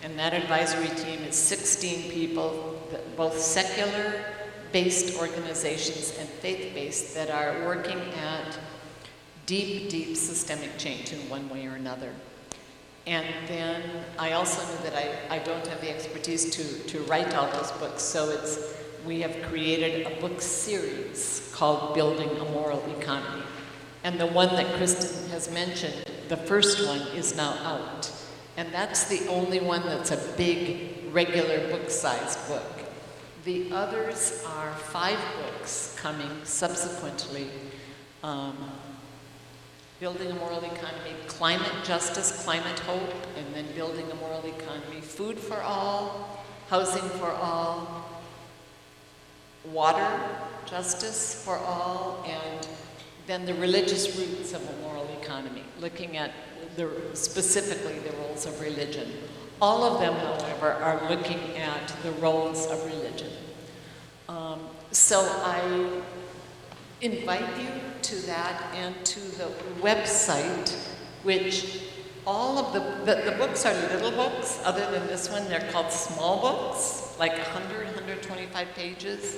And that advisory team is 16 people, both secular-based organizations and faith-based, that are working at deep, deep systemic change in one way or another. And then I also knew that I don't have the expertise to write all those books, so we have created a book series called Building a Moral Economy. And the one that Kristen has mentioned, the first one, is now out. And that's the only one that's a big, regular book-sized book. The others are 5 books coming subsequently. Building a Moral Economy, Climate Justice, Climate Hope, and then Building a Moral Economy, Food for All, Housing for All, Water Justice for All, and then the religious roots of a moral economy, looking at specifically the roles of religion. All of them, however, are looking at the roles of religion. So I invite you to that and to the website, which all of the books are little books. Other than this one, they're called small books, like 100, 125 pages.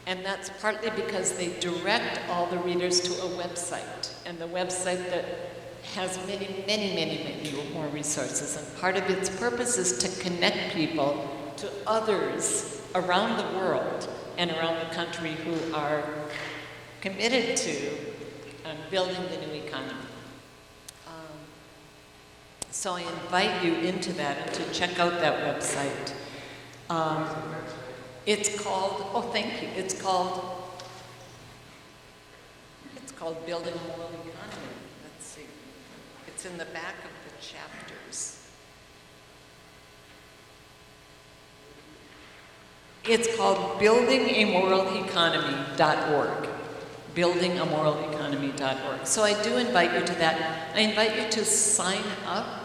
And that's partly because they direct all the readers to a website, and the website that has many, many, many, many more resources. And part of its purpose is to connect people to others around the world and around the country who are committed to building the new economy. So I invite you into that and to check out that website. It's called, thank you, it's called Building a Moral Economy. Let's see. It's in the back of the chapters. It's called buildingamoraleconomy.org. Buildingamoraleconomy.org. So I do invite you to that. I invite you to sign up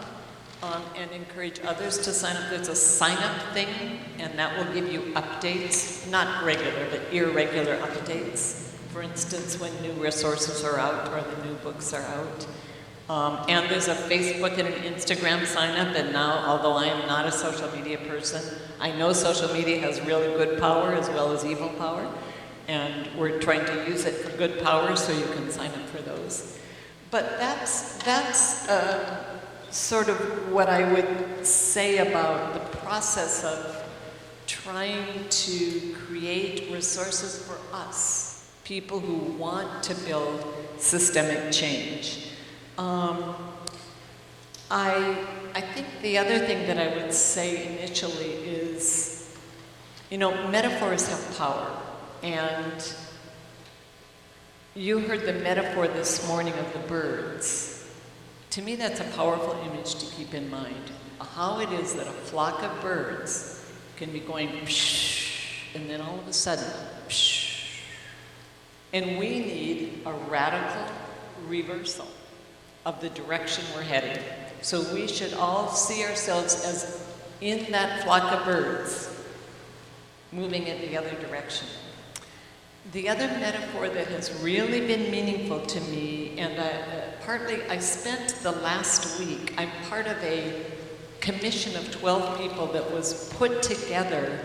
and encourage others to sign up. There's a sign-up thing, and that will give you updates, not regular, but irregular updates. For instance, when new resources are out or the new books are out. And there's a Facebook and an Instagram sign-up, and now, although I am not a social media person, I know social media has really good power as well as evil power, and we're trying to use it for good power, so you can sign up for those. But that's sort of what I would say about the process of trying to create resources for us, people who want to build systemic change. I think the other thing that I would say initially is, metaphors have power. And you heard the metaphor this morning of the birds. To me, that's a powerful image to keep in mind. How it is that a flock of birds can be going psh, and then all of a sudden, psh. And we need a radical reversal of the direction we're heading. So we should all see ourselves as in that flock of birds, moving in the other direction. The other metaphor that has really been meaningful to me, and partly I spent the last week, I'm part of a commission of 12 people that was put together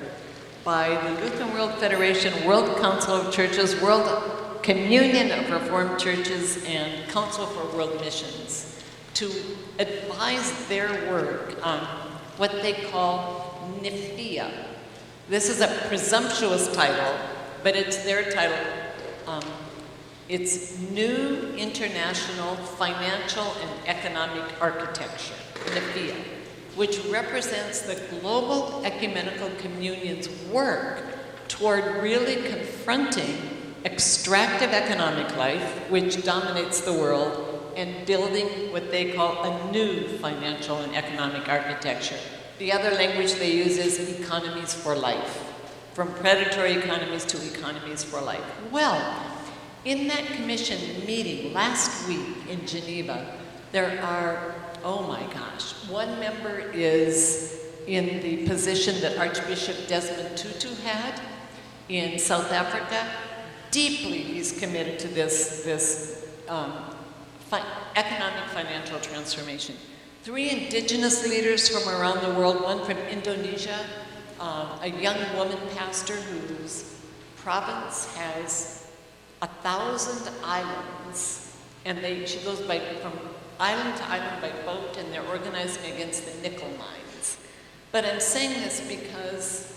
by the Lutheran World Federation, World Council of Churches, World Communion of Reformed Churches, and Council for World Missions to advise their work on what they call NIFIA. This is a presumptuous title, but it's their title. It's New International Financial and Economic Architecture, NIFIA, which represents the global ecumenical communion's work toward really confronting extractive economic life, which dominates the world, and building what they call a new financial and economic architecture. The other language they use is economies for life, from predatory economies to economies for life. Well, in that commission meeting last week in Geneva, there are, oh my gosh, one member is in the position that Archbishop Desmond Tutu had in South Africa. Deeply he's committed to this economic financial transformation. 3 indigenous leaders from around the world, one from Indonesia, a young woman pastor whose province has 1,000 islands, and she goes from island to island by boat, and they're organizing against the nickel mines. But I'm saying this because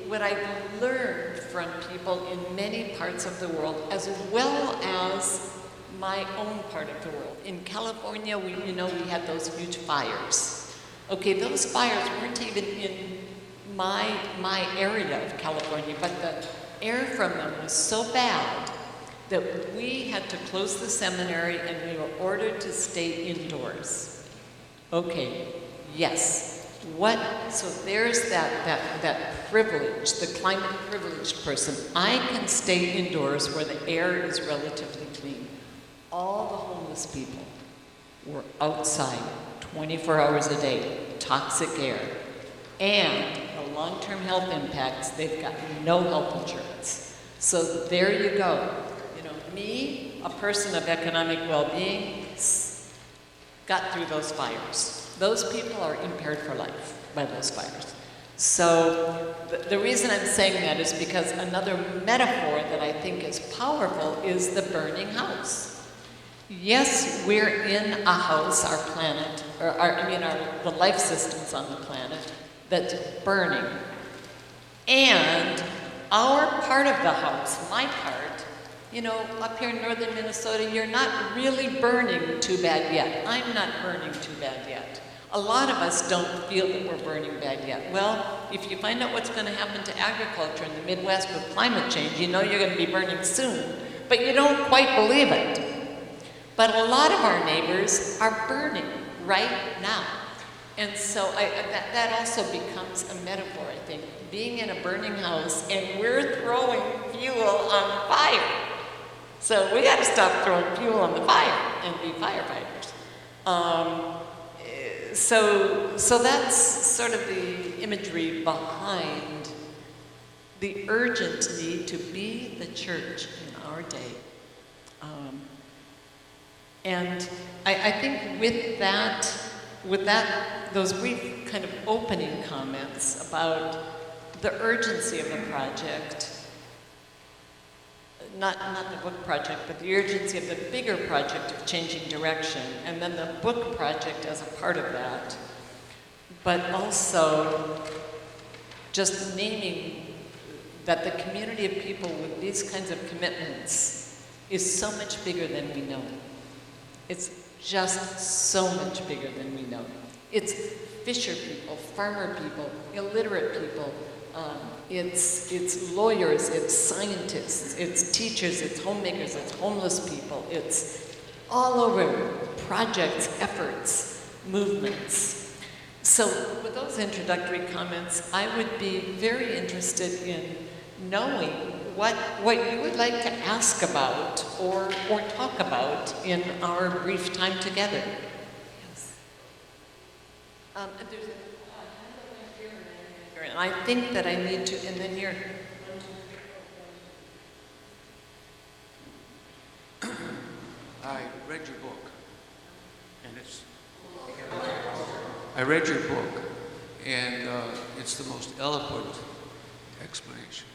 what I've learned from people in many parts of the world, as well as my own part of the world. In California, we had those huge fires. Okay, those fires weren't even in my area of California, but the air from them was so bad that we had to close the seminary and we were ordered to stay indoors. Okay, yes. So there's that privilege, the climate privileged person. I can stay indoors where the air is relatively clean. All the homeless people were outside 24 hours a day, toxic air. And the long-term health impacts, they've got no health insurance. So there you go. Me, a person of economic well-being, got through those fires. Those people are impaired for life by those fires. So the reason I'm saying that is because another metaphor that I think is powerful is the burning house. Yes, we're in a house, our planet, the life systems on the planet, that's burning. And our part of the house, my part, up here in northern Minnesota, you're not really burning too bad yet. I'm not burning too bad yet. A lot of us don't feel that we're burning bad yet. Well, if you find out what's going to happen to agriculture in the Midwest with climate change, you know you're going to be burning soon, but you don't quite believe it. But a lot of our neighbors are burning right now. And so that also becomes a metaphor, I think. Being in a burning house, and we're throwing fuel on the fire. So we got to stop throwing fuel on the fire and be firefighters. So that's sort of the imagery behind the urgent need to be the church in our day. And I think with those brief kind of opening comments about the urgency of the project, not the book project, but the urgency of the bigger project of changing direction, and then the book project as a part of that, but also just naming that the community of people with these kinds of commitments is so much bigger than we know. It's just so much bigger than we know. It's fisher people, farmer people, illiterate people, it's lawyers, it's scientists, it's teachers, it's homemakers, it's homeless people, it's all over projects, efforts, movements. So with those introductory comments, I would be very interested in knowing what you would like to ask about or talk about in our brief time together. Yes. There's and I think that I need to, and then here. I read your book, and I read your book, and it's the most eloquent explanation.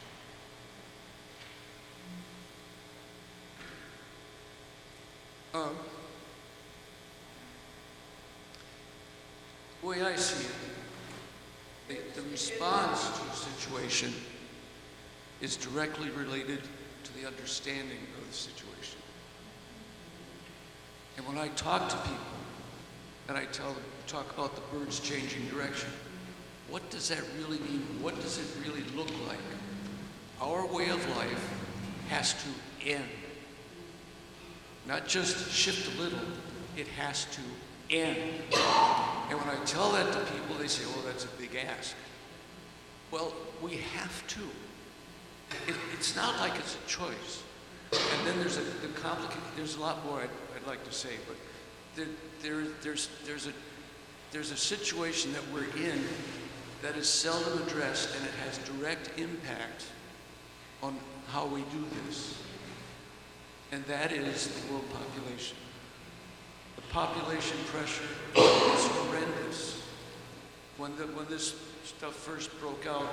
The way I see it, the response to a situation is directly related to the understanding of the situation. And when I talk to people, and I tell them, talk about the birds changing direction, what does that really mean? What does it really look like? Our way of life has to end. Not just shift a little, it has to end. And when I tell that to people, they say, oh, that's a big ask. Well, we have to. It's not like it's a choice. And then there's a lot more I'd like to say, but there's a situation that we're in that is seldom addressed, and it has direct impact on how we do this. And that is the world population. The population pressure is horrendous. When this stuff first broke out,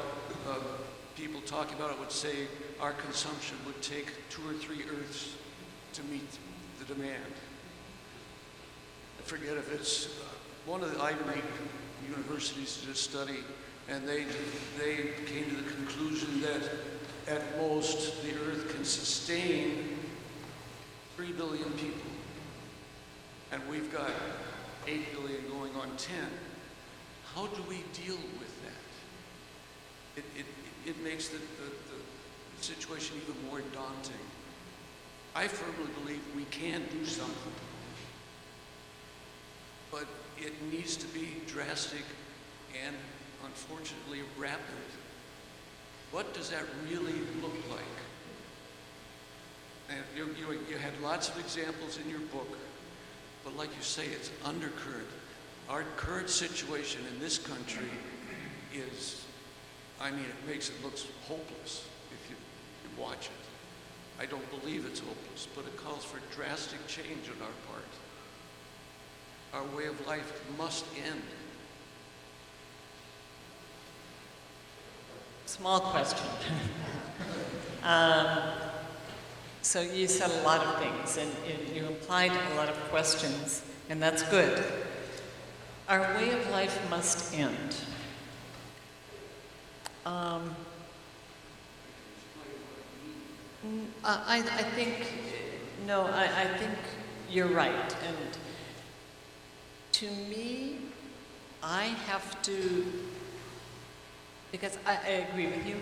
people talking about it would say our consumption would take 2 or 3 Earths to meet the demand. I forget if it's one of the Ivy League universities did a study, and they came to the conclusion that at most the Earth can sustain 3 billion people, and we've got 8 billion going on 10. How do we deal with that? It makes the situation even more daunting. I firmly believe we can do something, but it needs to be drastic and, unfortunately, rapid. What does that really look like? And you had lots of examples in your book, but like you say, it's undercurrent. Our current situation in this country is, it makes it look hopeless if you watch it. I don't believe it's hopeless, but it calls for drastic change on our part. Our way of life must end. Small question. So you said a lot of things, and you implied a lot of questions, and that's good. Our way of life must end. I think you're right. And to me, I have to, because I agree with you,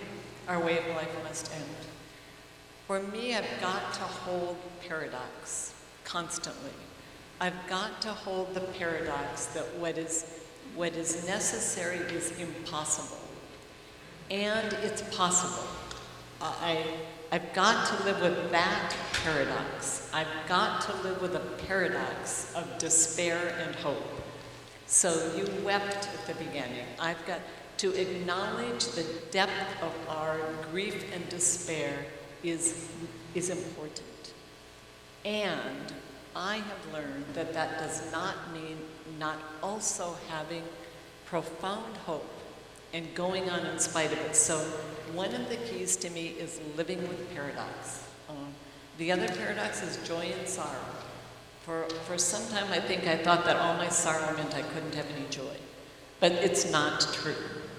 our way of life must end. For me, I've got to hold paradox constantly. I've got to hold the paradox that what is necessary is impossible. And it's possible. I've got to live with that paradox. I've got to live with a paradox of despair and hope. So you wept at the beginning. I've got to acknowledge the depth of our grief and despair is important. And I have learned that that does not mean not also having profound hope and going on in spite of it. So one of the keys to me is living with paradox. The other paradox is joy and sorrow. For some time, I think I thought that all my sorrow meant I couldn't have any joy. But it's not true.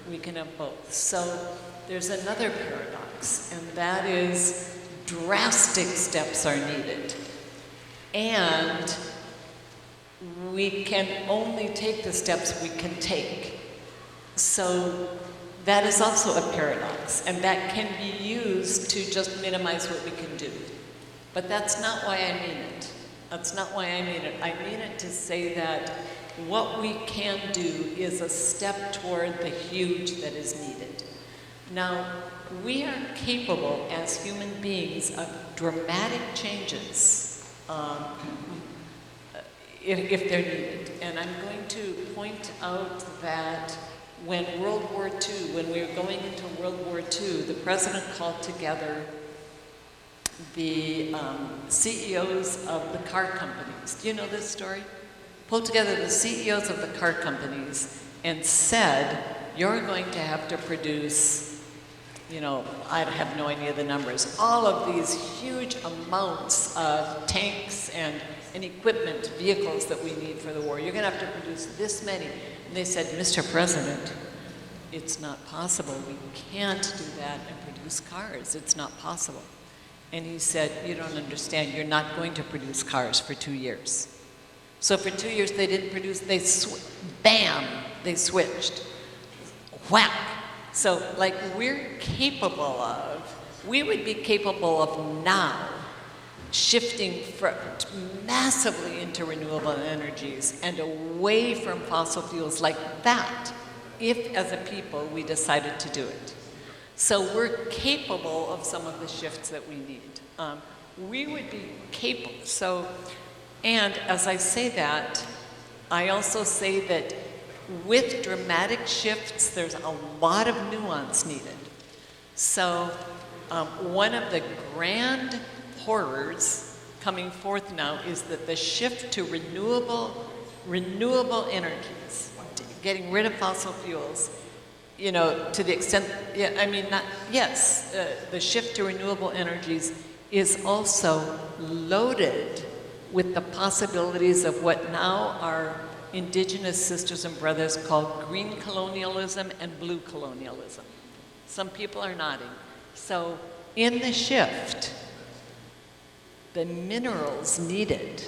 We can have both. So there's another paradox, and that is drastic steps are needed. And we can only take the steps we can take. So that is also a paradox, and that can be used to just minimize what we can do. But that's not why I mean it. That's not why I mean it. I mean it to say that what we can do is a step toward the huge that is needed. Now, we are capable as human beings of dramatic changes if they're needed. And I'm going to point out that when World War II, when we were going into World War II, the president called together the CEOs of the car companies. Do you know this story? Pulled together the CEOs of the car companies and said, you're going to have to produce, I have no idea the numbers, all of these huge amounts of tanks and equipment, vehicles that we need for the war. You're going to have to produce this many. And they said, Mr. President, it's not possible. We can't do that and produce cars. It's not possible. And he said, you don't understand. You're not going to produce cars for 2 years. So for 2 years, they didn't produce. They switched. Whack. So we would be capable of now shifting massively into renewable energies and away from fossil fuels like that, if as a people we decided to do it. So we're capable of some of the shifts that we need. We would be capable. So, and as I say that, I also say that with dramatic shifts, there's a lot of nuance needed. So one of the grand horrors coming forth now is that the shift to renewable energies, getting rid of fossil fuels, you know, to the extent, the shift to renewable energies is also loaded with the possibilities of what now our indigenous sisters and brothers call green colonialism and blue colonialism. Some people are nodding. So in the shift, the minerals needed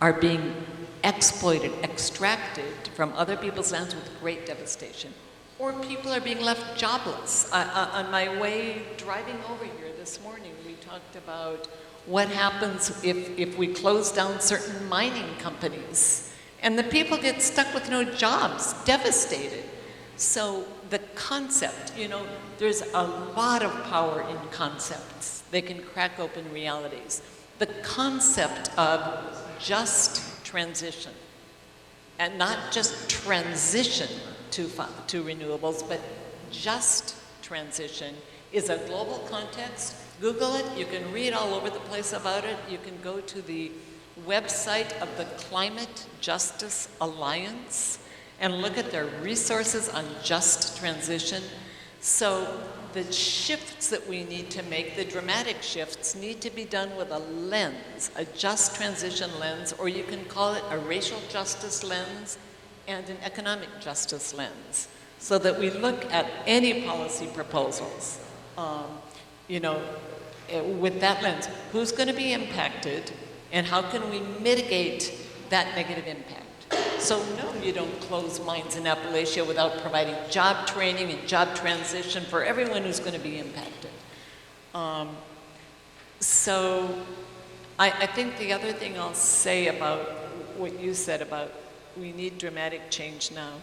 are being exploited, extracted from other people's lands with great devastation. Or people are being left jobless. On my way driving over here this morning, we talked about what happens if we close down certain mining companies. And the people get stuck with no jobs, devastated. So the concept, you know, there's a lot of power in concepts. They can crack open realities. The concept of just transition, and not just transition to renewables, but just transition, is a global context. Google it. You can read all over the place about it. You can go to the website of the Climate Justice Alliance and look at their resources on just transition. So the shifts that we need to make, the dramatic shifts, need to be done with a lens, a just transition lens, or you can call it a racial justice lens and an economic justice lens, so that we look at any policy proposals, with that lens. Who's going to be impacted, and how can we mitigate that negative impact? So no, you don't close mines in Appalachia without providing job training and job transition for everyone who's going to be impacted. So I think the other thing I'll say about what you said about we need dramatic change now,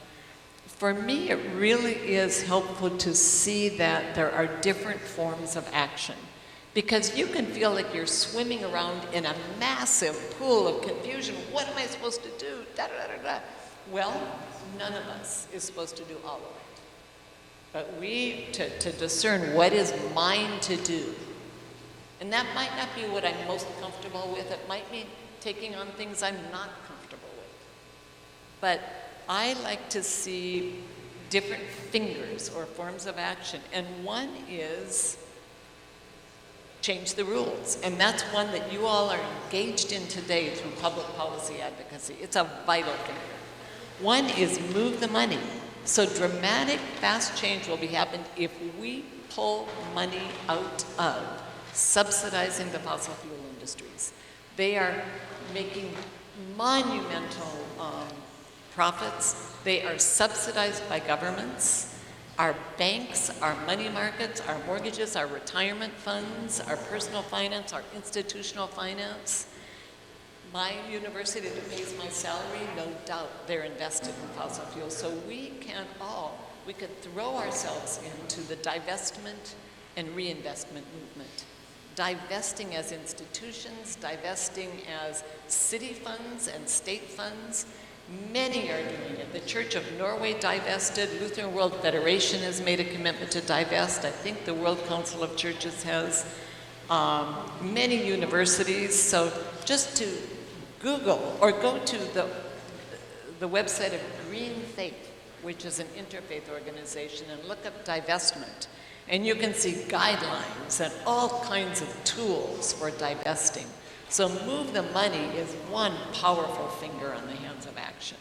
for me it really is helpful to see that there are different forms of action. Because you can feel like you're swimming around in a massive pool of confusion. What am I supposed to do? Da, da, da, da. Well, none of us is supposed to do all of it. But we, to discern what is mine to do. And that might not be what I'm most comfortable with. It might mean taking on things I'm not comfortable with. But I like to see different fingers or forms of action. And one is change the rules. And that's one that you all are engaged in today through public policy advocacy. It's a vital thing. One is move the money. So dramatic, fast change will be happened if we pull money out of subsidizing the fossil fuel industries. They are making monumental profits. They are subsidized by governments. Our banks, our money markets, our mortgages, our retirement funds, our personal finance, our institutional finance. My university that pays my salary, no doubt they're invested in fossil fuels. So we could throw ourselves into the divestment and reinvestment movement. Divesting as institutions, divesting as city funds and state funds. Many are doing it. The Church of Norway divested. Lutheran World Federation has made a commitment to divest. I think the World Council of Churches has. Many universities. So just to Google or go to the website of EcoFaith, which is an interfaith organization, and look up divestment. And you can see guidelines and all kinds of tools for divesting. So move the money is one powerful finger on the hands of action.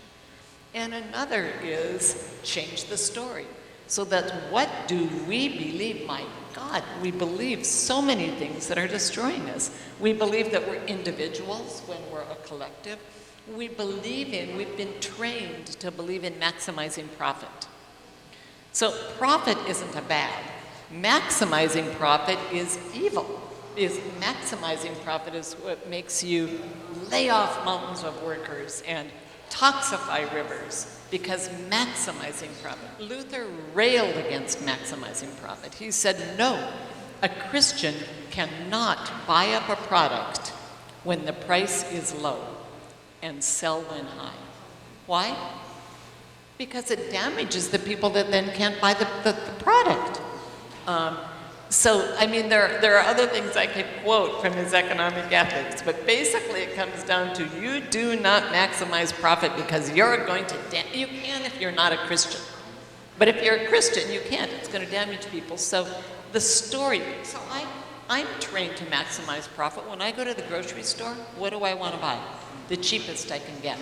And another is change the story. So that what do we believe? My God, we believe so many things that are destroying us. We believe that we're individuals when we're a collective. We've been trained to believe in maximizing profit. So profit isn't a bad. Maximizing profit is evil. Because maximizing profit is what makes you lay off mountains of workers and toxify rivers, because maximizing profit. Luther railed against maximizing profit. He said, no, a Christian cannot buy up a product when the price is low and sell when high. Why? Because it damages the people that then can't buy the product. So, I mean, there are other things I could quote from his economic ethics, but basically it comes down to you do not maximize profit because you're going to, you can if you're not a Christian. But if you're a Christian, you can't. It's going to damage people. So the story, so I'm trained to maximize profit. When I go to the grocery store, what do I want to buy? The cheapest I can get.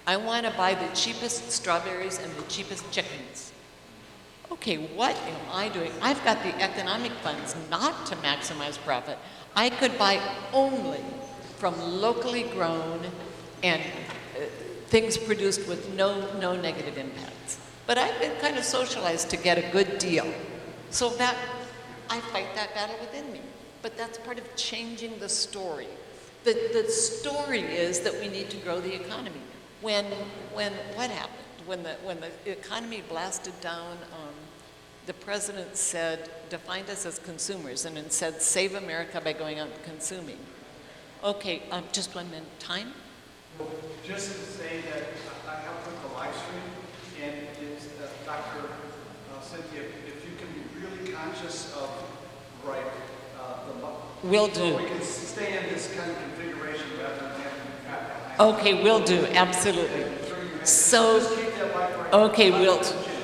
I want to buy the cheapest strawberries and the cheapest chickens. Okay, what am I doing? I've got the economic funds not to maximize profit. I could buy only from locally grown and things produced with no negative impacts. But I've been kind of socialized to get a good deal. So that, I fight that battle within me. But that's part of changing the story. The story is that we need to grow the economy. When what happened? When the economy blasted down, the president defined us as consumers and then said, save America by going out and consuming. Okay, just 1 minute. Time? Well, just to say that I helped with the live stream, and it's Dr. Cynthia, if you can be really conscious of, Will do. So we can stay in this kind of configuration rather than having Okay, will do, absolutely. So, okay,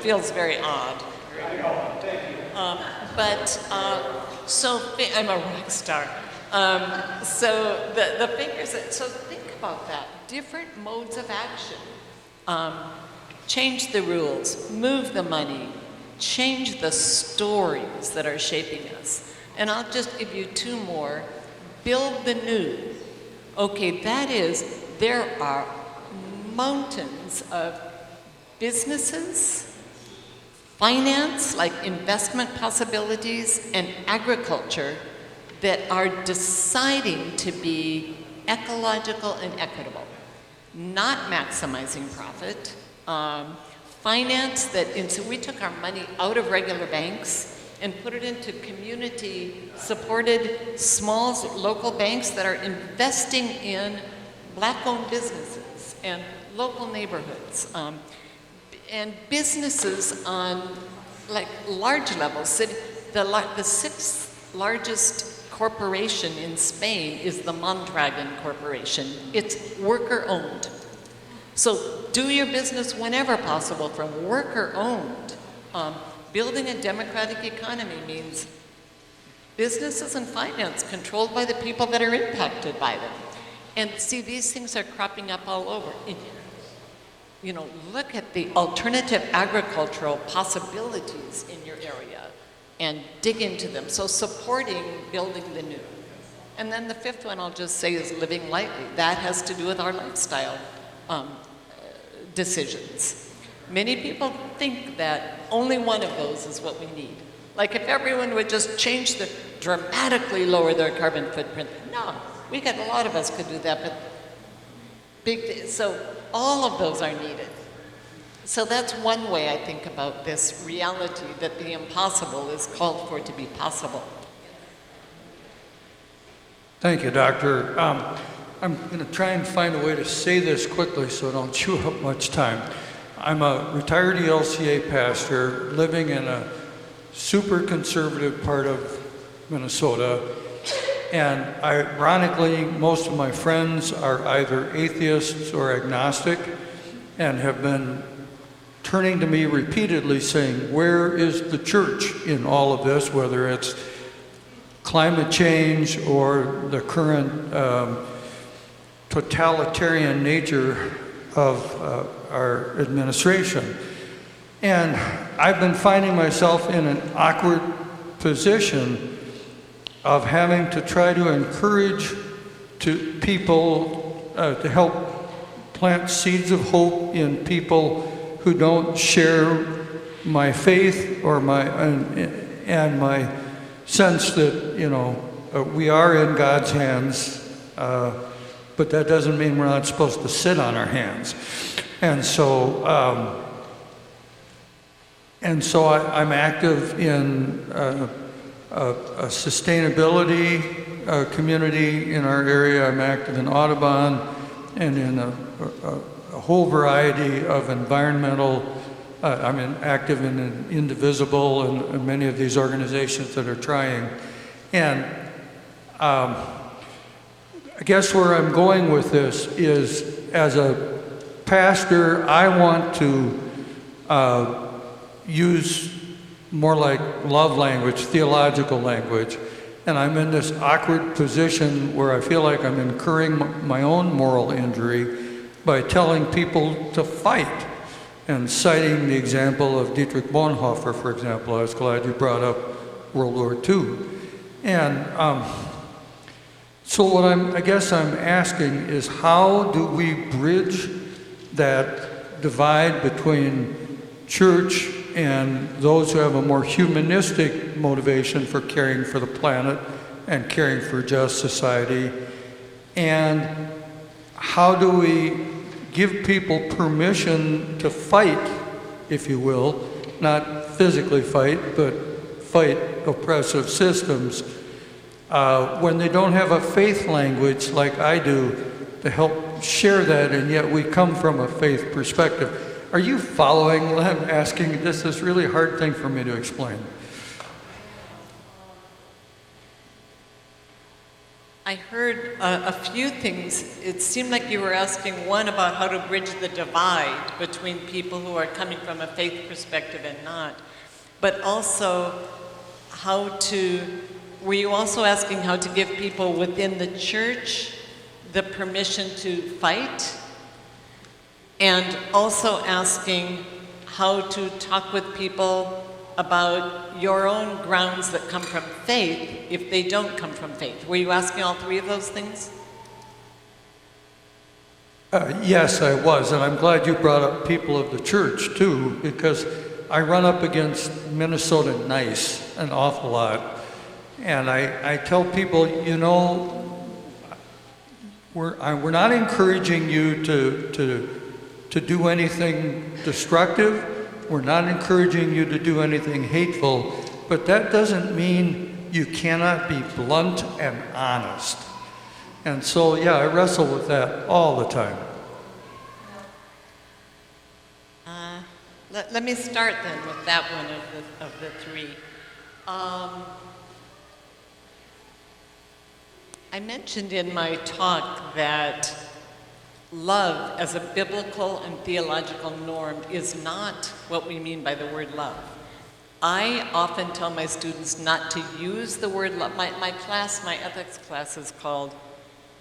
feels very odd. So I'm a rock star. So the figures, so think about that. Different modes of action. Change the rules, move the money, change the stories that are shaping us. And I'll just give you two more. Build the new. Okay, that is, there are mountains of businesses, finance, like investment possibilities, and agriculture that are deciding to be ecological and equitable, not maximizing profit. Finance so we took our money out of regular banks and put it into community-supported small local banks that are investing in Black-owned businesses and local neighborhoods. And businesses on like large levels. The sixth largest corporation in Spain is the Mondragon Corporation. It's worker-owned. So do your business whenever possible from worker-owned. Building a democratic economy means businesses and finance controlled by the people that are impacted by them. And see, these things are cropping up all over. You know, look at the alternative agricultural possibilities in your area and dig into them. So supporting building the new. And then the fifth one I'll just say is living lightly. That has to do with our lifestyle decisions. Many people think that only one of those is what we need. Like if everyone would just dramatically lower their carbon footprint. No, a lot of us could do that, but so all of those are needed. So that's one way I think about this reality that the impossible is called for to be possible. Thank you, Doctor. I'm going to try and find a way to say this quickly so I don't chew up much time. I'm a retired ELCA pastor living in a super conservative part of Minnesota, and ironically, most of my friends are either atheists or agnostic and have been turning to me repeatedly saying, where is the church in all of this, whether it's climate change or the current totalitarian nature of our administration. And I've been finding myself in an awkward position of having to try to encourage people to help plant seeds of hope in people who don't share my faith or my sense that we are in God's hands, but that doesn't mean we're not supposed to sit on our hands. And so I'm active in a sustainability community in our area. I'm active in Audubon and in a whole variety of environmental, I'm active in Indivisible and many of these organizations that are trying. And I guess where I'm going with this is, as a pastor, I want to use more like love language, theological language. And I'm in this awkward position where I feel like I'm incurring my own moral injury by telling people to fight and citing the example of Dietrich Bonhoeffer, for example. I was glad you brought up World War II. And so what I guess I'm asking is, how do we bridge that divide between church and those who have a more humanistic motivation for caring for the planet and caring for just society? And how do we give people permission to fight, if you will, not physically fight, but fight oppressive systems, when they don't have a faith language like I do to help share that, and yet we come from a faith perspective? Are you following what I'm asking? This is really a hard thing for me to explain. I heard a few things. It seemed like you were asking, one, about how to bridge the divide between people who are coming from a faith perspective and not, but also were you also asking how to give people within the church the permission to fight? And also asking how to talk with people about your own grounds that come from faith if they don't come from faith. Were you asking all three of those things? Yes, I was, and I'm glad you brought up people of the church too, because I run up against Minnesota Nice an awful lot. And I tell people, you know, we're not encouraging you to do anything destructive. We're not encouraging you to do anything hateful, but that doesn't mean you cannot be blunt and honest. And so, yeah, I wrestle with that all the time. Let me start then with that one of the three. I mentioned in my talk that love as a biblical and theological norm is not what we mean by the word love. I often tell my students not to use the word love. My ethics class is called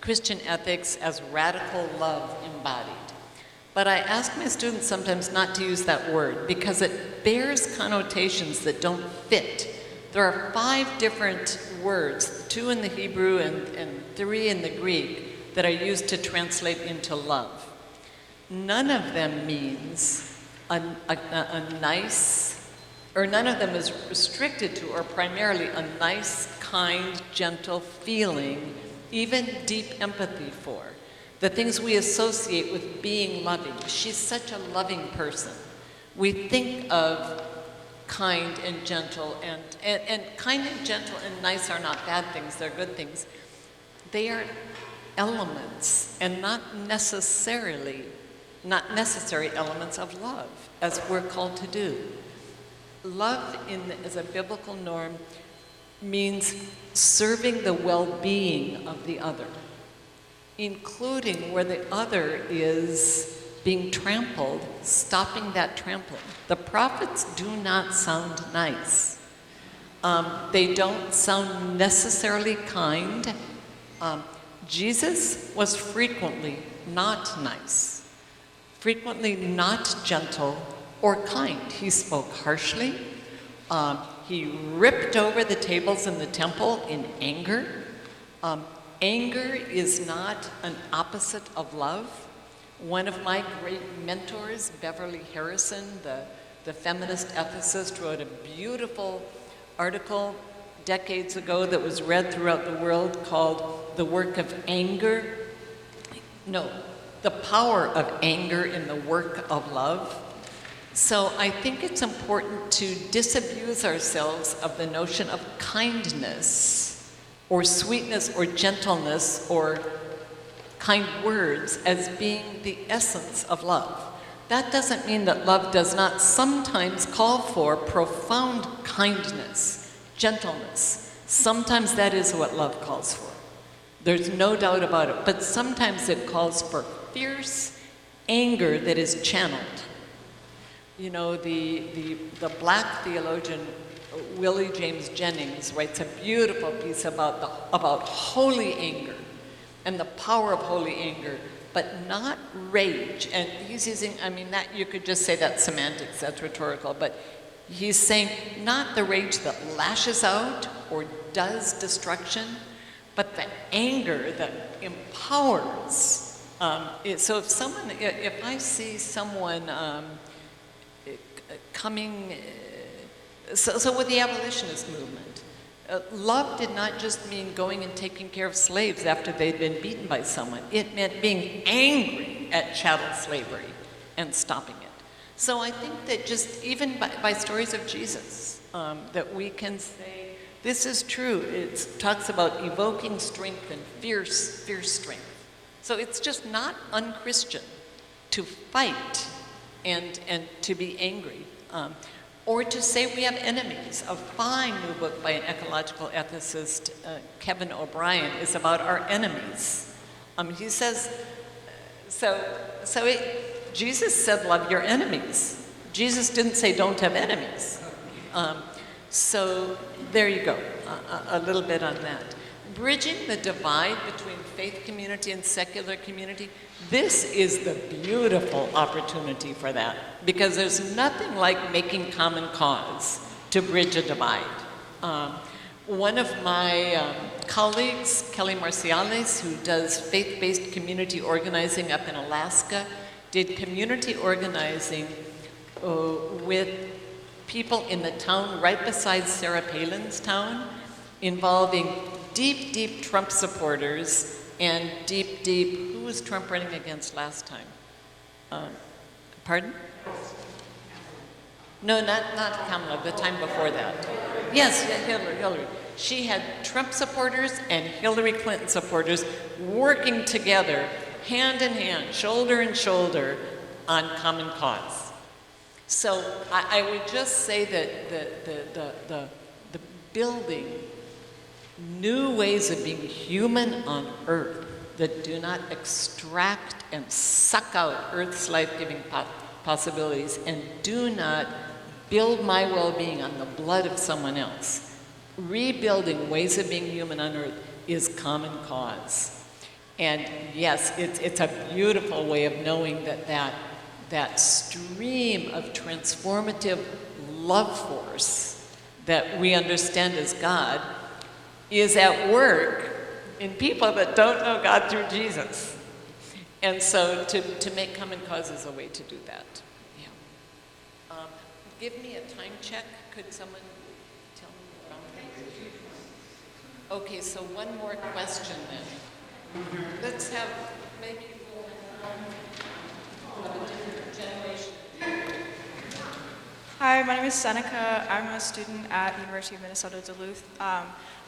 Christian Ethics as Radical Love Embodied. But I ask my students sometimes not to use that word because it bears connotations that don't fit. There are 5 different words, 2 in the Hebrew and 3 in the Greek, that are used to translate into love. None of them means a nice, or none of them is restricted to or primarily a nice, kind, gentle feeling, even deep empathy for. The things we associate with being loving. She's such a loving person. We think of kind and gentle, and kind and gentle and nice are not bad things, they're good things. They are elements and not necessary elements of love, as we're called to do. Love as a biblical norm means serving the well-being of the other, including where the other is being trampled, stopping that trampling. The prophets do not sound nice. They don't sound necessarily kind. Jesus was frequently not nice, frequently not gentle or kind. He spoke harshly. He ripped over the tables in the temple in anger. Anger is not an opposite of love. One of my great mentors, Beverly Harrison, the feminist ethicist, wrote a beautiful article decades ago that was read throughout the world called The Work of Anger. No, The Power of Anger in the Work of Love. So I think it's important to disabuse ourselves of the notion of kindness or sweetness or gentleness or kind words as being the essence of love. That doesn't mean that love does not sometimes call for profound kindness, gentleness. Sometimes that is what love calls for. There's no doubt about it. But sometimes it calls for fierce anger that is channeled. You know, the black theologian Willie James Jennings writes a beautiful piece about holy anger and the power of holy anger, but not rage. And he's using, I mean, that you could just say that's semantics, that's rhetorical, but he's saying not the rage that lashes out or does destruction, but the anger that empowers. So if I see someone coming, so with the abolitionist movement, love did not just mean going and taking care of slaves after they'd been beaten by someone. It meant being angry at chattel slavery and stopping it. So I think that just even by stories of Jesus, that we can say, this is true. It talks about evoking strength and fierce strength. So it's just not unchristian to fight and to be angry. Or to say we have enemies. A fine new book by an ecological ethicist, Kevin O'Brien, is about our enemies. He says, Jesus said love your enemies. Jesus didn't say don't have enemies. So there you go, a little bit on that. Bridging the divide between faith community and secular community, this is the beautiful opportunity for that, because there's nothing like making common cause to bridge a divide. One of my colleagues, Kelly Marciales, who does faith-based community organizing up in Alaska, did community organizing with people in the town right beside Sarah Palin's town, involving deep Trump supporters and deep, who was Trump running against last time? Pardon? No, not Kamala, the time before that. Yes, Hillary. She had Trump supporters and Hillary Clinton supporters working together, hand in hand, shoulder in shoulder, on common cause. So I would just say that the building new ways of being human on earth that do not extract and suck out Earth's life-giving possibilities and do not build my well-being on the blood of someone else. Rebuilding ways of being human on earth is common cause. And yes, it's a beautiful way of knowing that stream of transformative love force that we understand as God is at work in people that don't know God through Jesus. And so to make common cause is a way to do that. Yeah. Give me a time check. Could someone tell me what I'm doing? Okay, so one more question then. Let's have maybe a different generation. Hi, my name is Seneca. I'm a student at University of Minnesota Duluth.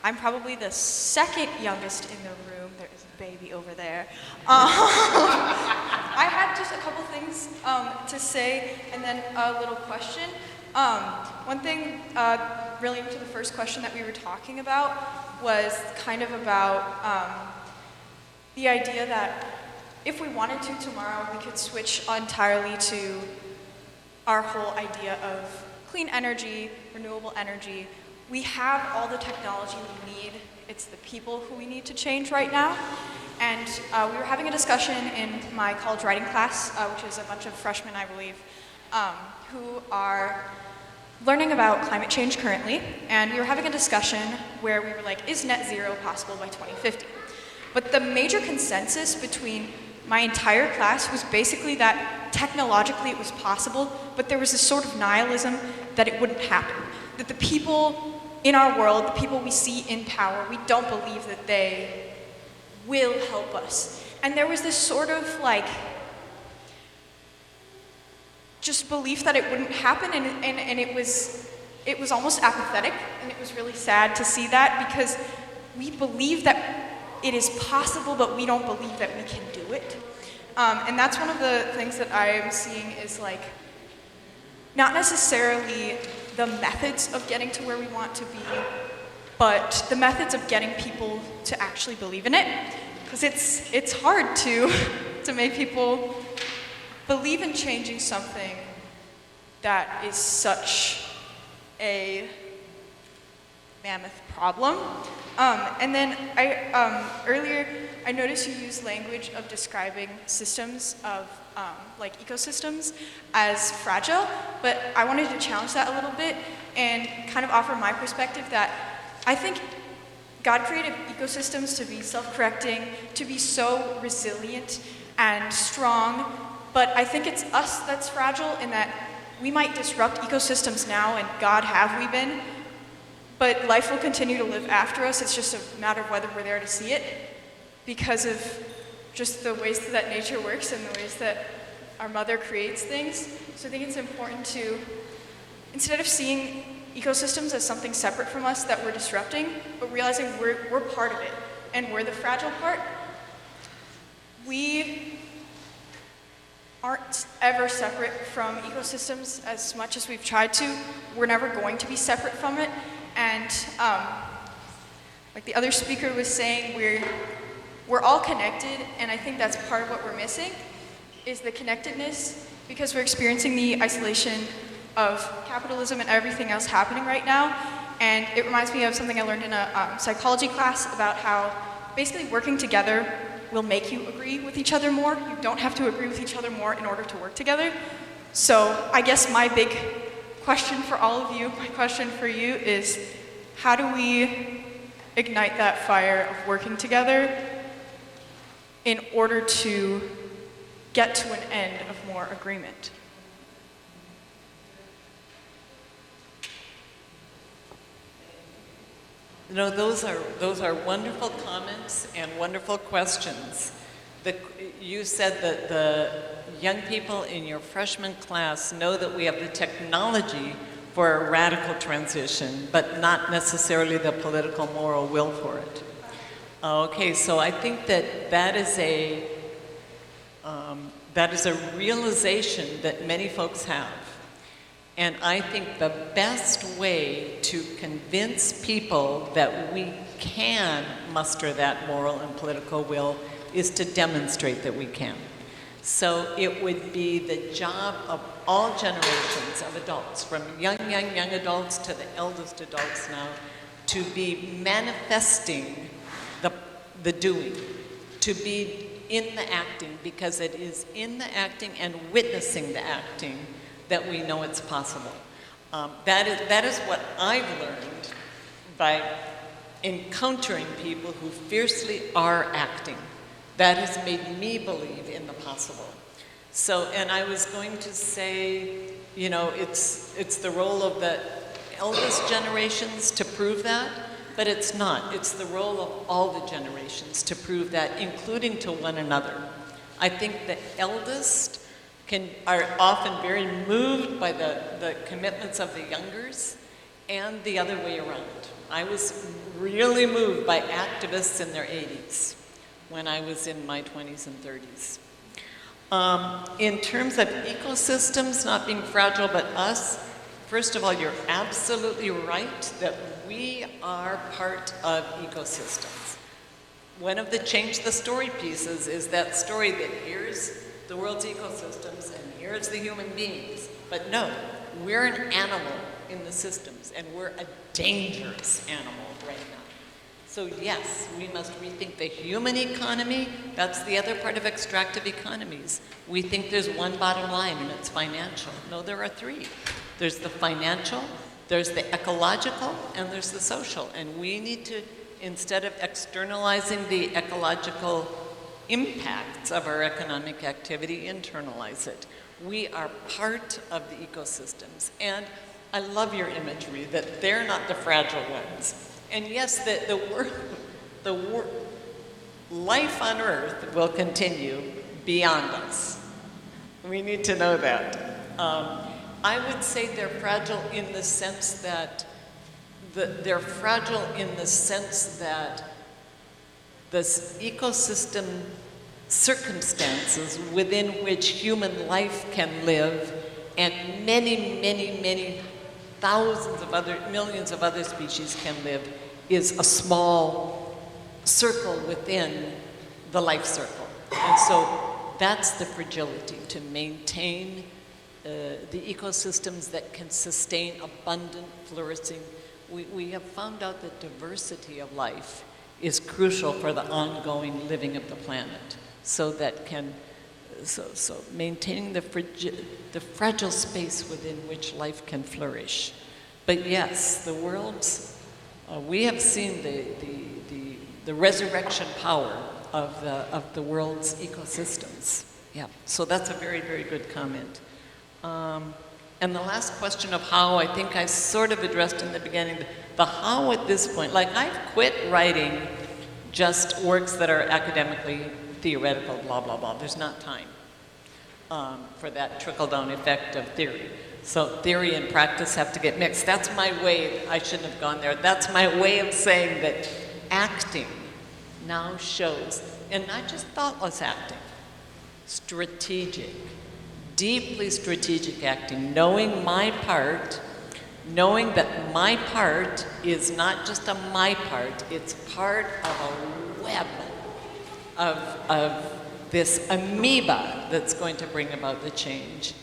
I'm probably the second youngest in the room. There is a baby over there. I had just a couple things to say and then a little question. One thing relating to the first question that we were talking about was kind of about the idea that if we wanted to tomorrow, we could switch entirely to our whole idea of clean energy, renewable energy. We have all the technology we need. It's the people who we need to change right now. And we were having a discussion in my college writing class, which is a bunch of freshmen, I believe, who are learning about climate change currently. And we were having a discussion where we were like, is net zero possible by 2050? But the major consensus between my entire class was basically that technologically it was possible, but there was this sort of nihilism that it wouldn't happen. That the people in our world, the people we see in power, we don't believe that they will help us. And there was this sort of like, just belief that it wouldn't happen, and it was almost apathetic, and it was really sad to see that, because we believe that it is possible, but we don't believe that we can do it. And that's one of the things that I am seeing is like, not necessarily the methods of getting to where we want to be, but the methods of getting people to actually believe in it. Because it's hard to make people believe in changing something that is such a mammoth problem. And then earlier I noticed you used language of describing systems of like ecosystems as fragile, but I wanted to challenge that a little bit and kind of offer my perspective that I think God created ecosystems to be self-correcting, to be so resilient and strong, but I think it's us that's fragile in that we might disrupt ecosystems now, and God have we been, but life will continue to live after us. It's just a matter of whether we're there to see it because of just the ways that nature works and the ways that our mother creates things. So I think it's important to, instead of seeing ecosystems as something separate from us that we're disrupting, but realizing we're part of it and we're the fragile part, we aren't ever separate from ecosystems as much as we've tried to. We're never going to be separate from it. And like the other speaker was saying, we're all connected, and I think that's part of what we're missing, is the connectedness, because we're experiencing the isolation of capitalism and everything else happening right now. And it reminds me of something I learned in a psychology class about how basically working together will make you agree with each other more. You don't have to agree with each other more in order to work together. So I guess my big question for all of you, my question for you is, how do we ignite that fire of working together in order to get to an end of more agreement? You know, those are wonderful comments and wonderful questions. You said that the young people in your freshman class know that we have the technology for a radical transition, but not necessarily the political moral will for it. Okay, so I think that is a realization that many folks have. And I think the best way to convince people that we can muster that moral and political will is to demonstrate that we can. So it would be the job of all generations of adults, from young adults to the eldest adults now, to be manifesting the doing, to be in the acting, because it is in the acting and witnessing the acting that we know it's possible. That is what I've learned by encountering people who fiercely are acting. That has made me believe in the possible. So, and I was going to say, you know, it's the role of the eldest generations to prove that, but it's not. It's the role of all the generations to prove that, including to one another. I think the eldest are often very moved by the commitments of the youngers, and the other way around. I was really moved by activists in their 80s when I was in my 20s and 30s. In terms of ecosystems not being fragile but us, first of all, you're absolutely right that we are part of ecosystems. One of the Change the Story pieces is that story that here's the world's ecosystems and here's the human beings. But no, we're an animal in the systems, and we're a dangerous animal right now. So yes, we must rethink the human economy. That's the other part of extractive economies. We think there's one bottom line, and it's financial. No, there are three. There's the financial, there's the ecological, and there's the social. And we need to, instead of externalizing the ecological impacts of our economic activity, internalize it. We are part of the ecosystems. And I love your imagery that they're not the fragile ones. And yes, life on Earth will continue beyond us. We need to know that. I would say they're fragile in the sense that the ecosystem circumstances within which human life can live and many thousands of millions of other species can live is a small circle within the life circle. And so that's the fragility, to maintain the ecosystems that can sustain abundant flourishing. We have found out that diversity of life is crucial for the ongoing living of the planet, so maintaining the fragile space within which life can flourish. But yes, the world's, we have seen the resurrection power of the world's ecosystems. Yeah, so that's a very, very good comment. And the last question of how, I think I sort of addressed in the beginning, the how at this point. Like, I've quit writing just works that are academically theoretical, blah, blah, blah. There's not time for that trickle-down effect of theory. So theory and practice have to get mixed. That's my way, I shouldn't have gone there. That's my way of saying that acting now shows, and not just thoughtless acting, strategic, deeply strategic acting, knowing my part, knowing that my part is not just a my part, it's part of a web of this amoeba that's going to bring about the change.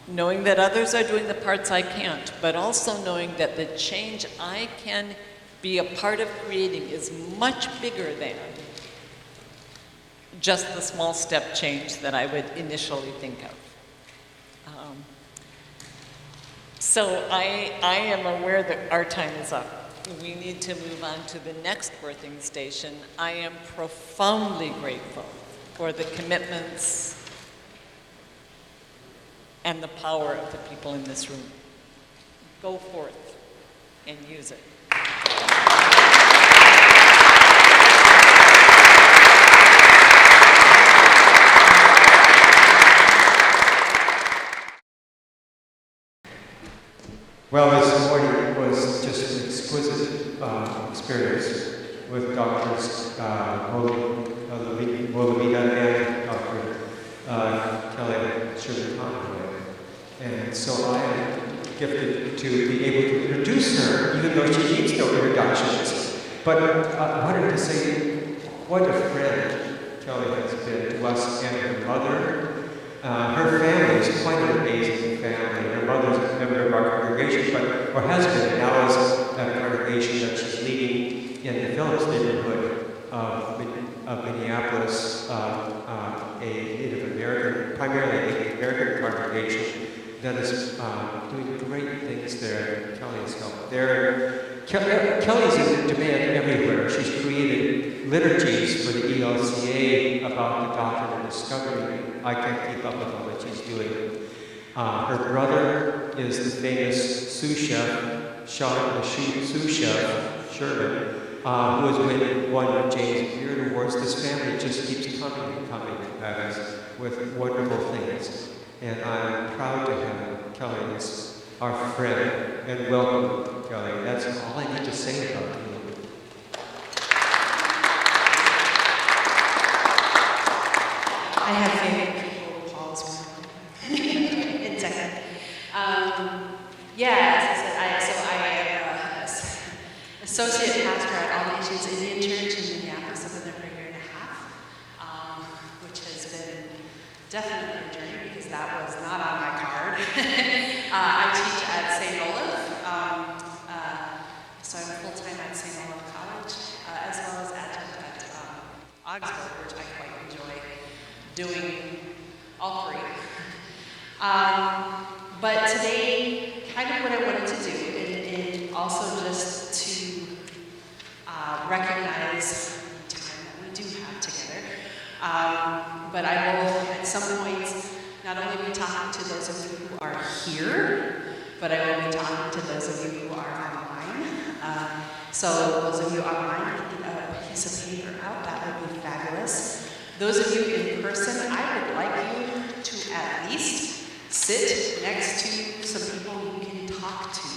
Knowing that others are doing the parts I can't, but also knowing that the change I can be a part of creating is much bigger than just the small step change that I would initially think of. So I am aware that our time is up. We need to move on to the next birthing station. I am profoundly grateful for the commitments and the power of the people in this room. Go forth and use it. Well, this morning was just an exquisite experience with Drs. Molavita and Dr. Kelly Sugar-Conway. And so I am gifted to be able to introduce her, even though she needs no introductions. But I wanted to say what a friend Kelly has been to us and her mother. Her family is quite an amazing family. Her mother's a member of our congregation, but her husband now is a congregation that she's leading in the Phillips neighborhood of Minneapolis, a Native American, primarily Native American congregation that is doing great things there. Kelly's helped there. Kelly's in demand everywhere. She's created liturgies for the ELCA about the doctrine of discovery. I can't keep up with all that she's doing. Her brother is the famous sous chef, sous chef, Sherman, who has won James Beard Awards. This family just keeps coming and coming at us with wonderful things. And I'm proud to have Kelly as our friend, and welcome, Kelly. That's all I need to say about you. I have favorite people, Paul's in second. As I said, I am associate pastor at All Nations Indian Church in Minneapolis. I've been there for a year and a half, which has been definitely a journey because that was not on my card. I teach at St. Olaf, so I'm full-time at St. Olaf College, as well as adjunct at Augsburg, which I quite enjoy doing all three. But today, kind of what I wanted to do, and also just to recognize the time that we do have together. But I will, at some point, not only be talking to those of you who are here, but I will be talking to those of you who are online. So those of you online, get a piece of paper out. That would be fabulous. Those of you in person, I would like you to at least sit next to some people you can talk to.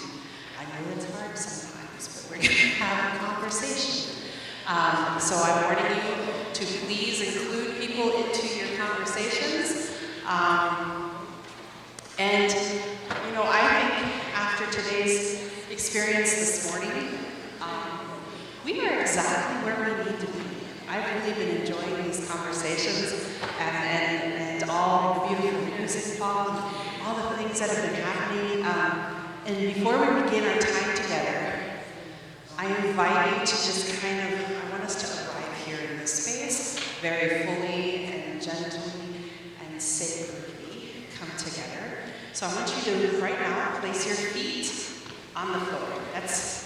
I know it's hard sometimes, but we're going to have a conversation. So I'm warning you to please include people into your conversations. And, you know, I think after today's experience this morning, we are exactly where we need to be. I've really been enjoying these conversations and all the beautiful music, Paul, and all the things that have been happening. And before we begin our time together, I invite you to just I want us to arrive here in this space very fully and gently and sacredly come together. So I want you to, right now, place your feet on the floor. That's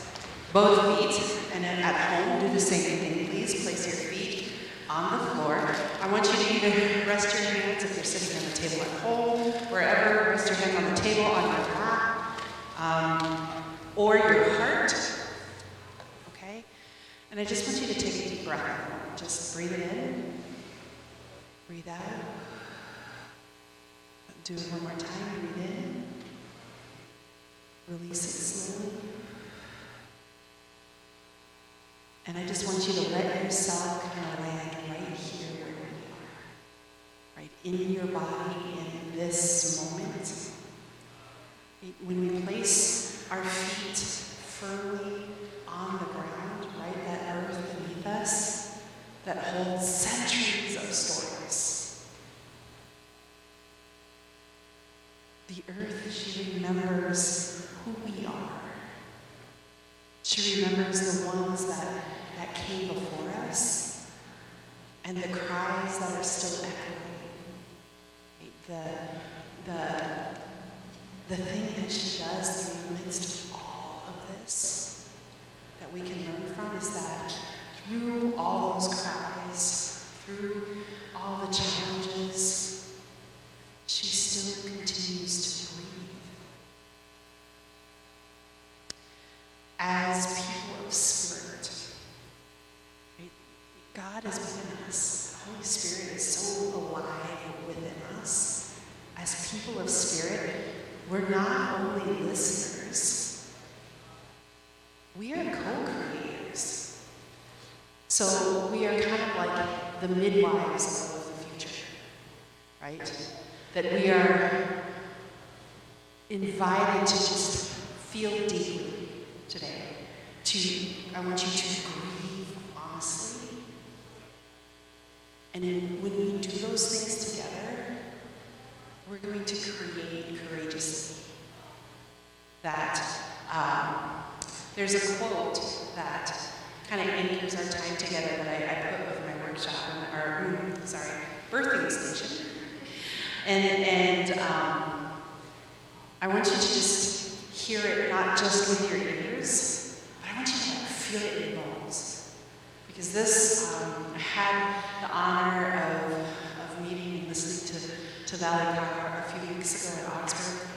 both feet, and then at home, do the same thing. Please place your feet on the floor. I want you to either rest your hands if you're sitting on the table at home, wherever, rest your hand on the table, on your lap, or your heart. Okay? And I just want you to take a deep breath. Just breathe it in, breathe out. Do it one more time. Breathe in, release it slowly. And I just want you to let yourself kind of land right here where we are, right in your body in this moment. When we place our feet firmly on the ground, right, that earth beneath us that holds centuries of stories. The earth, she remembers who we are. She remembers the ones that came before us and the cries that are still echoing. The thing that she does in the midst of all of this that we can learn from is that through all those cries, through all the challenges, she still continues to breathe. As people of spirit, right? God is within us. The Holy Spirit is so alive within us. As people of spirit, we're not only listeners, we are co-creators. So we are kind of like the midwives of the future, right? That we are invited to just feel deeply today. I want you to breathe honestly. And when we do those things together, we're going to create courageously. There's a quote that kind of anchors our time together that I put with my workshop, birthing station. And I want you to just hear it not just with your ears, but I want you to feel it in your bones. Because this, I had the honor of meeting and listening to Valley Power a few weeks ago at Augsburg.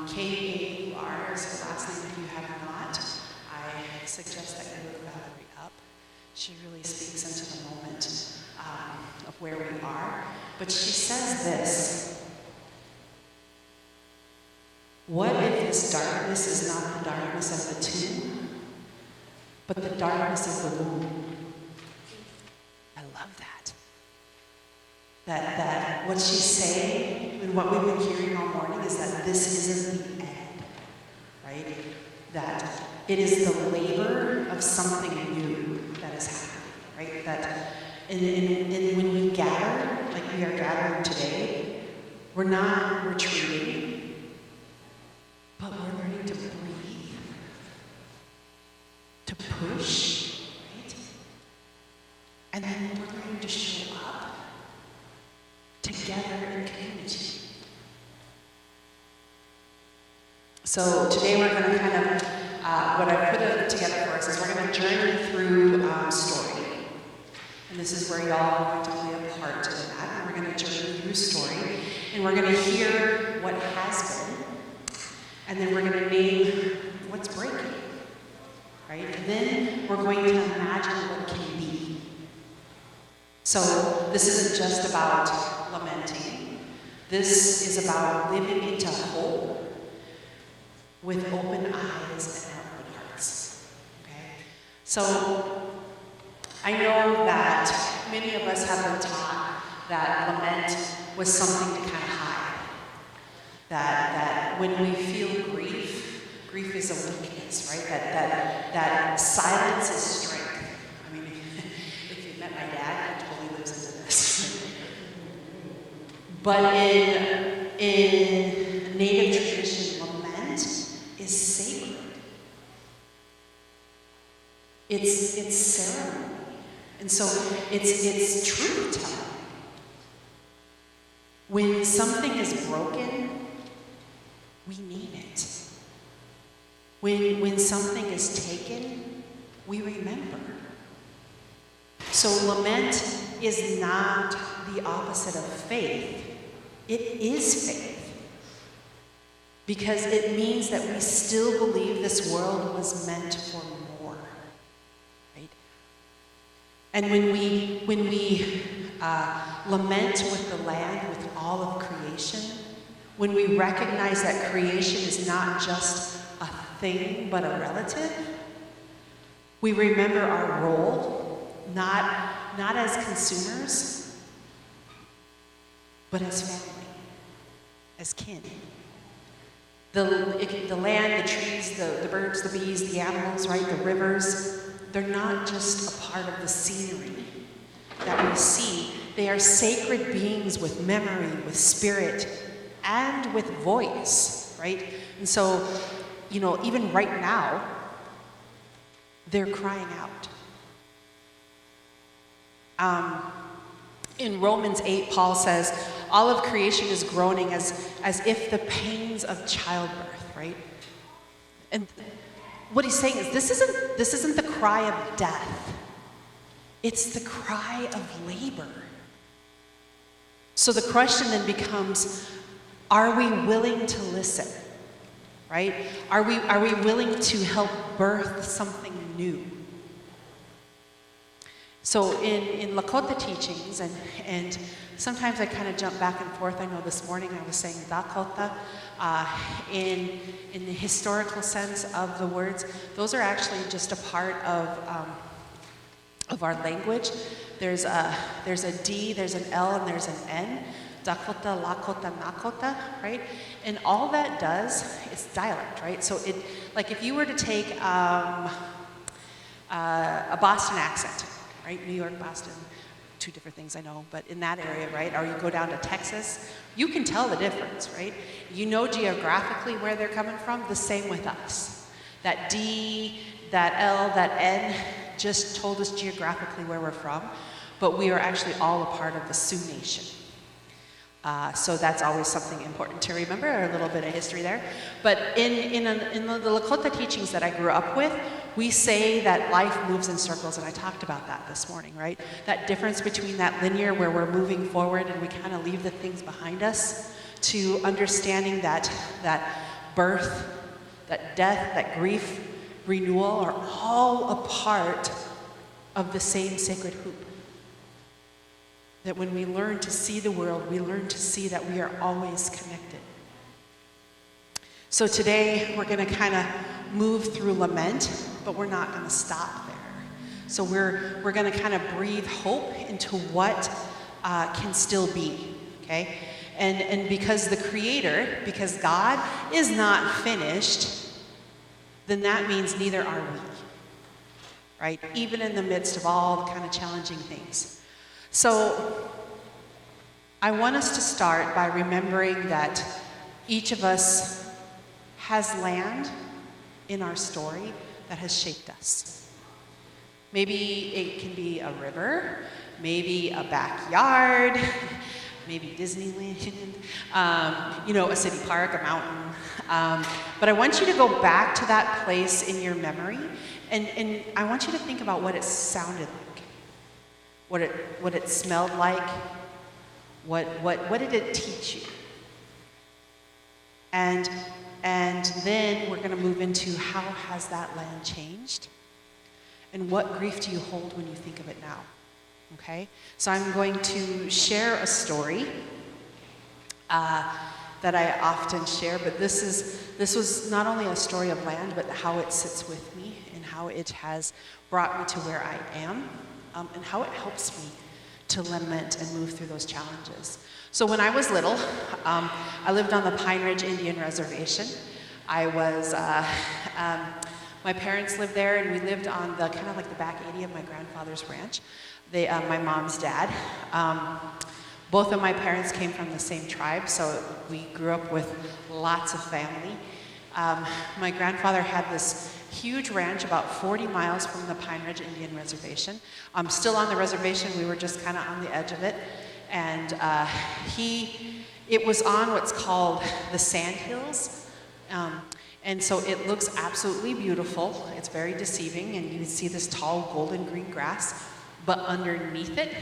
K-A-U-R is her last name. If you have not, I suggest that you look Valerie up. She really speaks into the moment of where we are. But she says this: what if this darkness is not the darkness of the tomb, but the darkness of the womb? I love that. That what she's saying and what we've been hearing all morning is that this isn't the end, right? That it is the labor of something new that is happening, right? That and when we gather, like we are gathering today, we're not retreating, but we're learning to breathe, to push, right? And then we're learning to show up together in community. So today we're going to kind of, what I put together for us is we're going to journey through story. And this is where y'all are going to play a part in that. And we're going to journey through story. And we're going to hear what has been. And then we're going to name what's breaking, right? And then we're going to imagine what can be. So this isn't just about lamenting. This is about living into hope with open eyes and open hearts. Okay? So I know that many of us have been taught that lament was something to kind of hide. That when we feel grief is a weakness, right? That silence is strength. I mean, if you met my dad, he totally lives into this. But in Native tradition, lament is sacred. It's ceremony. And so it's truth telling. When something is broken, we name it. When something is taken, we remember. So lament is not the opposite of faith. It is faith. Because it means that we still believe this world was meant for more. Right? And when we lament with the land, with all of creation, when we recognize that creation is not just a thing, but a relative, we remember our role, not as consumers, but as family, as kin. The land, the trees, the birds, the bees, the animals, right, the rivers, they're not just a part of the scenery that we see. They are sacred beings with memory, with spirit, and with voice, right? And so, even right now, they're crying out. In Romans 8, Paul says, all of creation is groaning as if the pains of childbirth, right? And what he's saying is this isn't the cry of death. It's the cry of labor. So the question then becomes, are we willing to listen? Right? Are we willing to help birth something new? So in Lakota teachings, and sometimes I kind of jump back and forth. I know this morning I was saying Dakota. In the historical sense of the words, those are actually just a part of our language. There's a D, there's an L, and there's an N. Dakota, Lakota, Nakota, right? And all that does is dialect, right? So like if you were to take a Boston accent, right? New York, Boston, two different things I know, but in that area, right? Or you go down to Texas, you can tell the difference, right? You know geographically where they're coming from, the same with us. That D, that L, that N just told us geographically where we're from, but we are actually all a part of the Sioux Nation. So that's always something important to remember, a little bit of history there. But in the Lakota teachings that I grew up with, we say that life moves in circles, and I talked about that this morning, right? That difference between that linear where we're moving forward and we kind of leave the things behind us, to understanding that birth, that death, that grief, renewal are all a part of the same sacred hoop. That when we learn to see the world, we learn to see that we are always connected. So today, we're going to kind of move through lament, but we're not going to stop there. So we're going to kind of breathe hope into what can still be, okay? And because the Creator, because God is not finished, then that means neither are we, right? Even in the midst of all the kind of challenging things. So I want us to start by remembering that each of us has land in our story that has shaped us. Maybe it can be a river, maybe a backyard, maybe Disneyland, a city park, a mountain. But I want you to go back to that place in your memory, and I want you to think about what it sounded like. What it smelled like, what did it teach you? And And then we're going to move into how has that land changed? And what grief do you hold when you think of it now? Okay? So I'm going to share a story that I often share, but this was not only a story of land, but how it sits with me and how it has brought me to where I am, and how it helps me to lament and move through those challenges. So when I was little, I lived on the Pine Ridge Indian Reservation. My parents lived there, and we lived on the kind of like the back 80 of my grandfather's ranch. My mom's dad. Both of my parents came from the same tribe, so we grew up with lots of family. My grandfather had this huge ranch about 40 miles from the Pine Ridge Indian Reservation. Still on the reservation, we were just kind of on the edge of it. And it was on what's called the Sand Hills. And so it looks absolutely beautiful. It's very deceiving, and you see this tall golden green grass, but underneath it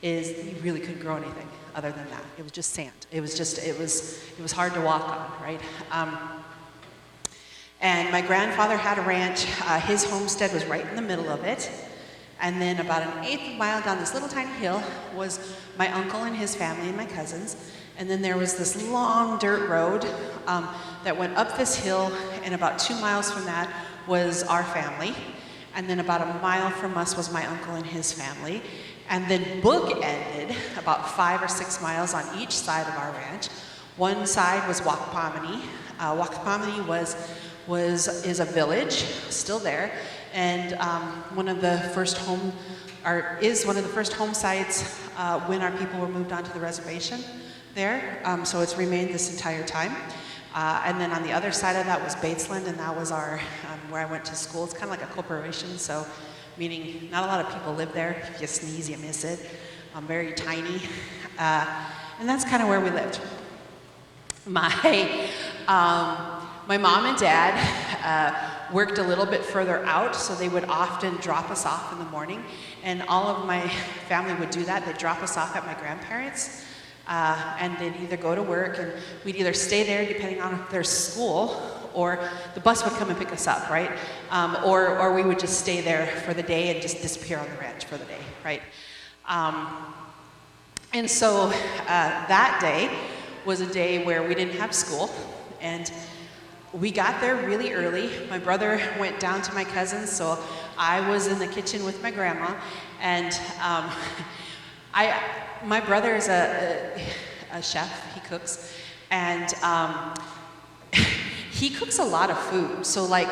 you really couldn't grow anything other than that. It was just sand. It was hard to walk on, right? And my grandfather had a ranch. His homestead was right in the middle of it. And then about an eighth of a mile down this little tiny hill was my uncle and his family and my cousins. And then there was this long dirt road that went up this hill, and about 2 miles from that was our family. And then about a mile from us was my uncle and his family. And then bookended about 5 or 6 miles on each side of our ranch. One side was Wakpamani. Wakpamani is a village, still there, and one of the first home sites when our people were moved onto the reservation there. So it's remained this entire time. And then on the other side of that was Batesland, and that was where I went to school. It's kind of like a corporation, so meaning not a lot of people live there. If you sneeze, you miss it. Very tiny. And that's kind of where we lived. My mom and dad worked a little bit further out, so they would often drop us off in the morning. And all of my family would do that. They'd drop us off at my grandparents', and they'd either go to work, and we'd either stay there depending on if there's school, or the bus would come and pick us up, right? Or we would just stay there for the day and just disappear on the ranch for the day, right? And so that day was a day where we didn't have school, and we got there really early. My brother went down to my cousin's, so I was in the kitchen with my grandma, and my brother is a chef. He cooks, and he cooks a lot of food. So like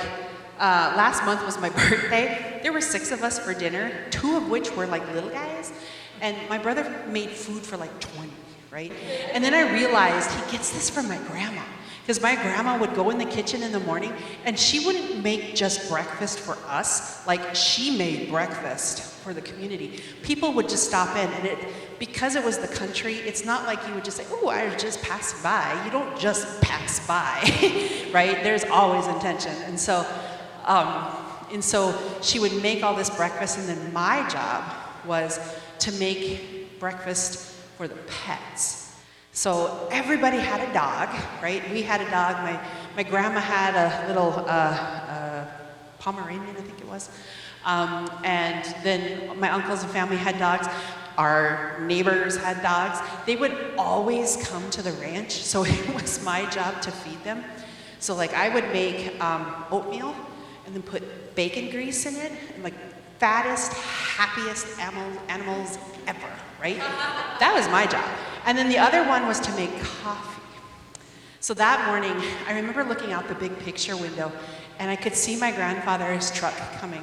last month was my birthday. There were 6 of us for dinner, 2 of which were like little guys, and my brother made food for like 20, right? And then I realized he gets this from my grandma. Because my grandma would go in the kitchen in the morning, and she wouldn't make just breakfast for us. Like, she made breakfast for the community. People would just stop in, and because it was the country, it's not like you would just say, oh, I was just passing by. You don't just pass by, right? There's always intention. And so she would make all this breakfast, and then my job was to make breakfast for the pets. So everybody had a dog, right? We had a dog. My grandma had a little Pomeranian, I think it was. And then my uncles and family had dogs. Our neighbors had dogs. They would always come to the ranch, so it was my job to feed them. So like I would make oatmeal and then put bacon grease in it, and like fattest, happiest animals ever, right? That was my job. And then the other one was to make coffee. So that morning, I remember looking out the big picture window, and I could see my grandfather's truck coming.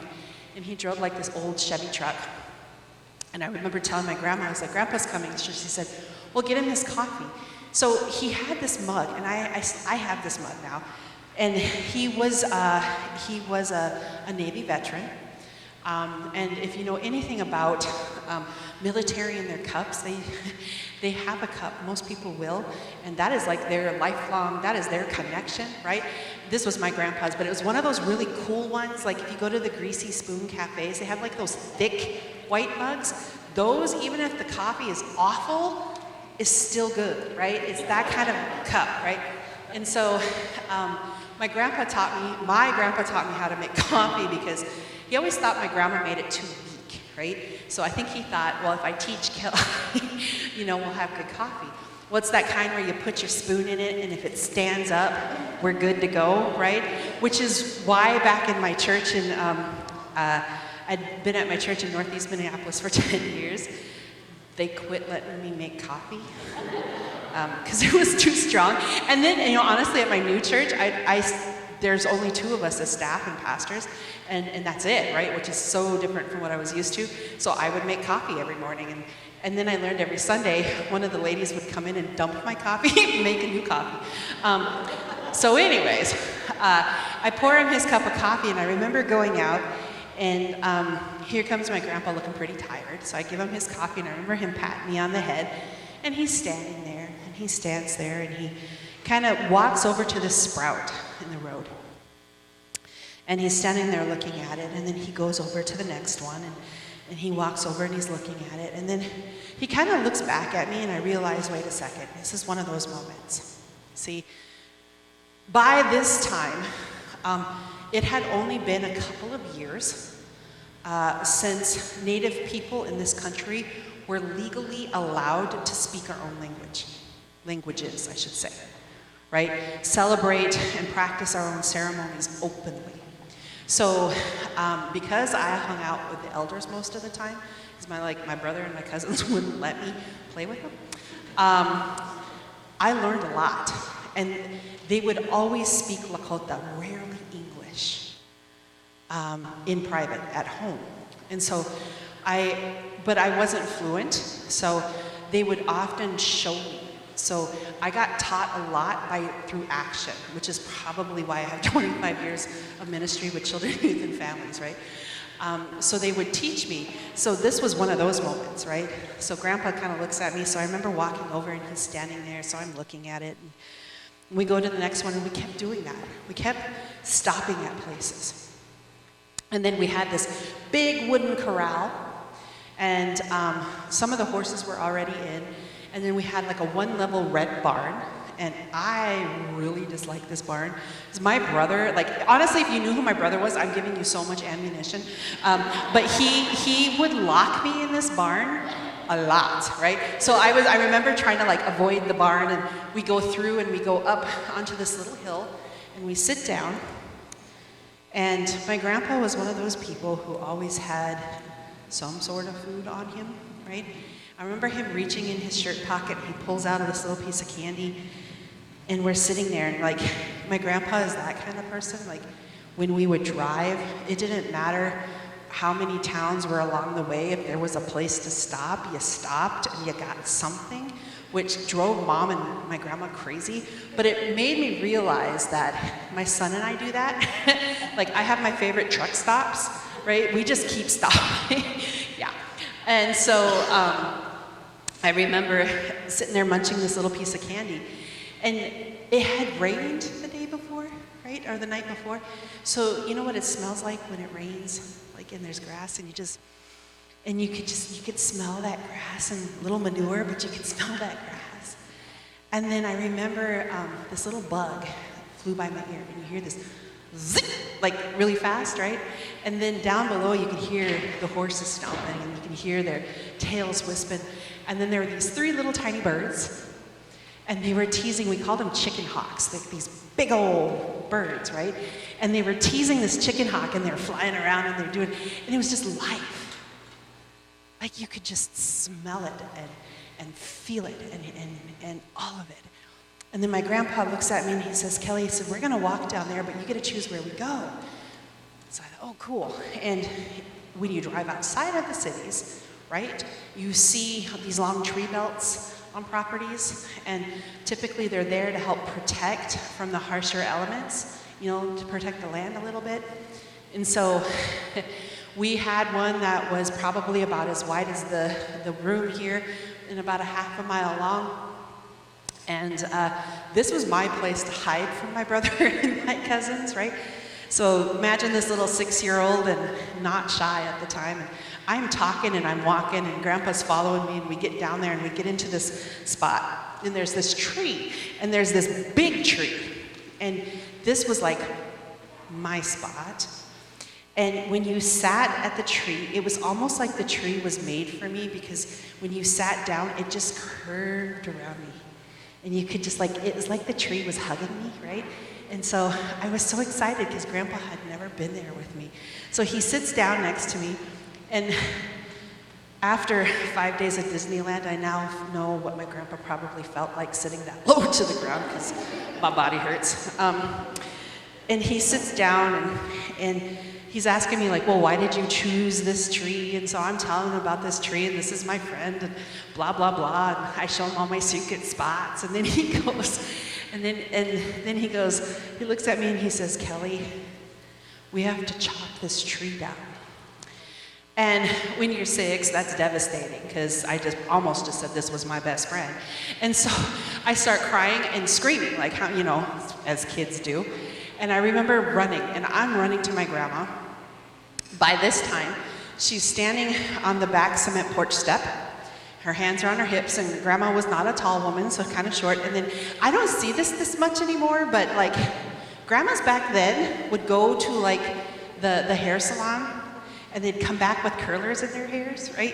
And he drove like this old Chevy truck. And I remember telling my grandma, I was like, Grandpa's coming. She said, well, get him his coffee. So he had this mug, and I have this mug now. And he was a Navy veteran. And if you know anything about military and their cups, they have a cup. Most people will, and that is like their lifelong, that is their connection, right? This was my grandpa's, but it was one of those really cool ones. Like if you go to the Greasy Spoon cafes, they have like those thick white mugs. Those, even if the coffee is awful, is still good, right? It's that kind of cup, right? And so my grandpa taught me how to make coffee because he always thought my grandma made it too weak, right? So I think he thought, well, if I teach Kelly, we'll have good coffee. Well, it's that kind where you put your spoon in it, and if it stands up, we're good to go, right? Which is why back in my church, I'd been at my church in Northeast Minneapolis for 10 years. They quit letting me make coffee because it was too strong. And then, honestly, at my new church, there's only 2 of us as staff and pastors, and that's it, right? Which is so different from what I was used to. So I would make coffee every morning, and then I learned every Sunday, one of the ladies would come in and dump my coffee and make a new coffee. So anyways, I pour him his cup of coffee, and I remember going out, and here comes my grandpa looking pretty tired. So I give him his coffee, and I remember him patting me on the head, and he's standing there, and he stands there, and he kind of walks over to this sprout in the road. And he's standing there looking at it, and then he goes over to the next one, and he walks over and he's looking at it, and then he kind of looks back at me, and I realize, wait a second, this is one of those moments. See, by this time, it had only been a couple of years since Native people in this country were legally allowed to speak our own languages, I should say, right? Celebrate and practice our own ceremonies openly. So because I hung out with the elders most of the time, because my brother and my cousins wouldn't let me play with them, I learned a lot. And they would always speak Lakota, rarely English, in private, at home. And so but I wasn't fluent, so they would often show me. So I got taught a lot through action, which is probably why I have 25 years of ministry with children, youth, and families, right? So they would teach me. So this was one of those moments, right? So Grandpa kind of looks at me, so I remember walking over and he's standing there, so I'm looking at it. And we go to the next one, and we kept doing that. We kept stopping at places. And then we had this big wooden corral, and some of the horses were already in. And then we had like a one-level red barn, and I really disliked this barn. Because my brother, honestly, if you knew who my brother was, I'm giving you so much ammunition. But he would lock me in this barn a lot, right? So I remember trying to avoid the barn, and we go through and we go up onto this little hill, and we sit down. And my grandpa was one of those people who always had some sort of food on him, right? I remember him reaching in his shirt pocket, he pulls out this little piece of candy, and we're sitting there, and my grandpa is that kind of person. When we would drive, it didn't matter how many towns were along the way. If there was a place to stop, you stopped and you got something, which drove Mom and my grandma crazy. But it made me realize that my son and I do that. I have my favorite truck stops, right? We just keep stopping. Yeah. And so I remember sitting there munching this little piece of candy, and it had rained the day before, right? Or the night before. So you know what it smells like when it rains? And there's grass, and you could smell that grass and a little manure, but you could smell that grass. And then I remember this little bug flew by my ear, and you hear this zip, really fast, right? And then down below you can hear the horses stomping, and you can hear their tails wisping. And then there were these 3 little tiny birds, and they were teasing, we called them chicken hawks, these big old birds, right? And they were teasing this chicken hawk, and they were flying around, and they're doing, and it was just life. You could just smell it and feel it and all of it. And then my grandpa looks at me and he says, Kelly, he said, we're gonna walk down there, but you get to choose where we go. So I thought, oh, cool. And when you drive outside of the cities, right, you see these long tree belts on properties, and typically they're there to help protect from the harsher elements, to protect the land a little bit. And so we had one that was probably about as wide as the room here and about a half a mile long. And this was my place to hide from my brother and my cousins, right? So imagine this little 6-year-old and not shy at the time. And I'm talking and I'm walking, and Grandpa's following me, and we get down there and we get into this spot. and there's this tree, and there's this big tree. And this was like my spot. And when you sat at the tree, it was almost like the tree was made for me, because when you sat down, it just curved around me. And you could just it was like the tree was hugging me, right? And so I was so excited because Grandpa had never been there with me. So he sits down next to me, and after 5 days at Disneyland, I now know what my grandpa probably felt like sitting that low to the ground because my body hurts. And he sits down and he's asking me well, why did you choose this tree? And so I'm telling him about this tree, and this is my friend, and blah, blah, blah. And I show him all my secret spots. And then he goes, he looks at me and he says, Kelly, we have to chop this tree down. And when you're 6, that's devastating, because I almost just said this was my best friend. And so I start crying and screaming, like how, as kids do. And I remember running, and I'm running to my grandma. By this time, she's standing on the back cement porch step. Her hands are on her hips, and Grandma was not a tall woman, so kind of short. And then I don't see this much anymore, but grandmas back then would go to the hair salon, and they'd come back with curlers in their hairs, right?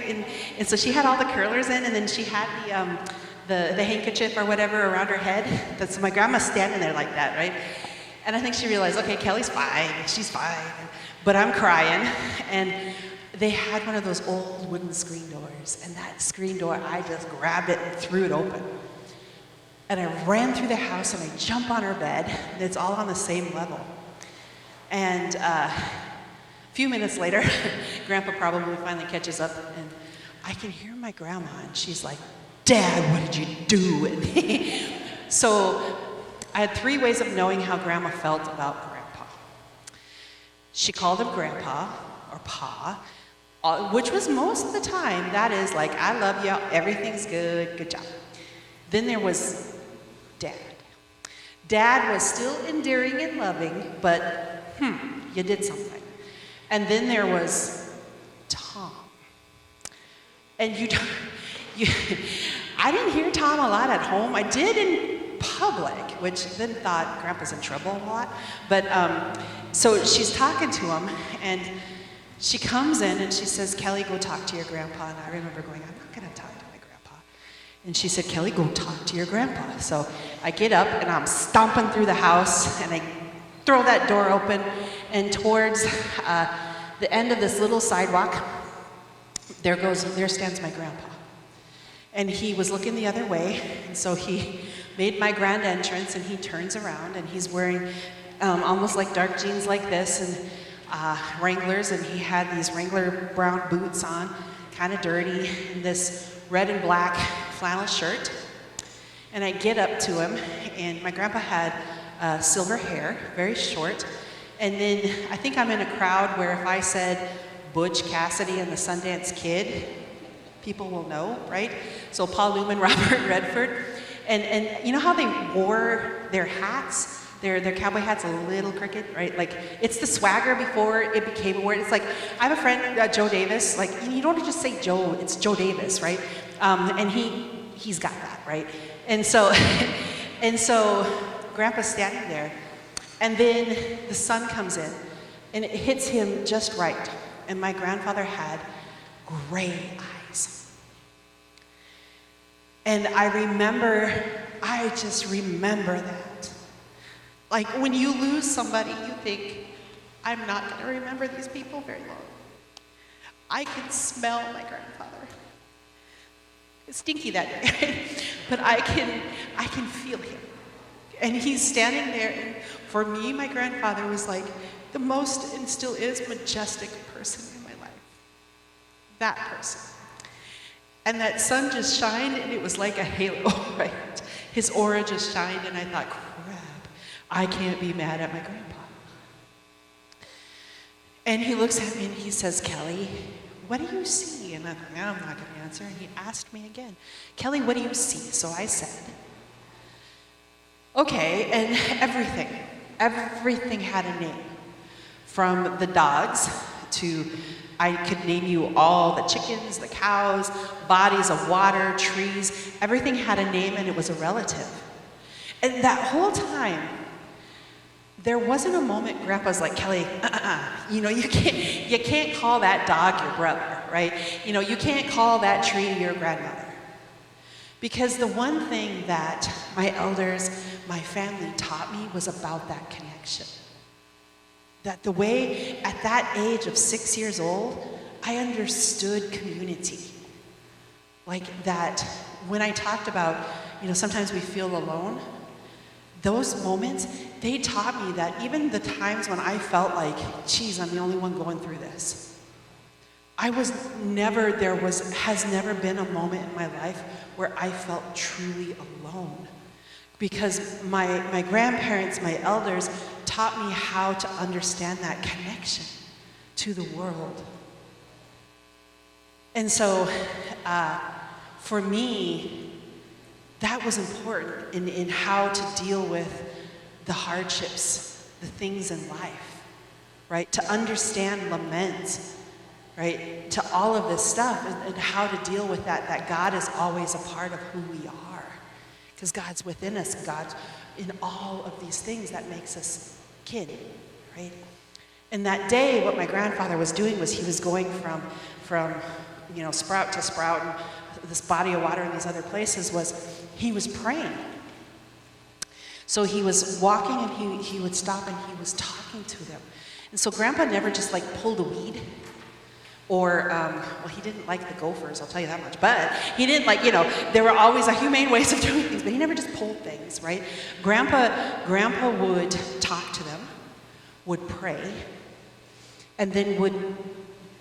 And so she had all the curlers in, and then she had the handkerchief or whatever around her head. So my grandma's standing there like that, right? And I think she realized, okay, Kelly's fine, she's fine. But I'm crying, and they had one of those old wooden screen doors, and that screen door, I just grabbed it and threw it open. And I ran through the house, and I jump on her bed, and it's all on the same level. And a few minutes later, Grandpa probably finally catches up, and I can hear my grandma, and she's like, Dad, what did you do? And so I had 3 ways of knowing how Grandma felt about Grandpa. She called him Grandpa, or Pa, which was most of the time, that is I love you, everything's good, good job. Then there was Dad. Dad was still endearing and loving, but you did something. And then there was Tom. And I didn't hear Tom a lot at home. I did in public, which then thought Grandpa's in trouble a lot. But so she's talking to him, and she comes in and she says, Kelly, go talk to your grandpa. And I remember going, I'm not going to talk to my grandpa. And she said, Kelly, go talk to your grandpa. So I get up and I'm stomping through the house, and I throw that door open, and towards the end of this little sidewalk, there stands my grandpa. And he was looking the other way, and so he made my grand entrance, and he turns around, and he's wearing almost like dark jeans like this, and Wranglers, and he had these Wrangler brown boots on, kind of dirty, and this red and black flannel shirt. And I get up to him, and my grandpa had silver hair, very short. And then I think I'm in a crowd where if I said Butch Cassidy and the Sundance Kid, people will know, right? So Paul Newman, Robert Redford. And you know how they wore their hats? Their cowboy hat's a little crooked, right? It's the swagger before it became a word. It's I have a friend, Joe Davis. You don't just say Joe, it's Joe Davis, right? And he's got that, right? And so Grandpa's standing there, and then the sun comes in, and it hits him just right. And my grandfather had gray eyes. And I just remember that. When you lose somebody, you think, I'm not going to remember these people very long. I can smell my grandfather. It's stinky that day, but I can feel him. And he's standing there, and for me, my grandfather was the most, and still is, majestic person in my life. That person. And that sun just shined, and it was like a halo, right? His aura just shined, and I thought, crap, I can't be mad at my grandpa. And he looks at me and he says, Kelly, what do you see? And I'm not going to answer. And he asked me again, Kelly, what do you see? So I said, okay, and everything had a name. From the dogs I could name you all the chickens, the cows, bodies of water, trees. Everything had a name and it was a relative. And that whole time, there wasn't a moment Grandpa's like, Kelly, you can't call that dog your brother, right? You can't call that tree your grandmother. Because the one thing that my elders, my family taught me was about that connection. That the way, at that age of 6 years old, I understood community. Like that, when I talked about, sometimes we feel alone, those moments, they taught me that even the times when I felt like, geez, I'm the only one going through this. Has never been a moment in my life where I felt truly alone. Because my grandparents, my elders, taught me how to understand that connection to the world. And so, for me, that was important in how to deal with the hardships, the things in life, right? To understand lament, right? To all of this stuff and how to deal with that God is always a part of who we are. Because God's within us, God's in all of these things that makes us kin, right? And that day, what my grandfather was doing was he was going from sprout to sprout, and this body of water and these other places he was praying. So he was walking and he would stop and he was talking to them. And so Grandpa never just pulled a weed. Or, he didn't like the gophers, I'll tell you that much. But he didn't there were always humane ways of doing things, but he never just pulled things, right? Grandpa would talk to them, would pray, and then would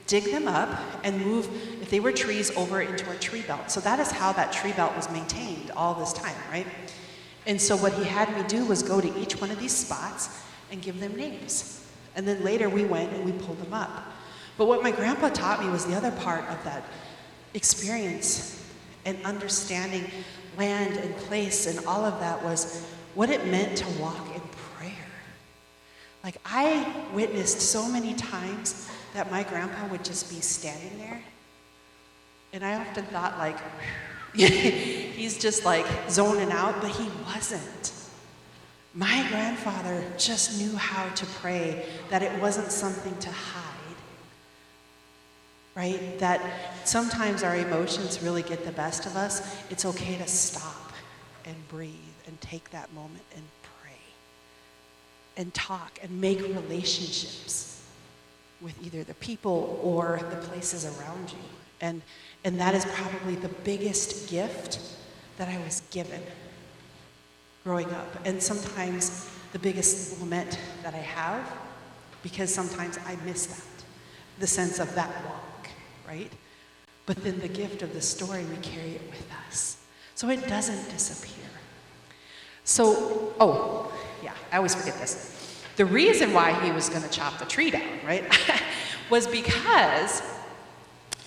dig them up and move, if they were trees, over into a tree belt. So that is how that tree belt was maintained all this time, right? And so what he had me do was go to each one of these spots and give them names. And then later we went and we pulled them up. But what my grandpa taught me was the other part of that experience and understanding land and place and all of that was what it meant to walk in prayer. I witnessed so many times that my grandpa would just be standing there. And I often thought he's just zoning out, but he wasn't. My grandfather just knew how to pray, that it wasn't something to hide. Right? That sometimes our emotions really get the best of us. It's okay to stop and breathe and take that moment and pray and talk and make relationships with either the people or the places around you. And that is probably the biggest gift that I was given growing up. And sometimes the biggest lament that I have, because sometimes I miss that, the sense of that walk. Right? But then the gift of the story, we carry it with us. So it doesn't disappear. So, I always forget this. The reason why he was going to chop the tree down, right, was because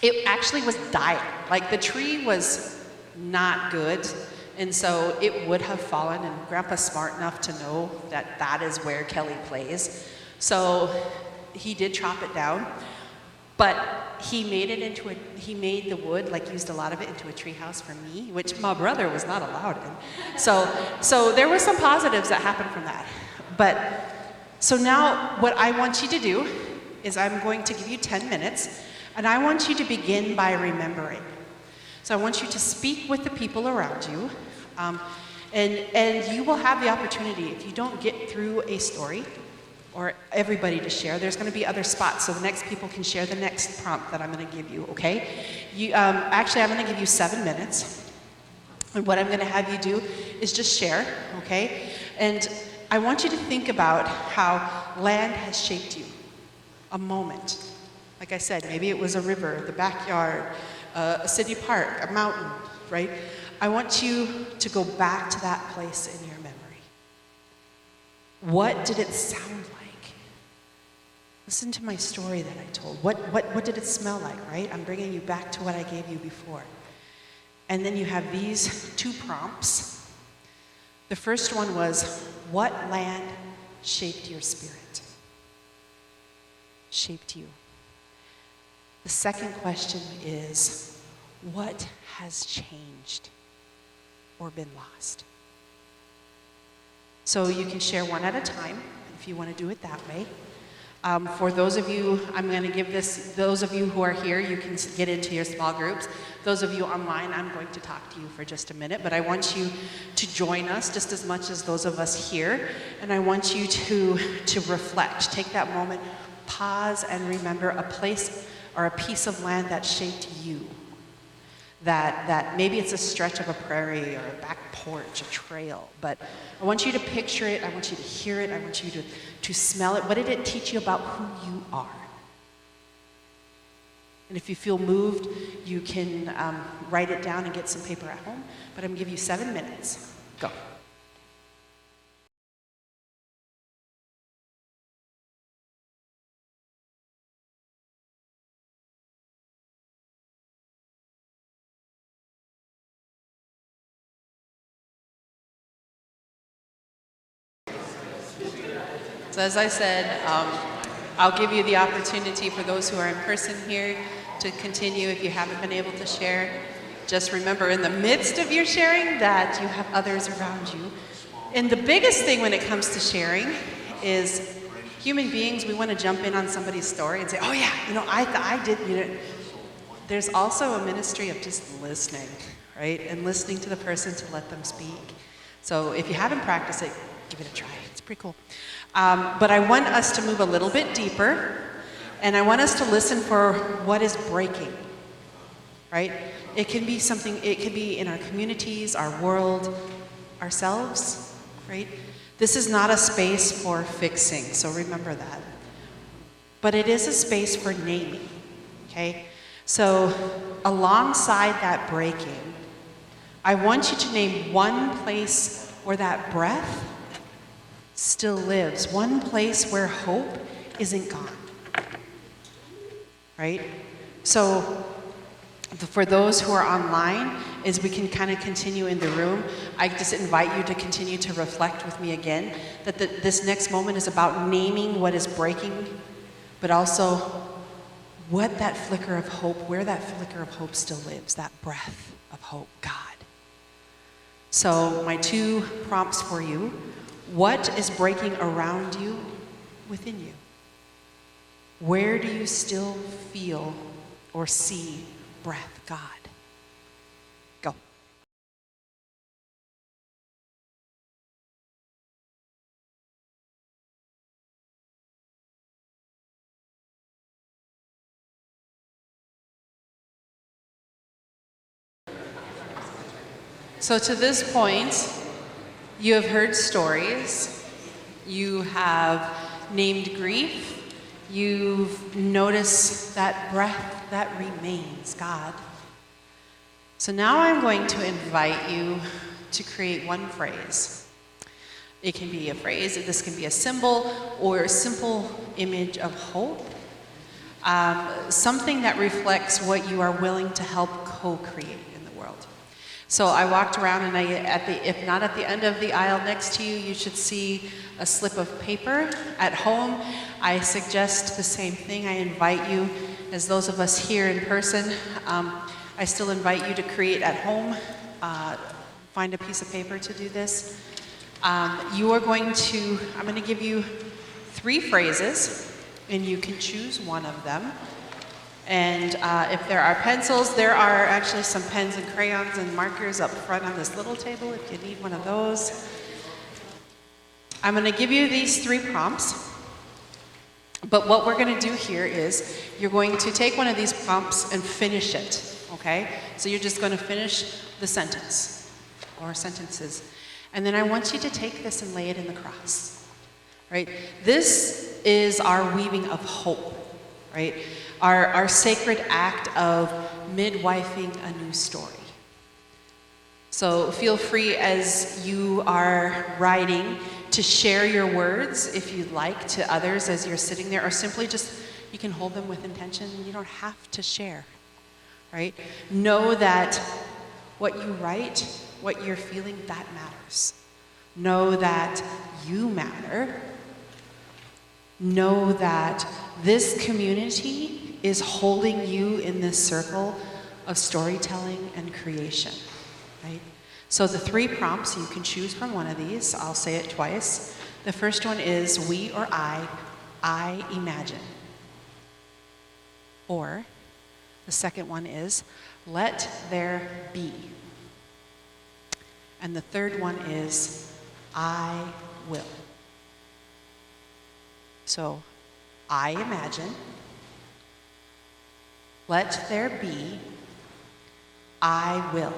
it actually was dying. The tree was not good, and so it would have fallen, and Grandpa's smart enough to know that that is where Kelly plays. So he did chop it down. But he made the wood, used a lot of it into a treehouse for me, which my brother was not allowed in. So there were some positives that happened from that. But, so now what I want you to do is I'm going to give you 10 minutes, and I want you to begin by remembering. So I want you to speak with the people around you, and you will have the opportunity, if you don't get through a story, or everybody to share. There's going to be other spots, so the next people can share the next prompt that I'm going to give you, okay? I'm going to give you 7 minutes. And what I'm going to have you do is just share, okay? And I want you to think about how land has shaped you. A moment. Like I said, maybe it was a river, the backyard, a city park, a mountain, right? I want you to go back to that place in your memory. What did it sound like? Listen to my story that I told. What did it smell like, right? I'm bringing you back to what I gave you before. And then you have these 2 prompts. The first one was, what land shaped your spirit? Shaped you. The second question is, what has changed or been lost? So you can share one at a time if you want to do it that way. For those of you, I'm going to give this, those of you who are here, you can get into your small groups. Those of you online, I'm going to talk to you for just a minute, but I want you to join us just as much as those of us here, and I want you to reflect. Take that moment, pause, and remember a place or a piece of land that shaped you. That maybe it's a stretch of a prairie or a back porch, a trail, but I want you to picture it, I want you to hear it, I want you to smell it. What did it teach you about who you are? And if you feel moved, you can write it down and get some paper at home, but I'm going to give you 7 minutes. Go. So as I said, I'll give you the opportunity for those who are in person here to continue if you haven't been able to share. Just remember in the midst of your sharing that you have others around you. And the biggest thing when it comes to sharing is human beings, we want to jump in on somebody's story and say, oh yeah, I did, There's also a ministry of just listening, right? And listening to the person to let them speak. So if you haven't practiced it, give it a try. It's pretty cool. But I want us to move a little bit deeper, and I want us to listen for what is breaking, right? It can be something, it could be in our communities, our world, ourselves, right? This is not a space for fixing, so remember that. But it is a space for naming, okay? So alongside that breaking, I want you to name one place where that breath still lives, one place where hope isn't gone, right? So for those who are online, as we can kind of continue in the room, I just invite you to continue to reflect with me again, that this next moment is about naming what is breaking, but also what that flicker of hope, where that flicker of hope still lives, that breath of hope, God. So my 2 prompts for you. What is breaking around you, within you? Where do you still feel or see breath, God? Go. So to this point, you have heard stories, you have named grief, you've noticed that breath that remains, God. So now I'm going to invite you to create one phrase. It can be a phrase, this can be a symbol or a simple image of hope, something that reflects what you are willing to help co-create. So I walked around, and if not at the end of the aisle next to you, you should see a slip of paper. At home, I suggest the same thing. I invite you, as those of us here in person, I still invite you to create at home. Find a piece of paper to do this. I'm going to give you 3 phrases, and you can choose one of them. And if there are pencils, there are actually some pens and crayons and markers up front on this little table if you need one of those. I'm going to give you these 3 prompts. But what we're going to do here is you're going to take one of these prompts and finish it, okay? So you're just going to finish the sentence or sentences. And then I want you to take this and lay it in the cross, right? This is our weaving of hope, right? Our sacred act of midwifing a new story. So feel free as you are writing to share your words, if you'd like, to others as you're sitting there, or simply just, you can hold them with intention. You don't have to share, right? Know that what you write, what you're feeling, that matters. Know that you matter. Know that this community is holding you in this circle of storytelling and creation, right? So the 3 prompts, you can choose from one of these. I'll say it twice. The first one is we or I imagine. Or the second one is let there be. And the third one is I will. So I imagine, let there be, I will.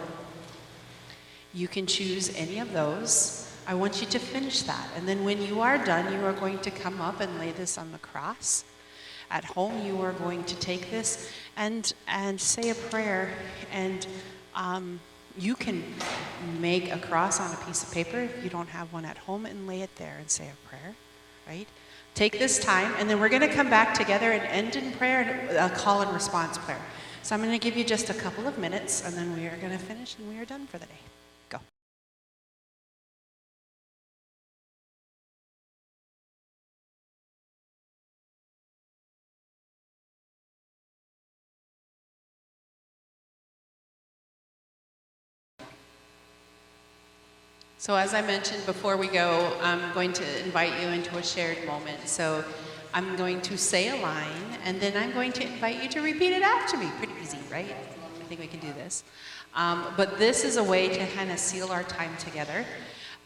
You can choose any of those. I want you to finish that. And then when you are done, you are going to come up and lay this on the cross. At home, you are going to take this and say a prayer. And you can make a cross on a piece of paper if you don't have one at home and lay it there and say a prayer, right? Take this time, and then we're going to come back together and end in prayer and a call and response prayer. So I'm going to give you just a couple of minutes, and then we are going to finish, and we are done for the day. Go. So as I mentioned before we go, I'm going to invite you into a shared moment. So I'm going to say a line, and then I'm going to invite you to repeat it after me. Pretty easy, right? I think we can do this. But this is a way to kind of seal our time together.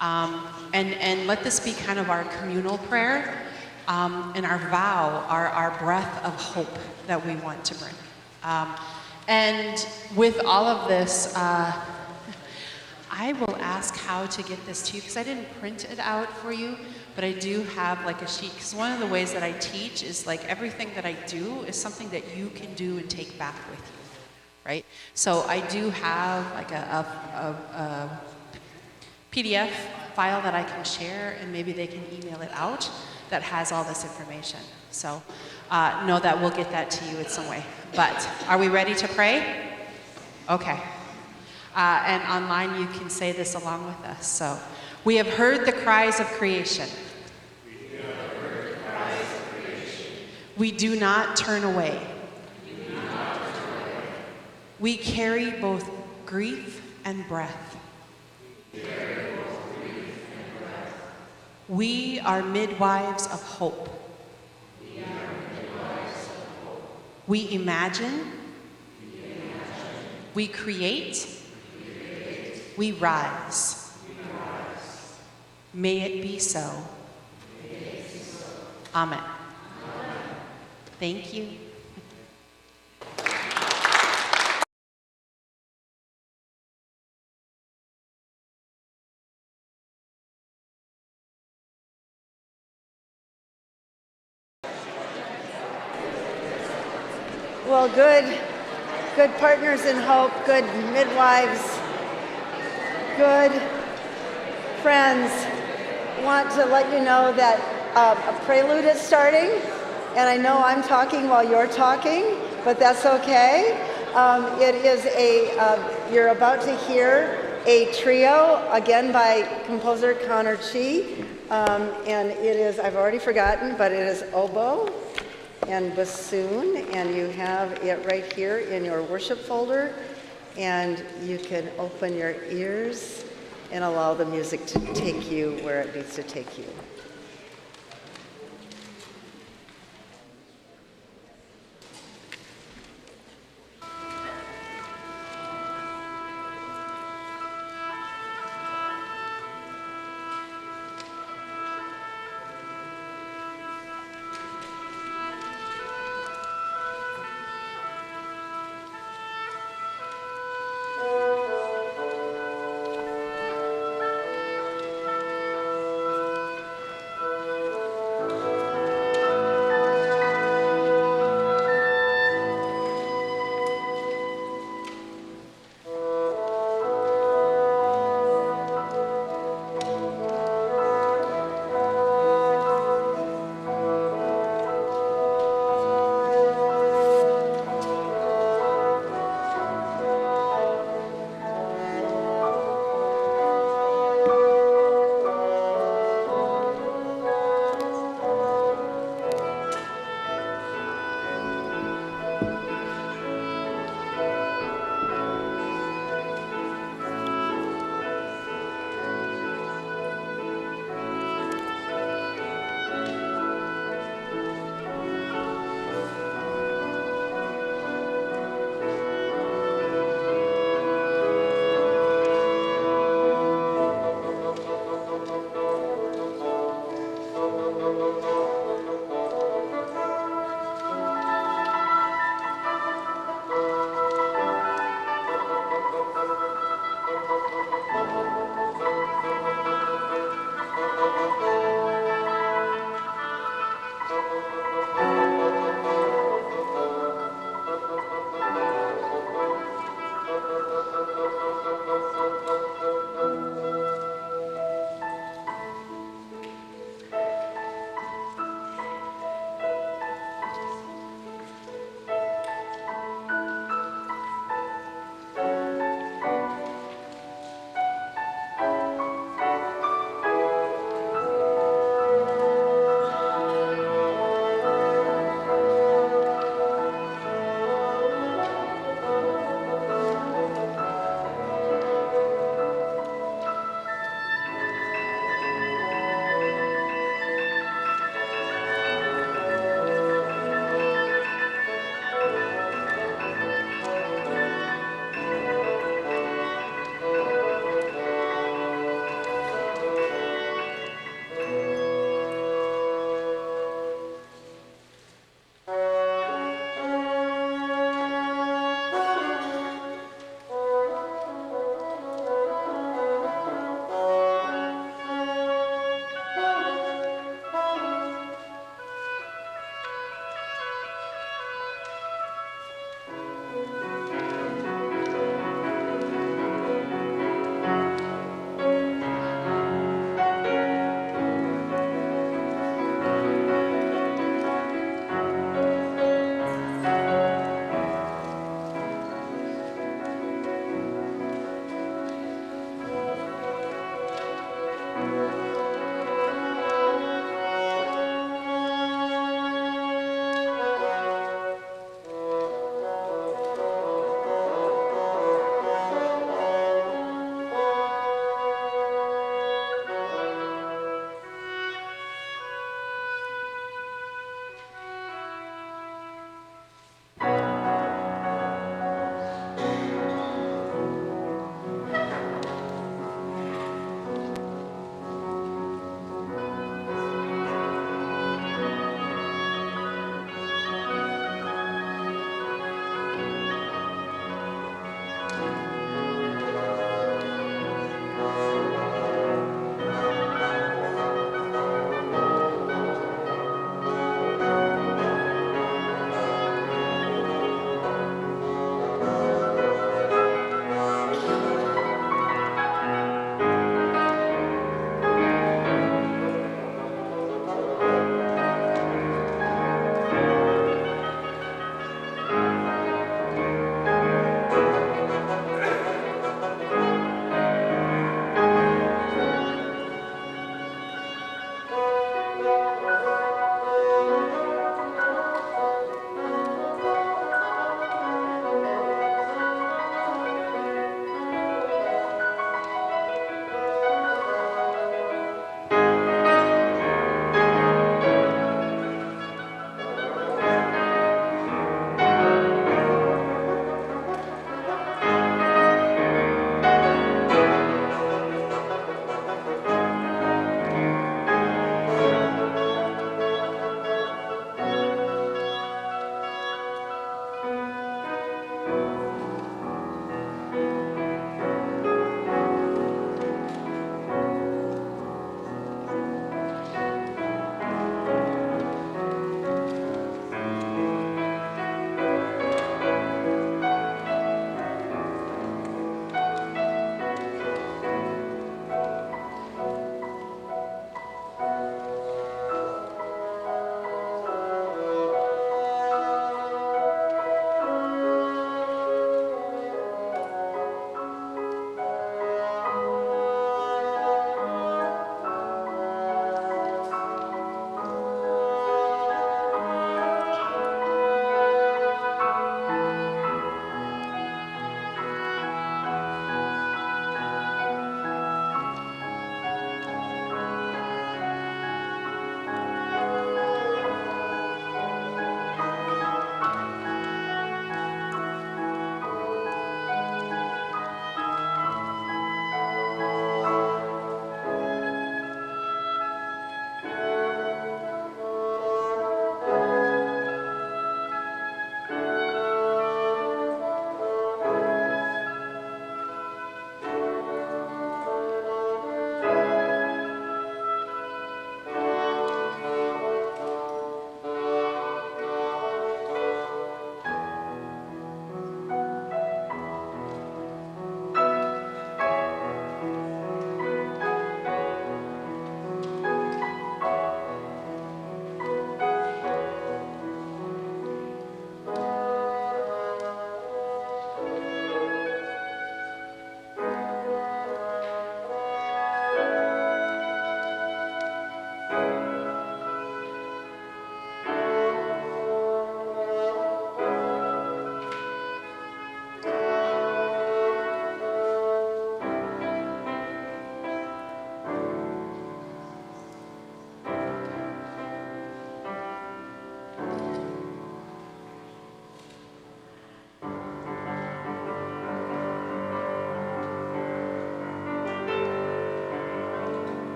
And let this be kind of our communal prayer and our vow, our breath of hope that we want to bring. And with all of this, I will ask how to get this to you, because I didn't print it out for you, but I do have like a sheet, because one of the ways that I teach is like everything that I do is something that you can do and take back with you, right? So I do have like a PDF file that I can share, and maybe they can email it out that has all this information. So know that we'll get that to you in some way. But are we ready to pray? Okay. And online you can say this along with us. So, we have heard the cries of creation. We do not turn away. We carry both grief and breath. We are midwives of hope. We imagine. We create. We rise. May it be so. Amen. Thank you. Well, good partners in hope, good midwives, good friends. Want to let you know that a prelude is starting, and I know I'm talking while you're talking, but that's okay. It is you're about to hear a trio, again by composer Connor Chi, and it is, I've already forgotten, but it is oboe and bassoon, and you have it right here in your worship folder, and you can open your ears and allow the music to take you where it needs to take you.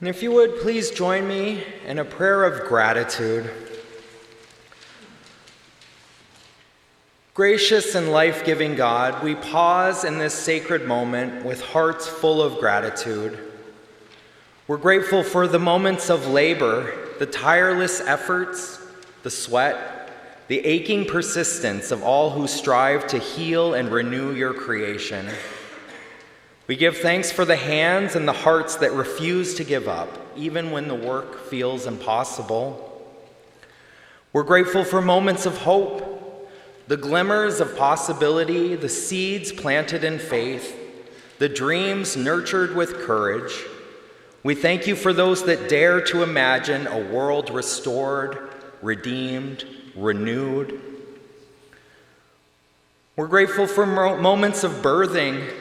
And if you would, please join me in a prayer of gratitude. Gracious and life-giving God, we pause in this sacred moment with hearts full of gratitude. We're grateful for the moments of labor, the tireless efforts, the sweat, the aching persistence of all who strive to heal and renew your creation. We give thanks for the hands and the hearts that refuse to give up, even when the work feels impossible. We're grateful for moments of hope, the glimmers of possibility, the seeds planted in faith, the dreams nurtured with courage. We thank you for those that dare to imagine a world restored, redeemed, renewed. We're grateful for moments of birthing,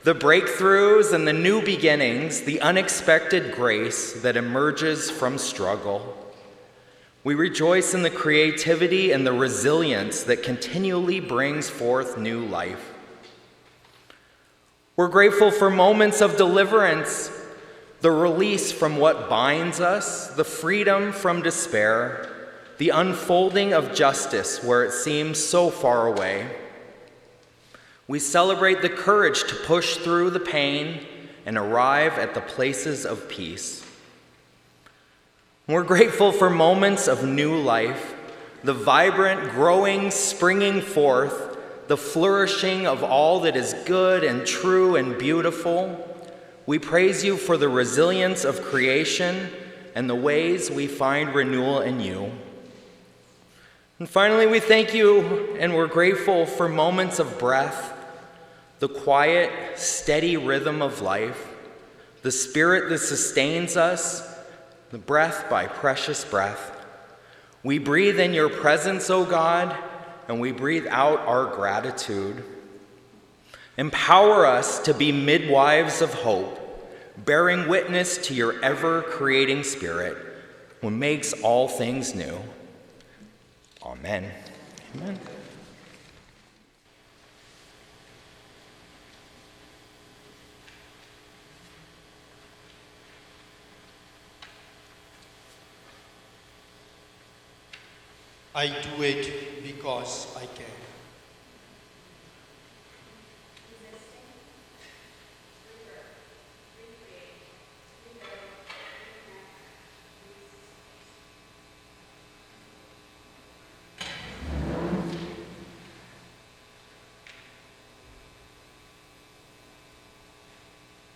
the breakthroughs and the new beginnings, the unexpected grace that emerges from struggle. We rejoice in the creativity and the resilience that continually brings forth new life. We're grateful for moments of deliverance, the release from what binds us, the freedom from despair, the unfolding of justice where it seems so far away. We celebrate the courage to push through the pain and arrive at the places of peace. We're grateful for moments of new life, the vibrant, growing, springing forth, the flourishing of all that is good and true and beautiful. We praise you for the resilience of creation and the ways we find renewal in you. And finally, we thank you and we're grateful for moments of breath, the quiet, steady rhythm of life, the spirit that sustains us, the breath by precious breath. We breathe in your presence, O God, and we breathe out our gratitude. Empower us to be midwives of hope, bearing witness to your ever-creating spirit, who makes all things new. Amen. Amen. I do it because I can.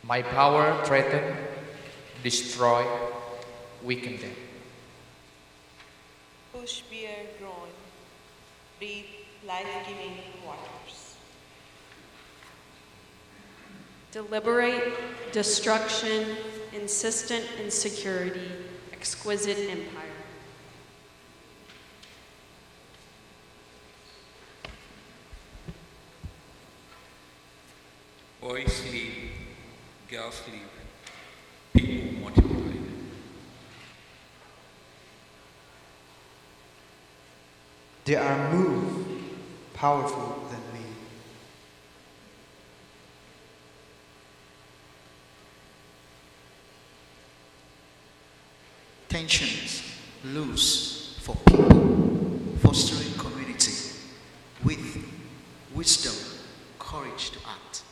My power threaten, destroy, weaken them. Push beer grown, breathe life-giving waters. Deliberate, destruction, insistent insecurity, exquisite empire. Boys sleep, girls sleep, people multiply. There are more powerful than me. Tensions loose for people, fostering community with wisdom, courage to act.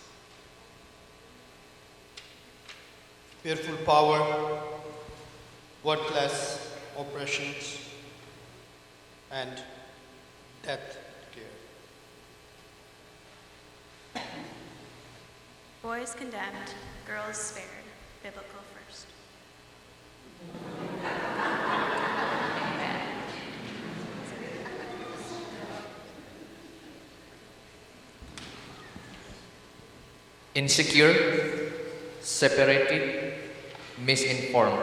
Fearful power, worthless oppressions, and death care. Boys condemned, girls spared. Biblical first. Insecure, separated, misinformed,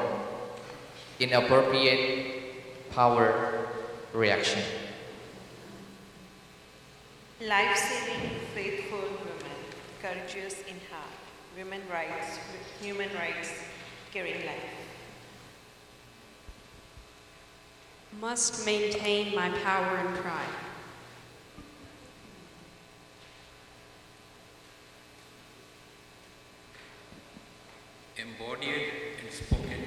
inappropriate, power, reaction. Life-saving, faithful women, courageous in heart, human rights, caring life. Must maintain my power and pride. Embodied and spoken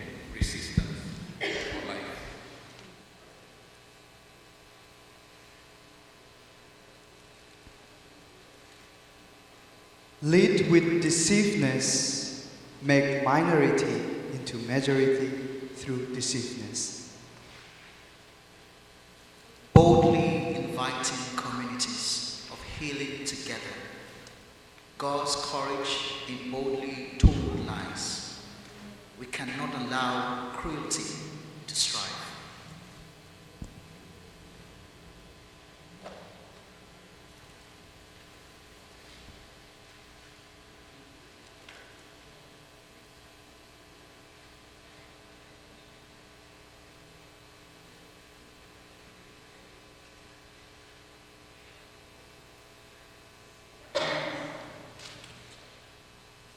Lead with deceiveness, make minority into majority through deceiveness. Boldly inviting communities of healing together. God's courage in boldly told lies. We cannot allow cruelty to strive.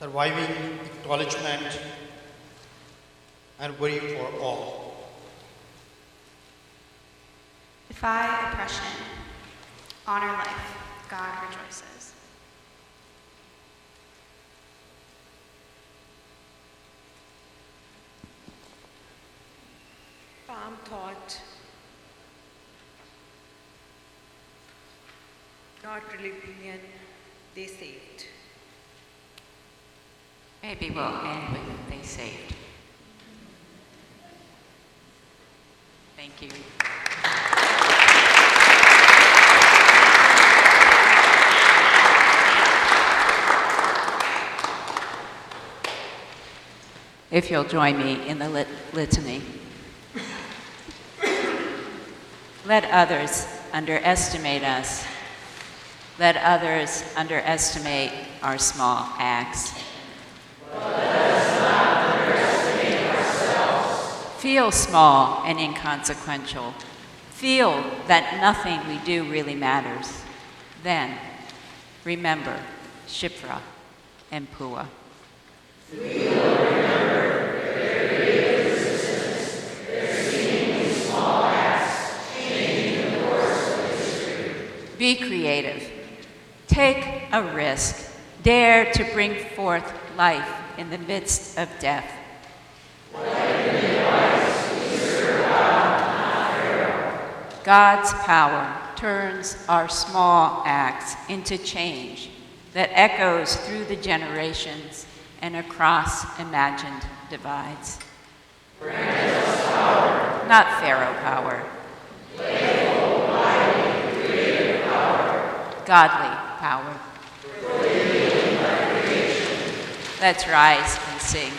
Surviving acknowledgement and worry for all. Defy oppression. Honor life. God rejoices. Palm thought, not religion, they saved. Maybe we'll end with they saved. Thank you. If you'll join me in the litany. Let others underestimate us. Let others underestimate our small acts. Let us not underestimate ourselves. Feel small and inconsequential. Feel that nothing we do really matters. Then, remember Shiphrah and Puah. We will remember their creative resistance, their seemingly small acts, changing the course of history. Be creative. Take a risk. Dare to bring forth life in the midst of death. Like the midwives, we serve God, not Pharaoh. God's power turns our small acts into change that echoes through the generations and across imagined divides. Grant us power, not Pharaoh power. Playful, mighty, creative power. Godly power. For the healing of creation. Let's rise and sing.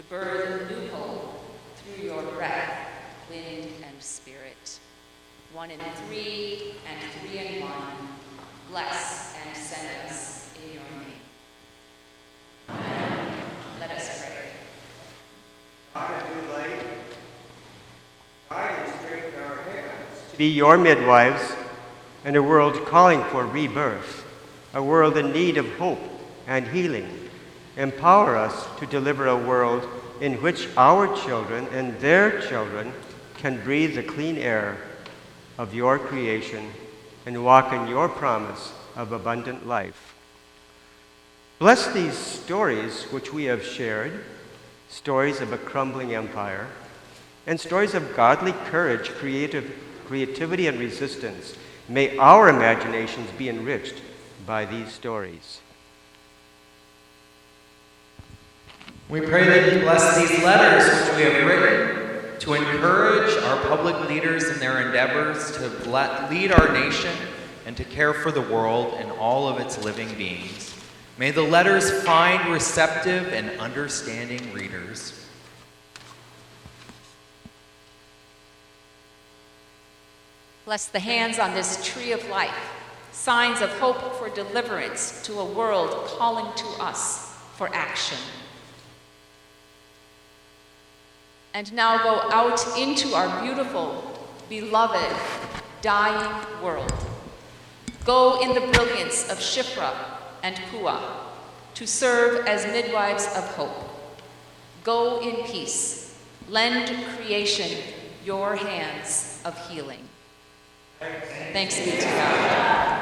birth a new hope through your breath, wind, and spirit. 1 and 3 and 3 and 1, bless and send us in your name. Amen. Let us pray. God, as we light, guide and strengthen our hands to be your midwives in a world calling for rebirth, a world in need of hope and healing. Empower us to deliver a world in which our children and their children can breathe the clean air of your creation and walk in your promise of abundant life. Bless these stories which we have shared, stories of a crumbling empire, and stories of godly courage, creativity, and resistance. May our imaginations be enriched by these stories. We pray that you bless these letters which we have written to encourage our public leaders in their endeavors to lead our nation and to care for the world and all of its living beings. May the letters find receptive and understanding readers. Bless the hands on this tree of life, signs of hope for deliverance to a world calling to us for action. And now go out into our beautiful, beloved, dying world. Go in the brilliance of Shiphrah and Puah to serve as midwives of hope. Go in peace. Lend creation your hands of healing. Thanks be to God.